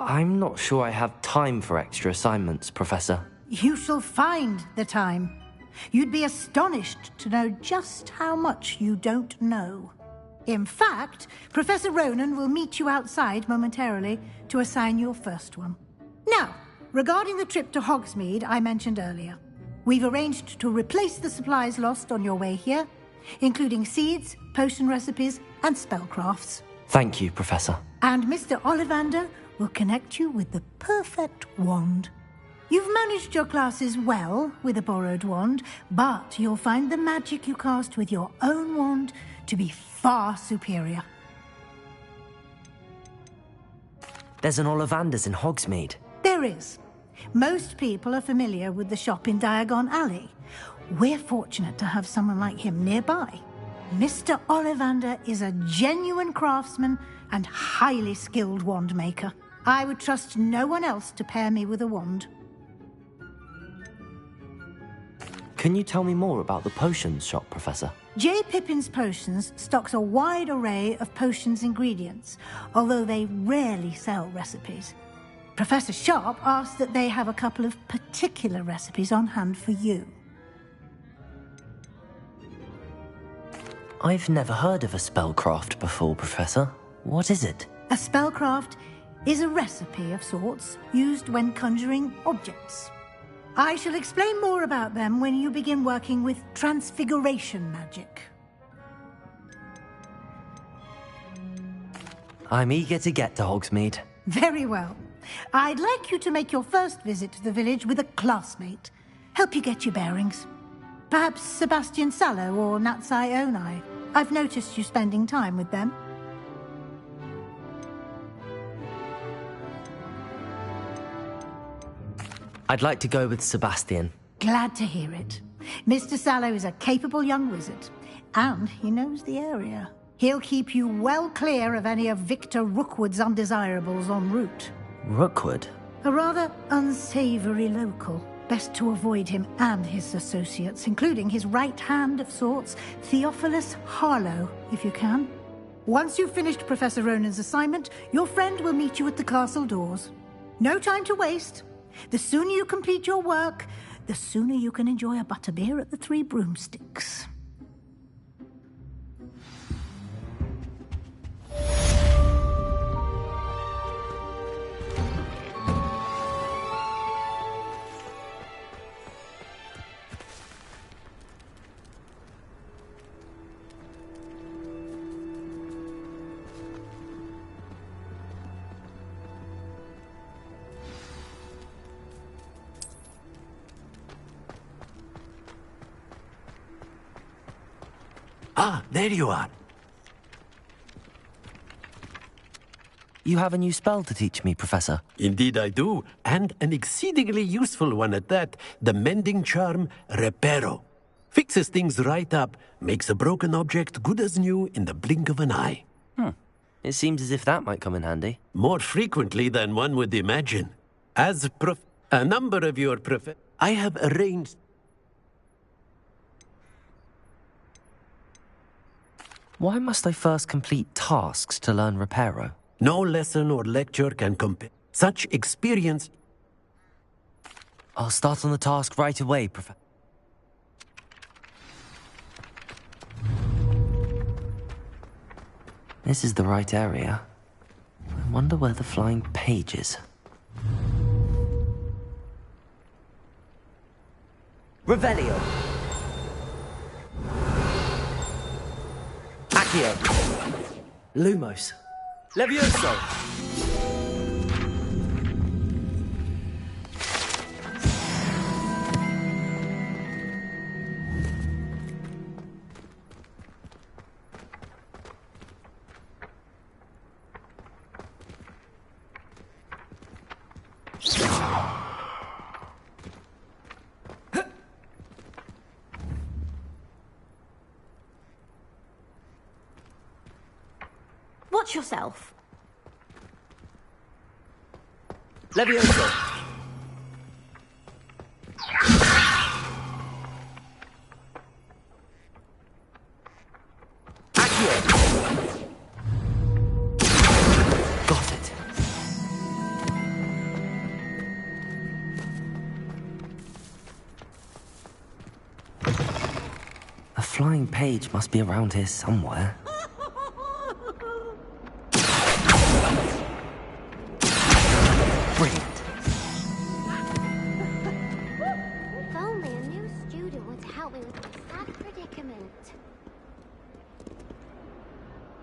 I'm not sure I have time for extra assignments, Professor. You shall find the time. You'd be astonished to know just how much you don't know. In fact, Professor Ronan will meet you outside momentarily to assign your first one. Now, regarding the trip to Hogsmeade I mentioned earlier, we've arranged to replace the supplies lost on your way here, including seeds, potion recipes, and spellcrafts. Thank you, Professor. And Mr. Ollivander will connect you with the perfect wand. You've managed your classes well with a borrowed wand, but you'll find the magic you cast with your own wand to be far superior. There's an Ollivander's in Hogsmeade. There is. Most people are familiar with the shop in Diagon Alley. We're fortunate to have someone like him nearby. Mr. Ollivander is a genuine craftsman and highly skilled wand maker. I would trust no one else to pair me with a wand. Can you tell me more about the potions shop, Professor? J. Pippin's Potions stocks a wide array of potions ingredients, although they rarely sell recipes. Professor Sharp asked that they have a couple of particular recipes on hand for you. I've never heard of a spellcraft before, Professor. What is it? A spellcraft is a recipe of sorts used when conjuring objects. I shall explain more about them when you begin working with transfiguration magic. I'm eager to get to Hogsmeade. Very well. I'd like you to make your first visit to the village with a classmate. Help you get your bearings. Perhaps Sebastian Sallow or Natsai Onai. I've noticed you spending time with them. I'd like to go with Sebastian. Glad to hear it. Mr. Sallow is a capable young wizard, and he knows the area. He'll keep you well clear of any of Victor Rookwood's undesirables en route. Rookwood? A rather unsavory local. Best to avoid him and his associates, including his right hand of sorts, Theophilus Harlow, if you can. Once you've finished Professor Ronan's assignment, your friend will meet you at the castle doors. No time to waste. The sooner you complete your work, the sooner you can enjoy a butterbeer at the Three Broomsticks. Ah, there you are. You have a new spell to teach me, Professor. Indeed I do, and an exceedingly useful one at that. The mending charm, Reparo. Fixes things right up, makes a broken object good as new in the blink of an eye. It seems as if that might come in handy. More frequently than one would imagine. As a number of your I have arranged... Why must I first complete tasks to learn Reparo? No lesson or lecture can compare. Such experience... I'll start on the task right away, Professor. This is the right area. Wonder where the flying page is. Revelio. Accio. Lumos. Levioso. Watch yourself. Levioso. Accio. Got it. A flying page must be around here somewhere. Brilliant. If only a new student would help me with my sad predicament.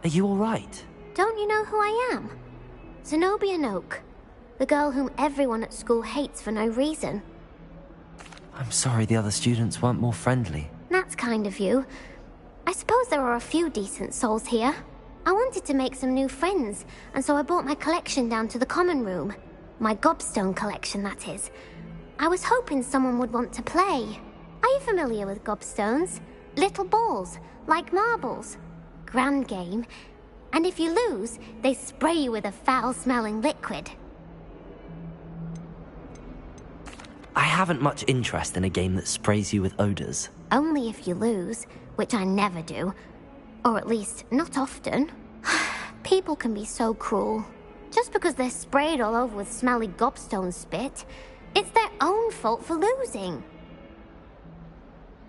Are you all right? Don't you know who I am? Zenobia Noak, the girl whom everyone at school hates for no reason. I'm sorry the other students weren't more friendly. That's kind of you. I suppose there are a few decent souls here. I wanted to make some new friends, and so I brought my collection down to the common room. My gobstone collection, that is. I was hoping someone would want to play. Are you familiar with gobstones? Little balls, like marbles. Grand game. And if you lose, they spray you with a foul-smelling liquid. I haven't much interest in a game that sprays you with odors. Only if you lose, which I never do. Or at least, not often. People can be so cruel. Just because they're sprayed all over with smelly gobstone spit, it's their own fault for losing.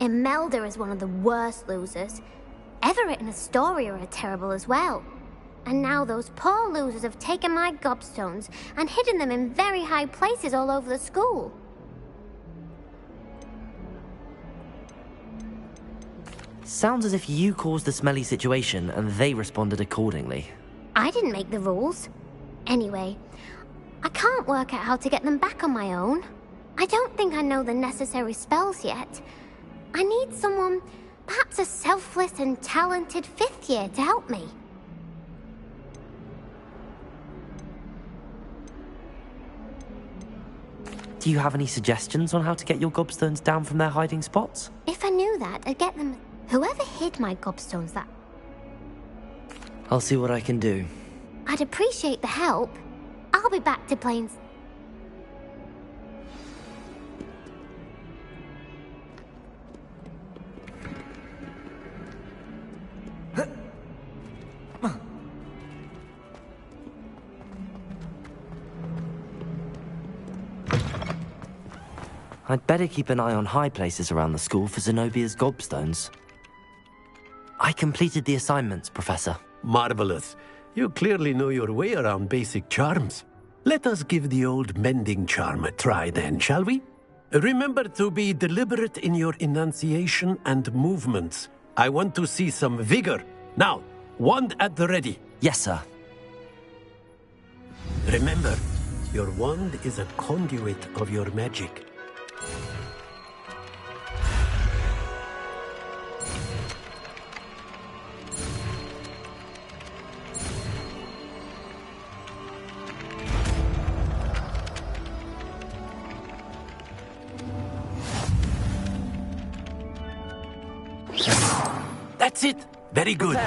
Imelda is one of the worst losers. Everett and Astoria are terrible as well. And now those poor losers have taken my gobstones and hidden them in very high places all over the school. Sounds as if you caused the smelly situation and they responded accordingly. I didn't make the rules. Anyway, I can't work out how to get them back on my own. I don't think I know the necessary spells yet. I need someone, perhaps a selfless and talented 5th year to help me. Do you have any suggestions on how to get your gobstones down from their hiding spots? If I knew that, I'd get them... Whoever hid my gobstones that... I'll see what I can do. I'd appreciate the help. I'll be back to playing... I'd better keep an eye on high places around the school for Zenobia's gobstones. I completed the assignments, Professor. Marvelous. You clearly know your way around basic charms. Let us give the old mending charm a try then, shall we? Remember to be deliberate in your enunciation and movements. I want to see some vigor. Now, wand at the ready. Yes, sir. Remember, your wand is a conduit of your magic. That's it! Very good.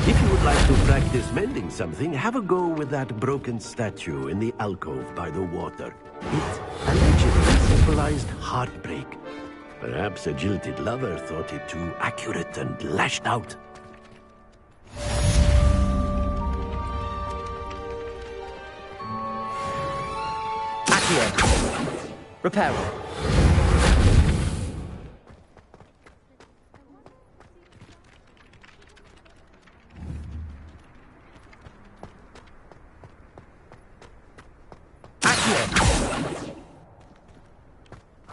If you would like to practice mending something, have a go with that broken statue in the alcove by the water. It allegedly symbolized heartbreak. Perhaps a jilted lover thought it too accurate and lashed out. Accio. Reparo.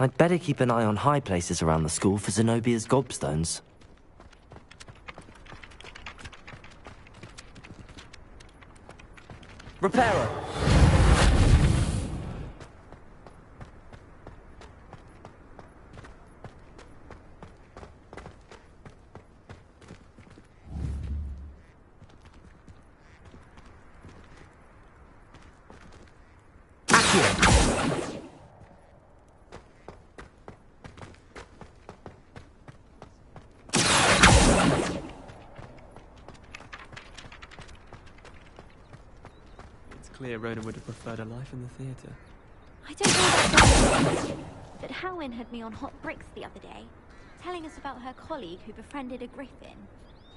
I'd better keep an eye on high places around the school for Zenobia's gobstones. Repairer! It's clear Rhoda would have preferred a life in the theatre. I don't know about that, but Howin had me on hot bricks the other day, telling us about her colleague who befriended a griffin.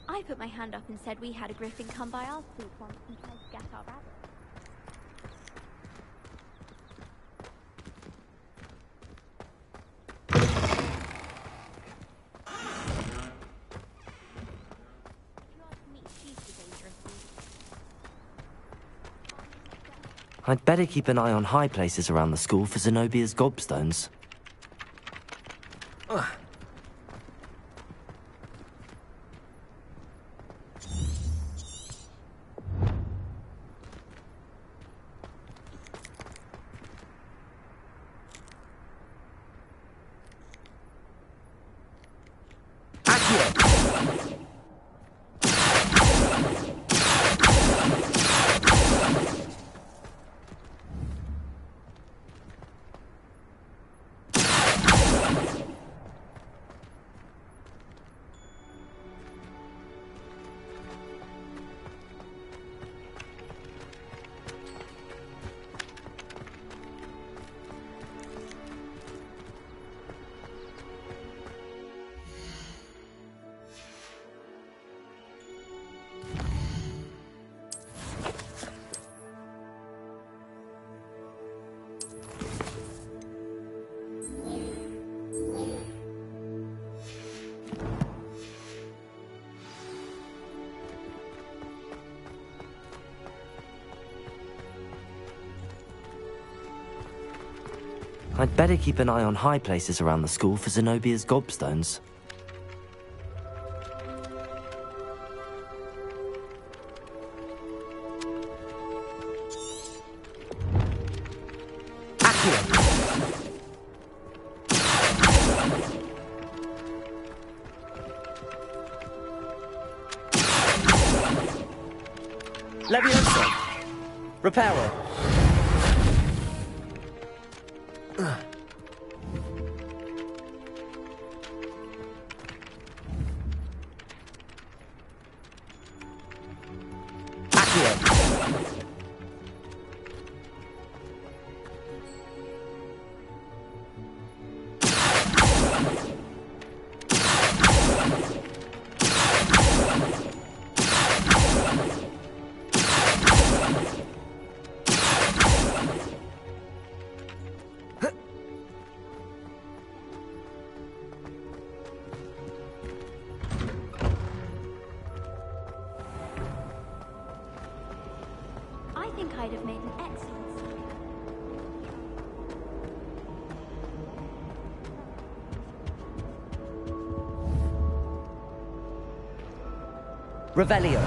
I put my hand up and said we had a griffin come by our food once and tried to get our rabbit. I'd better keep an eye on high places around the school for Zenobia's gobstones. I'd better keep an eye on high places around the school for Zenobia's gobstones. Leviosa! Reparo! I think I'd have made an excellent story. Revelio.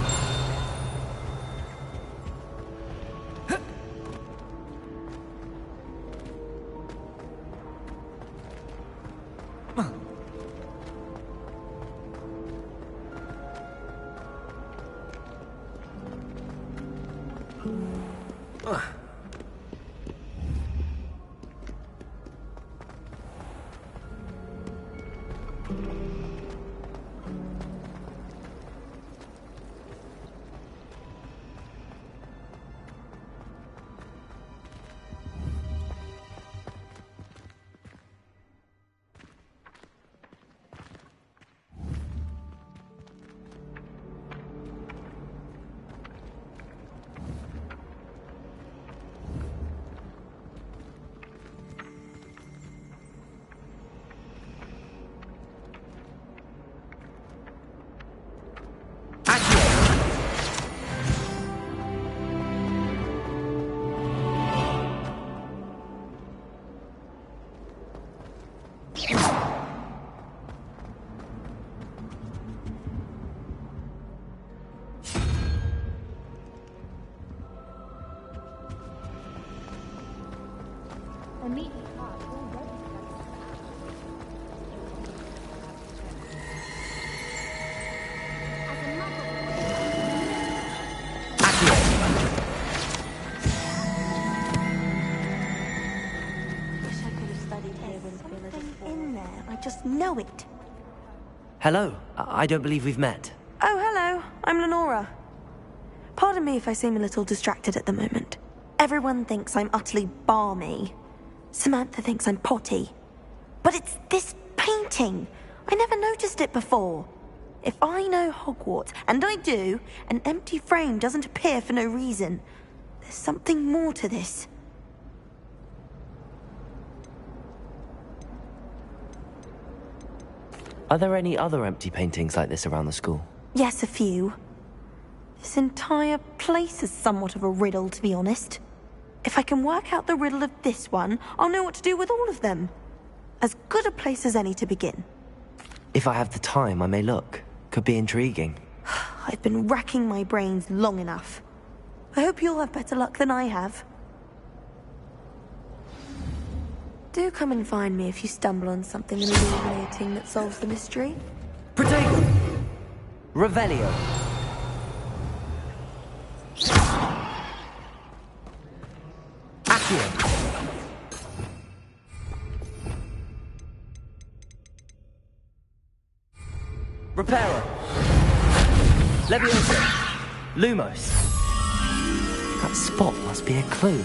or meet me. In there, I just know it. Hello, I don't believe we've met. Oh, hello. I'm Lenora. Pardon me if I seem a little distracted at the moment. Everyone thinks I'm utterly balmy. Samantha thinks I'm potty. But it's this painting. I never noticed it before. If I know Hogwarts, and I do, an empty frame doesn't appear for no reason. There's something more to this. Are there any other empty paintings like this around the school? Yes, a few. This entire place is somewhat of a riddle, to be honest. If I can work out the riddle of this one, I'll know what to do with all of them. As good a place as any to begin. If I have the time, I may look. Could be intriguing. I've been racking my brains long enough. I hope you'll have better luck than I have. Do come and find me if you stumble on something illuminating that solves the mystery. Protego! Revelio! Accio! Reparo! Leviosa! Lumos! That spot must be a clue.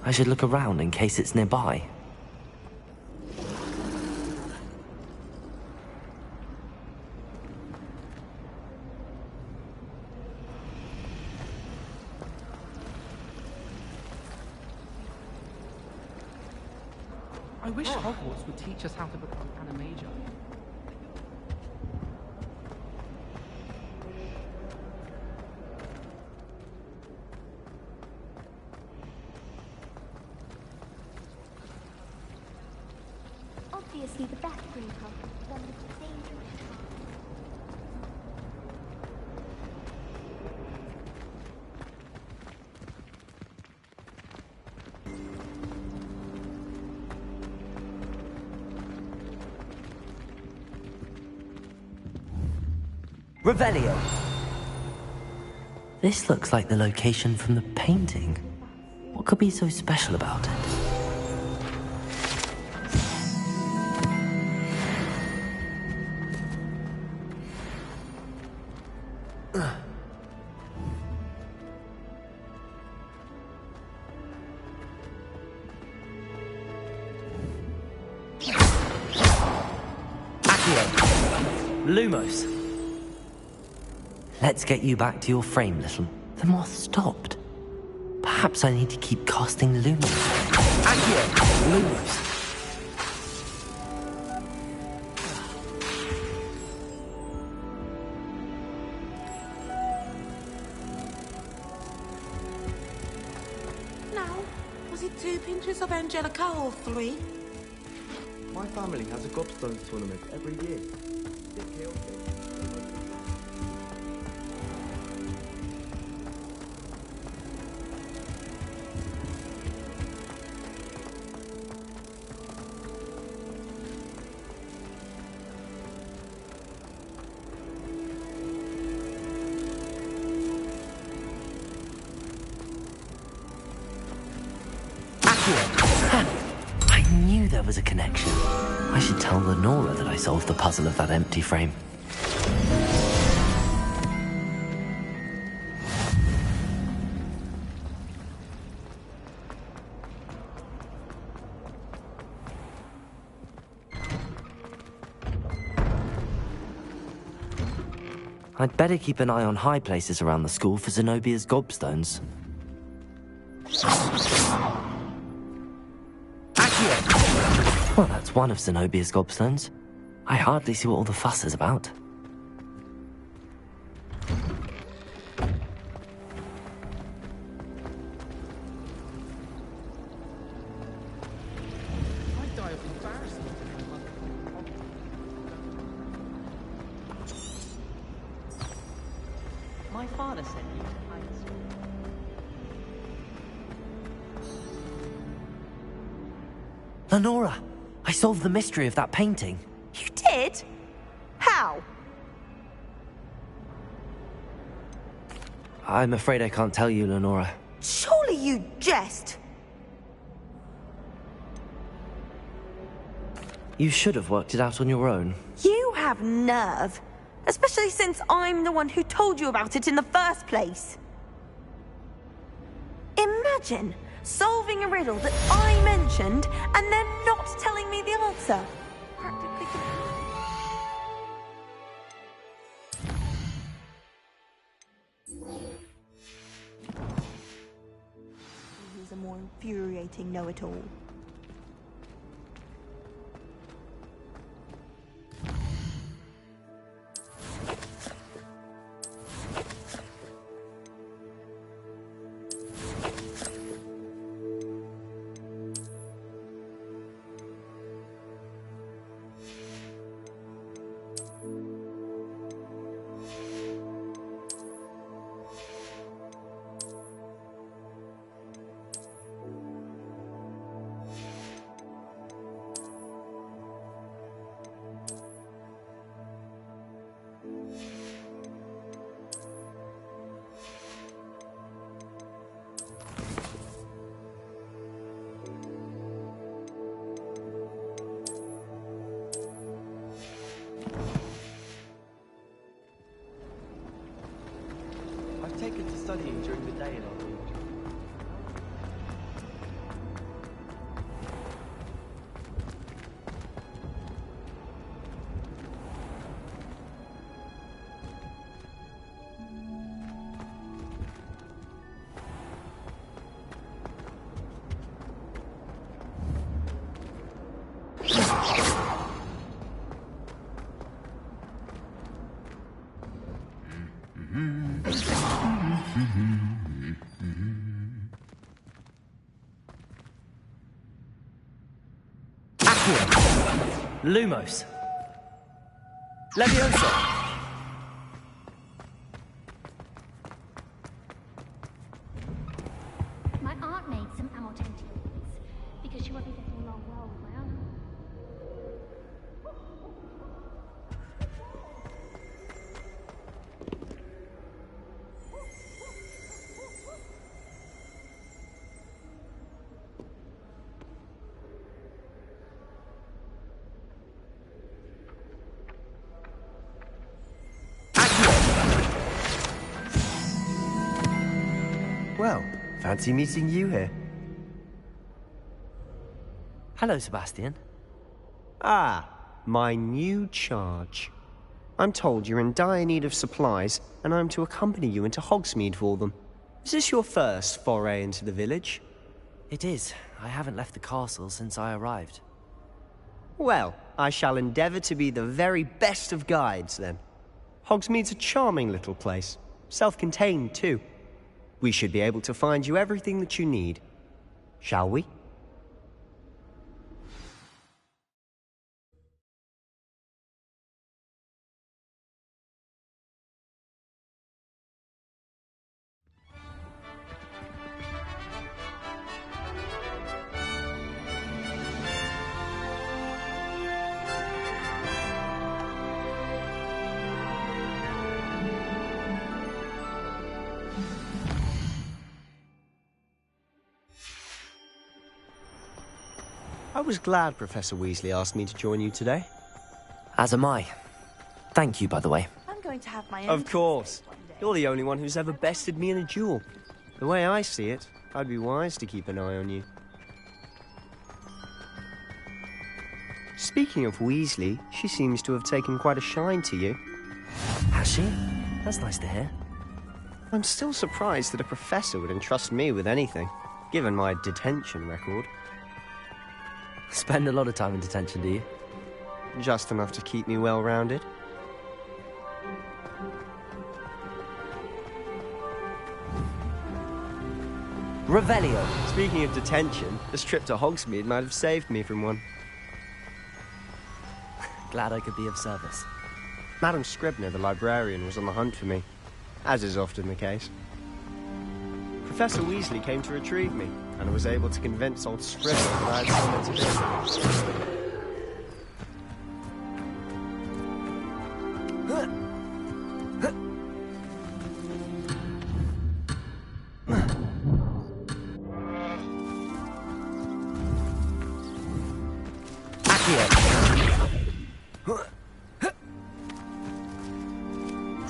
I should look around in case it's nearby. I wish Hogwarts would teach us how to become Animagia. Obviously the best green color, one with the dangerous charm. Revelio! This looks like the location from the painting. What could be so special about it? Accio! Lumos! Let's get you back to your frame, little. The moth stopped. Perhaps I need to keep casting Lumos. Accio! Lumos! Now, was it 2 pinches of Angelica or 3? My family has a gobstones tournament every year. I knew there was a connection. I should tell Lenora that I solved the puzzle of that empty frame. I'd better keep an eye on high places around the school for Zenobia's gobstones. Well, that's one of Zenobia's gobstones. I hardly see what all the fuss is about. I'd die of embarrassment. My father sent you to high school. Lenora, I solved the mystery of that painting. You did? How? I'm afraid I can't tell you, Lenora. Surely you jest. You should have worked it out on your own. You have nerve. Especially since I'm the one who told you about it in the first place. Imagine solving a riddle that I mentioned and then not telling me the answer. Practically. Who's a more infuriating know-it-all? I've taken to studying during the day last week. Lumos. Leviosa. My aunt made some amortentia because she wasn't getting along well with my uncle. Well, fancy meeting you here. Hello, Sebastian. Ah, my new charge. I'm told you're in dire need of supplies, and I'm to accompany you into Hogsmeade for them. Is this your first foray into the village? It is. I haven't left the castle since I arrived. Well, I shall endeavour to be the very best of guides, then. Hogsmeade's a charming little place. Self-contained, too. We should be able to find you everything that you need. Shall we? I was glad Professor Weasley asked me to join you today. As am I. Thank you, by the way. I'm going to have my own. Of course. You're the only one who's ever bested me in a duel. The way I see it, I'd be wise to keep an eye on you. Speaking of Weasley, she seems to have taken quite a shine to you. Has she? That's nice to hear. I'm still surprised that a professor would entrust me with anything, given my detention record. Spend a lot of time in detention, do you? Just enough to keep me well-rounded. Revelio. Speaking of detention, this trip to Hogsmeade might have saved me from one. Glad I could be of service. Madam Scribner, the librarian, was on the hunt for me, as is often the case. Professor Weasley came to retrieve me, and I was able to convince old Scribble that I had something to do.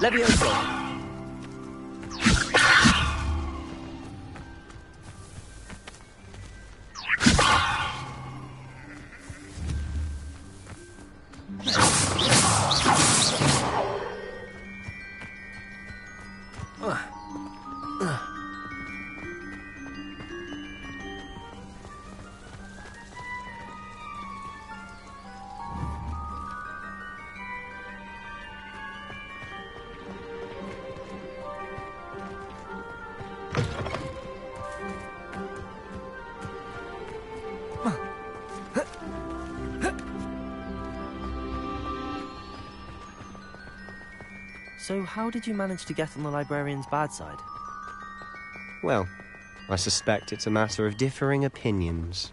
Levioso! So how did you manage to get on the librarian's bad side? Well, I suspect it's a matter of differing opinions.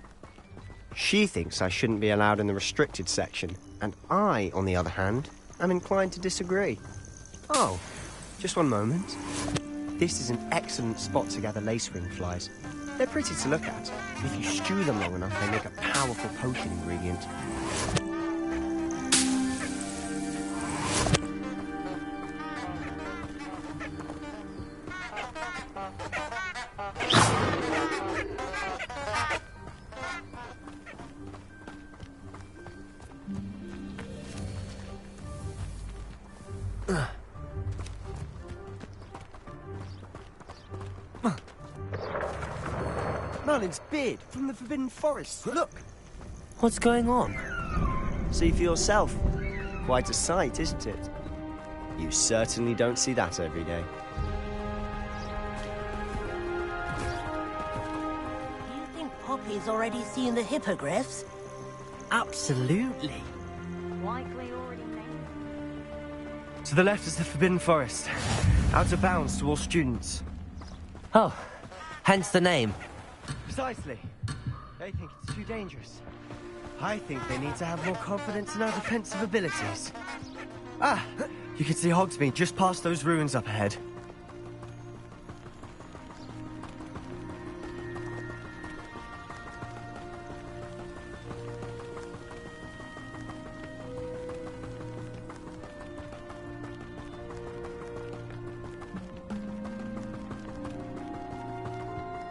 She thinks I shouldn't be allowed in the restricted section, and I, on the other hand, am inclined to disagree. Oh, just one moment. This is an excellent spot to gather lacewing flies. They're pretty to look at. If you stew them long enough, they make a powerful potion ingredient. Merlin's beard from the Forbidden Forest. Look! What's going on? See for yourself. Quite a sight, isn't it? You certainly don't see that every day. You think Poppy's already seen the hippogriffs? Absolutely. Likely already made. To the left is the Forbidden Forest. Out of bounds to all students. Oh, hence the name. Precisely. They think it's too dangerous. I think they need to have more confidence in our defensive abilities. Ah, you can see Hogsmeade just past those ruins up ahead.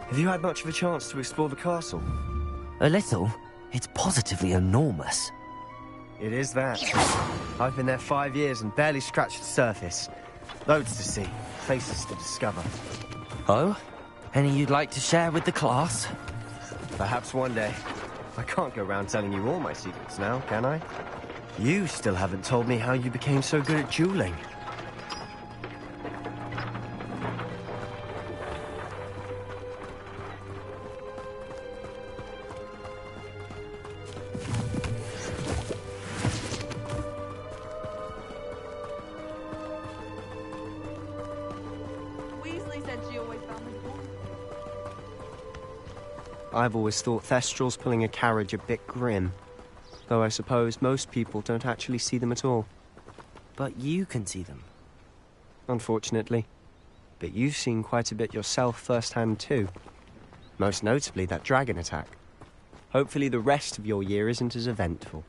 Have you had much of a chance to explore the castle? A little. It's positively enormous. It is that. I've been there 5 years and barely scratched the surface. Loads to see, places to discover. Oh? Any you'd like to share with the class? Perhaps one day. I can't go around telling you all my secrets now, can I? You still haven't told me how you became so good at dueling. I've always thought Thestrals pulling a carriage a bit grim. Though I suppose most people don't actually see them at all. But you can see them. Unfortunately. But you've seen quite a bit yourself firsthand too. Most notably that dragon attack. Hopefully the rest of your year isn't as eventful.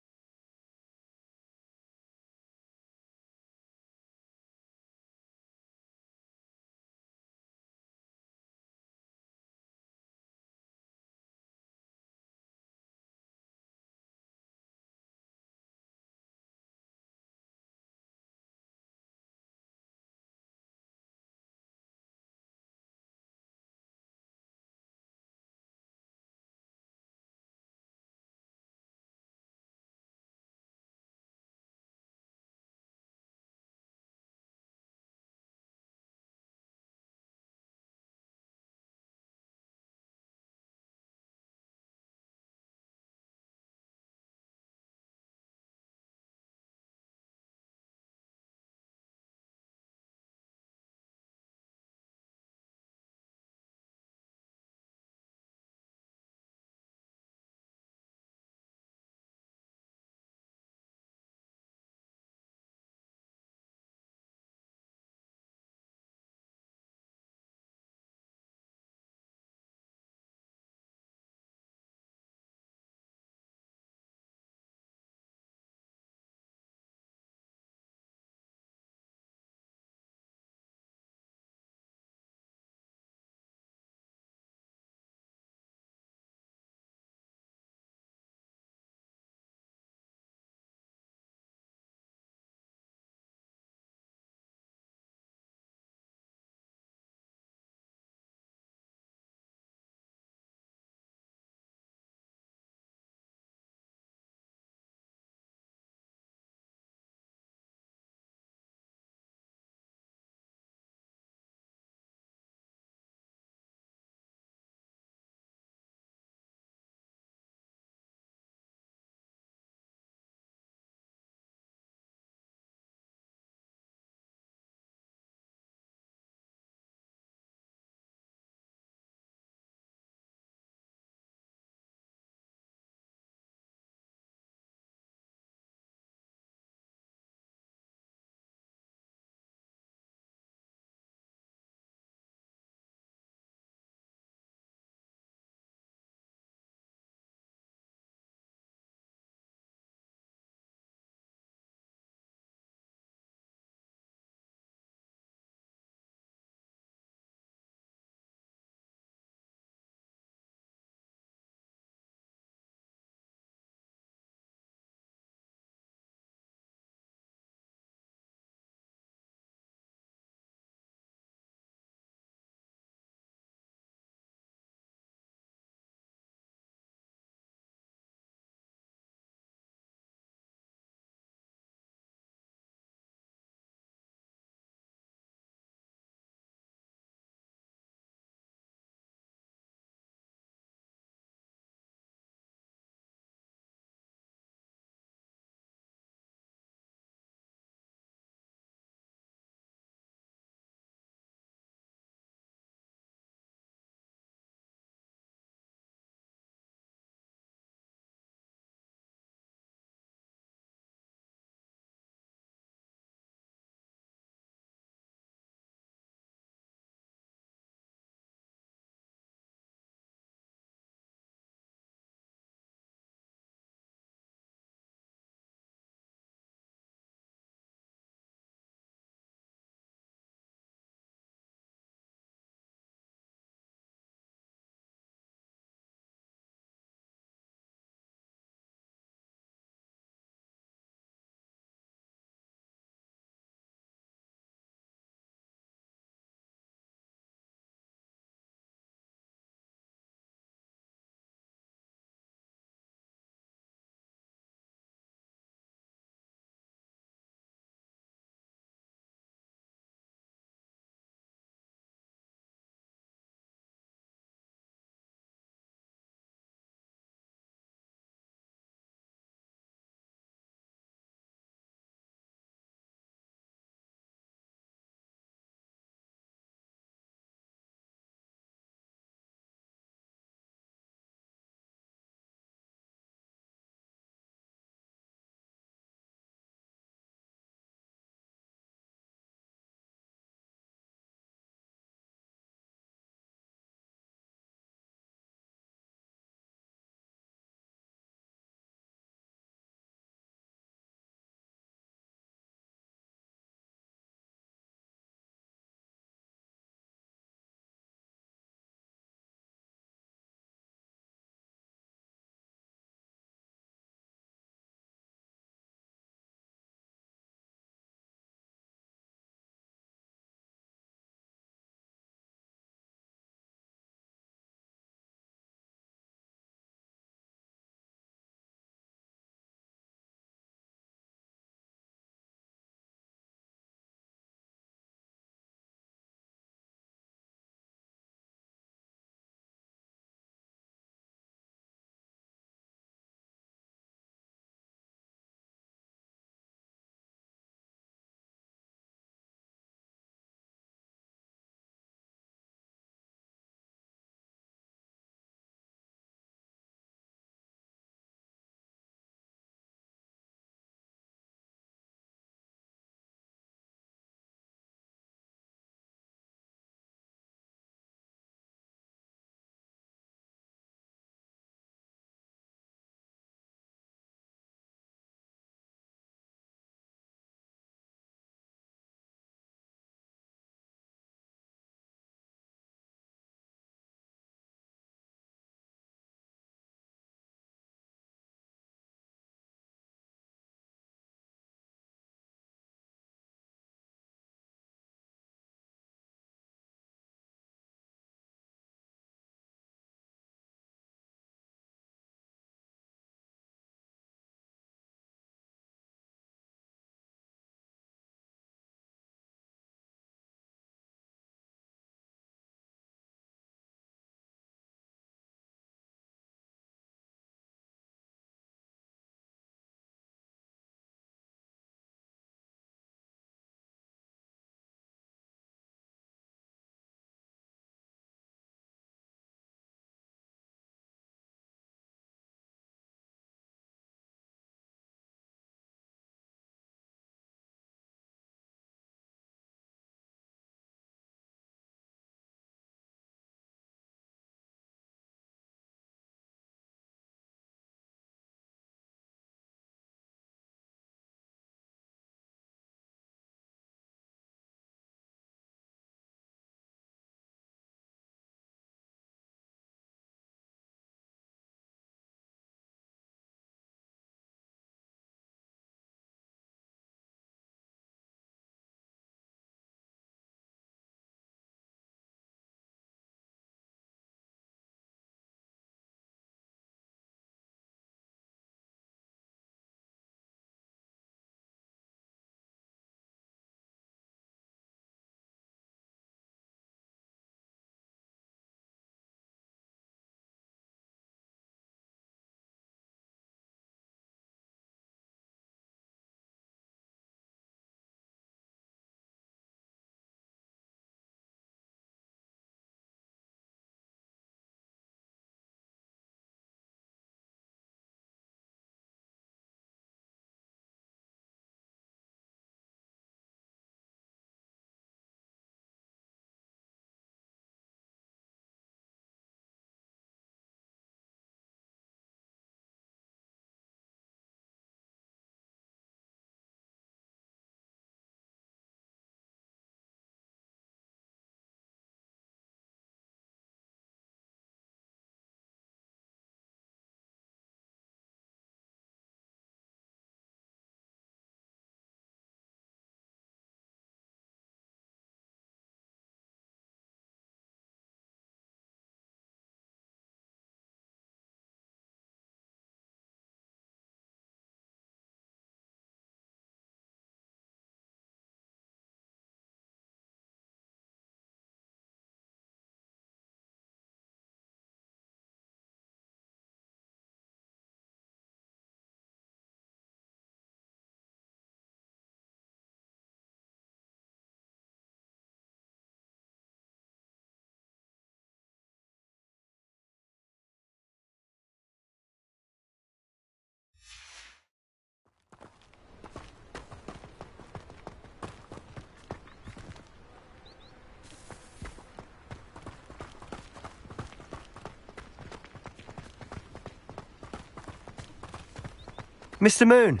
Mr. Moon.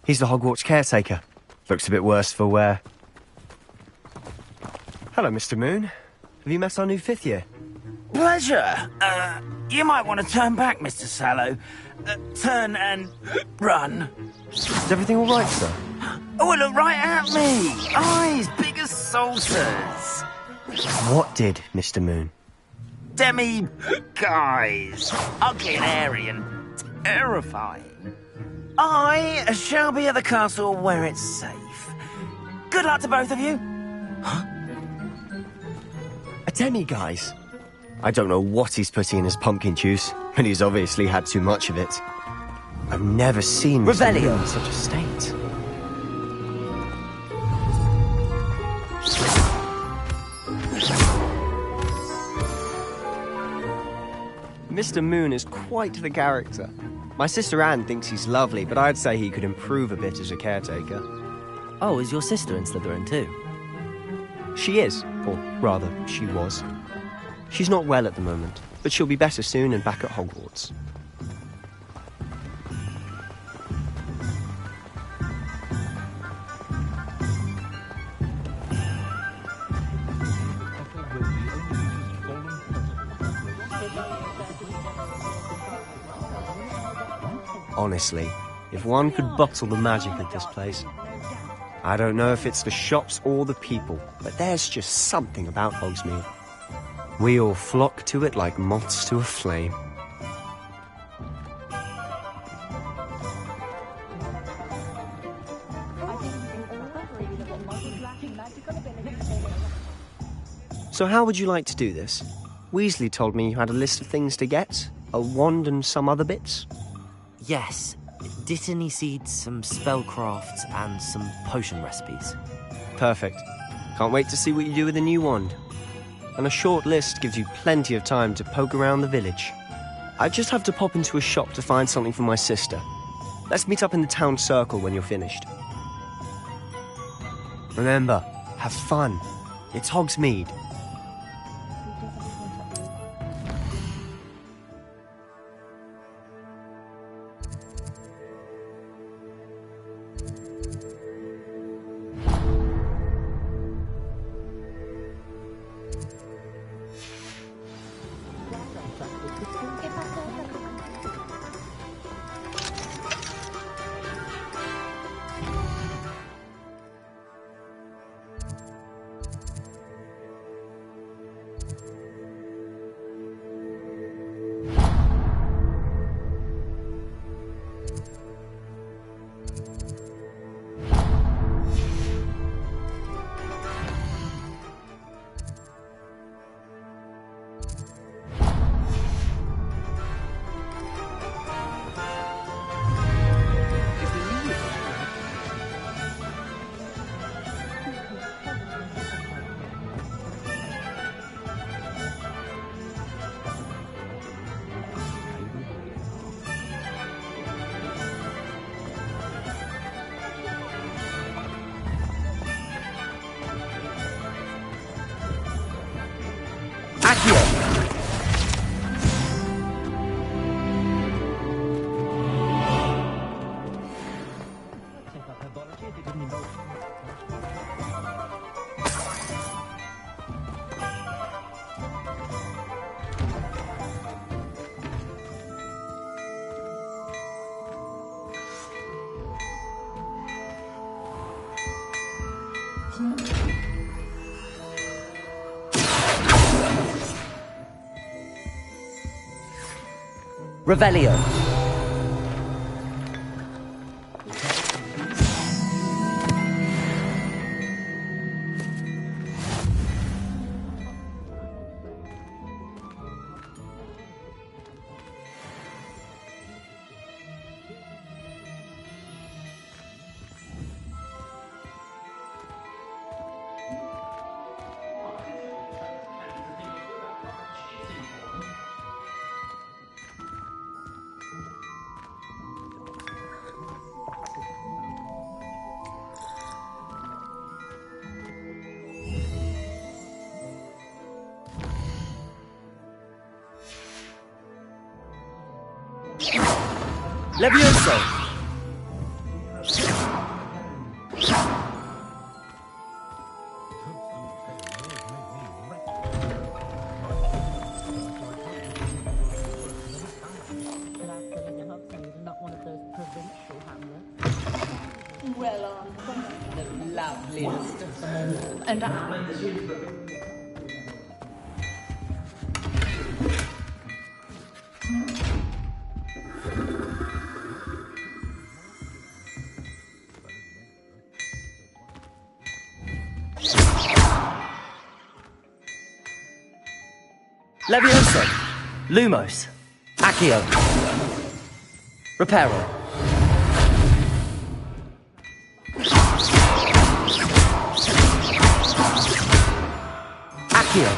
He's the Hogwarts caretaker. Looks a bit worse for wear. Hello, Mr. Moon. Have you met our new 5th year? Pleasure. You might want to turn back, Mr. Sallow. Turn and run. Is everything all right, sir? Oh, look right at me. Eyes big as saucers. What did, Mr. Moon? Guys. Ugly and hairy and terrifying. I shall be at the castle where it's safe. Good luck to both of you. A demi-guise? I don't know what he's putting in his pumpkin juice, but he's obviously had too much of it. I've never seen Mr. Moon in such a state. Mr. Moon is quite the character. My sister Anne thinks he's lovely, but I'd say he could improve a bit as a caretaker. Oh, is your sister in Slytherin too? She is, or rather, she was. She's not well at the moment, but she'll be better soon and back at Hogwarts. Honestly, if one could bottle the magic of this place. I don't know if it's the shops or the people, but there's just something about Hogsmeade. We all flock to it like moths to a flame. So how would you like to do this? Weasley told me you had a list of things to get, a wand and some other bits. Yes. Dittany seeds, some spellcrafts, and some potion recipes. Perfect. Can't wait to see what you do with the new wand. And a short list gives you plenty of time to poke around the village. I just have to pop into a shop to find something for my sister. Let's meet up in the town circle when you're finished. Remember, have fun. It's Hogsmeade. Revelio. Levioso! loveliest of them all, and Levioso. Lumos. Accio. Reparo. Accio.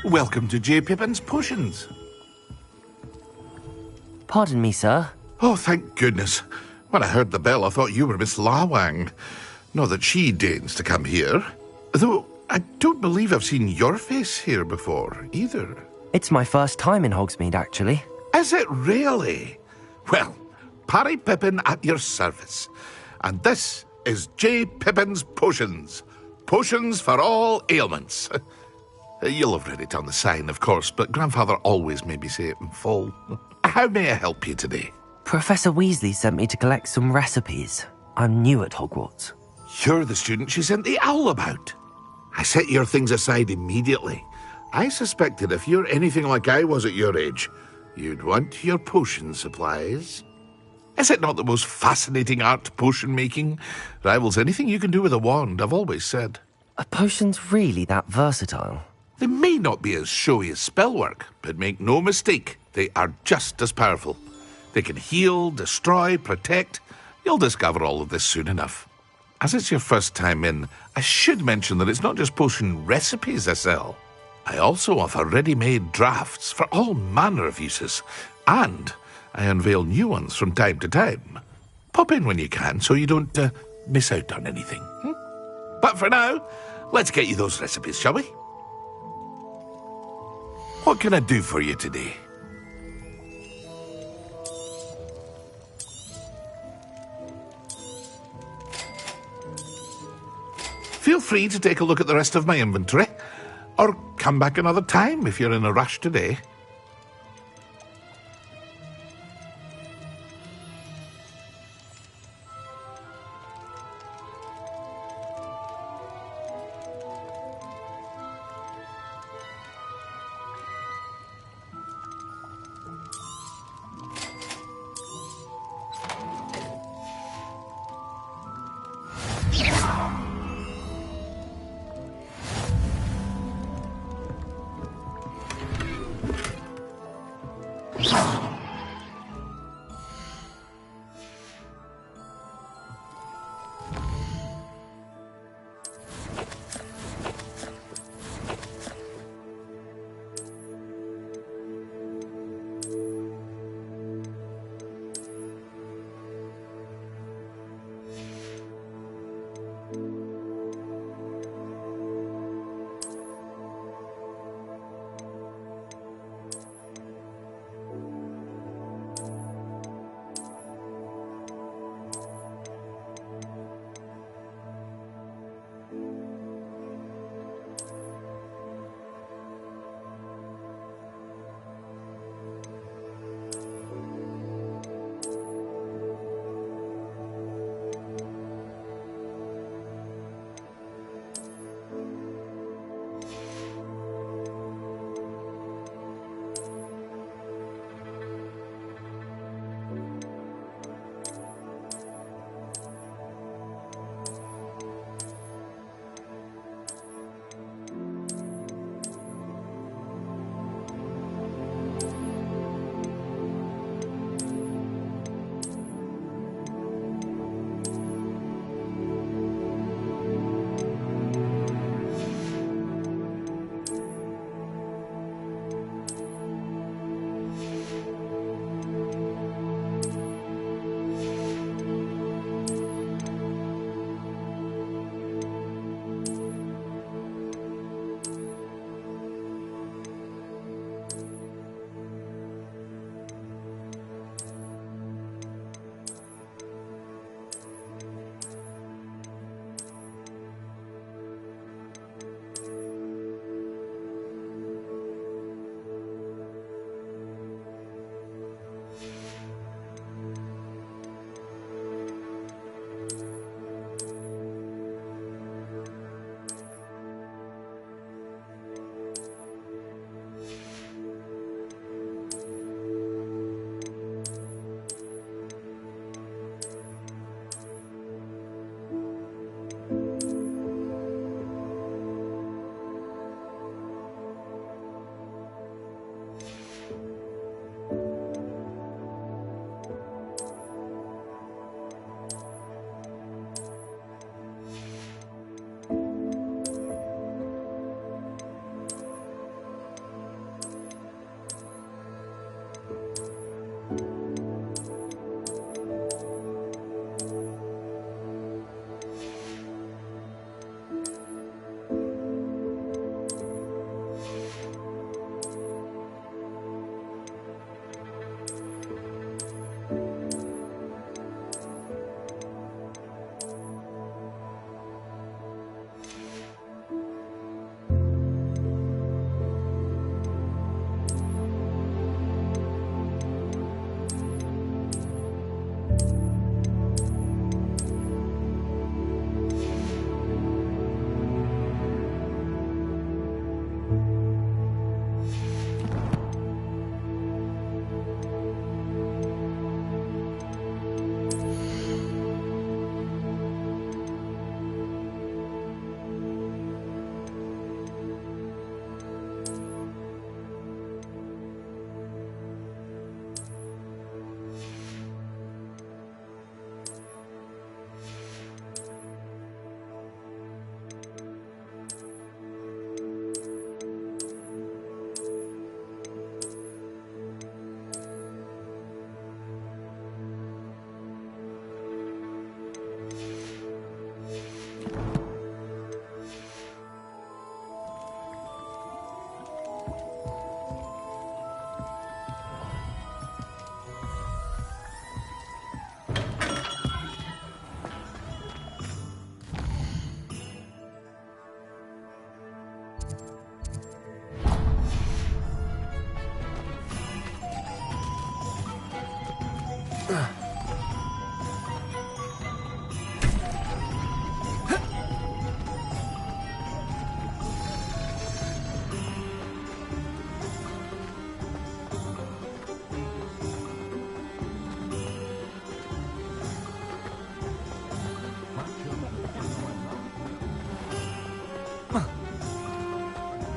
Welcome to J. Pippin's Potions. Pardon me, sir. Oh, thank goodness. When I heard the bell, I thought you were Miss Lawang. Not that she deigns to come here. Though, I don't believe I've seen your face here before, either. It's my first time in Hogsmeade, actually. Is it really? Well, Parry Pippin at your service. And this is J. Pippin's Potions. Potions for all ailments. You'll have read it on the sign, of course, but Grandfather always made me say it in full. How may I help you today? Professor Weasley sent me to collect some recipes. I'm new at Hogwarts. You're the student she sent the owl about. I set your things aside immediately. I suspected if you're anything like I was at your age, you'd want your potion supplies. Is it not the most fascinating art, potion making? Rivals anything you can do with a wand, I've always said. Are potions really that versatile? They may not be as showy as spellwork, but make no mistake, they are just as powerful. They can heal, destroy, protect. You'll discover all of this soon enough. As it's your first time in, I should mention that it's not just potion recipes I sell. I also offer ready-made drafts for all manner of uses, and I unveil new ones from time to time. Pop in when you can so you don't miss out on anything. But for now, let's get you those recipes, shall we? What can I do for you today? Feel free to take a look at the rest of my inventory, or come back another time if you're in a rush today.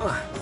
Ugh.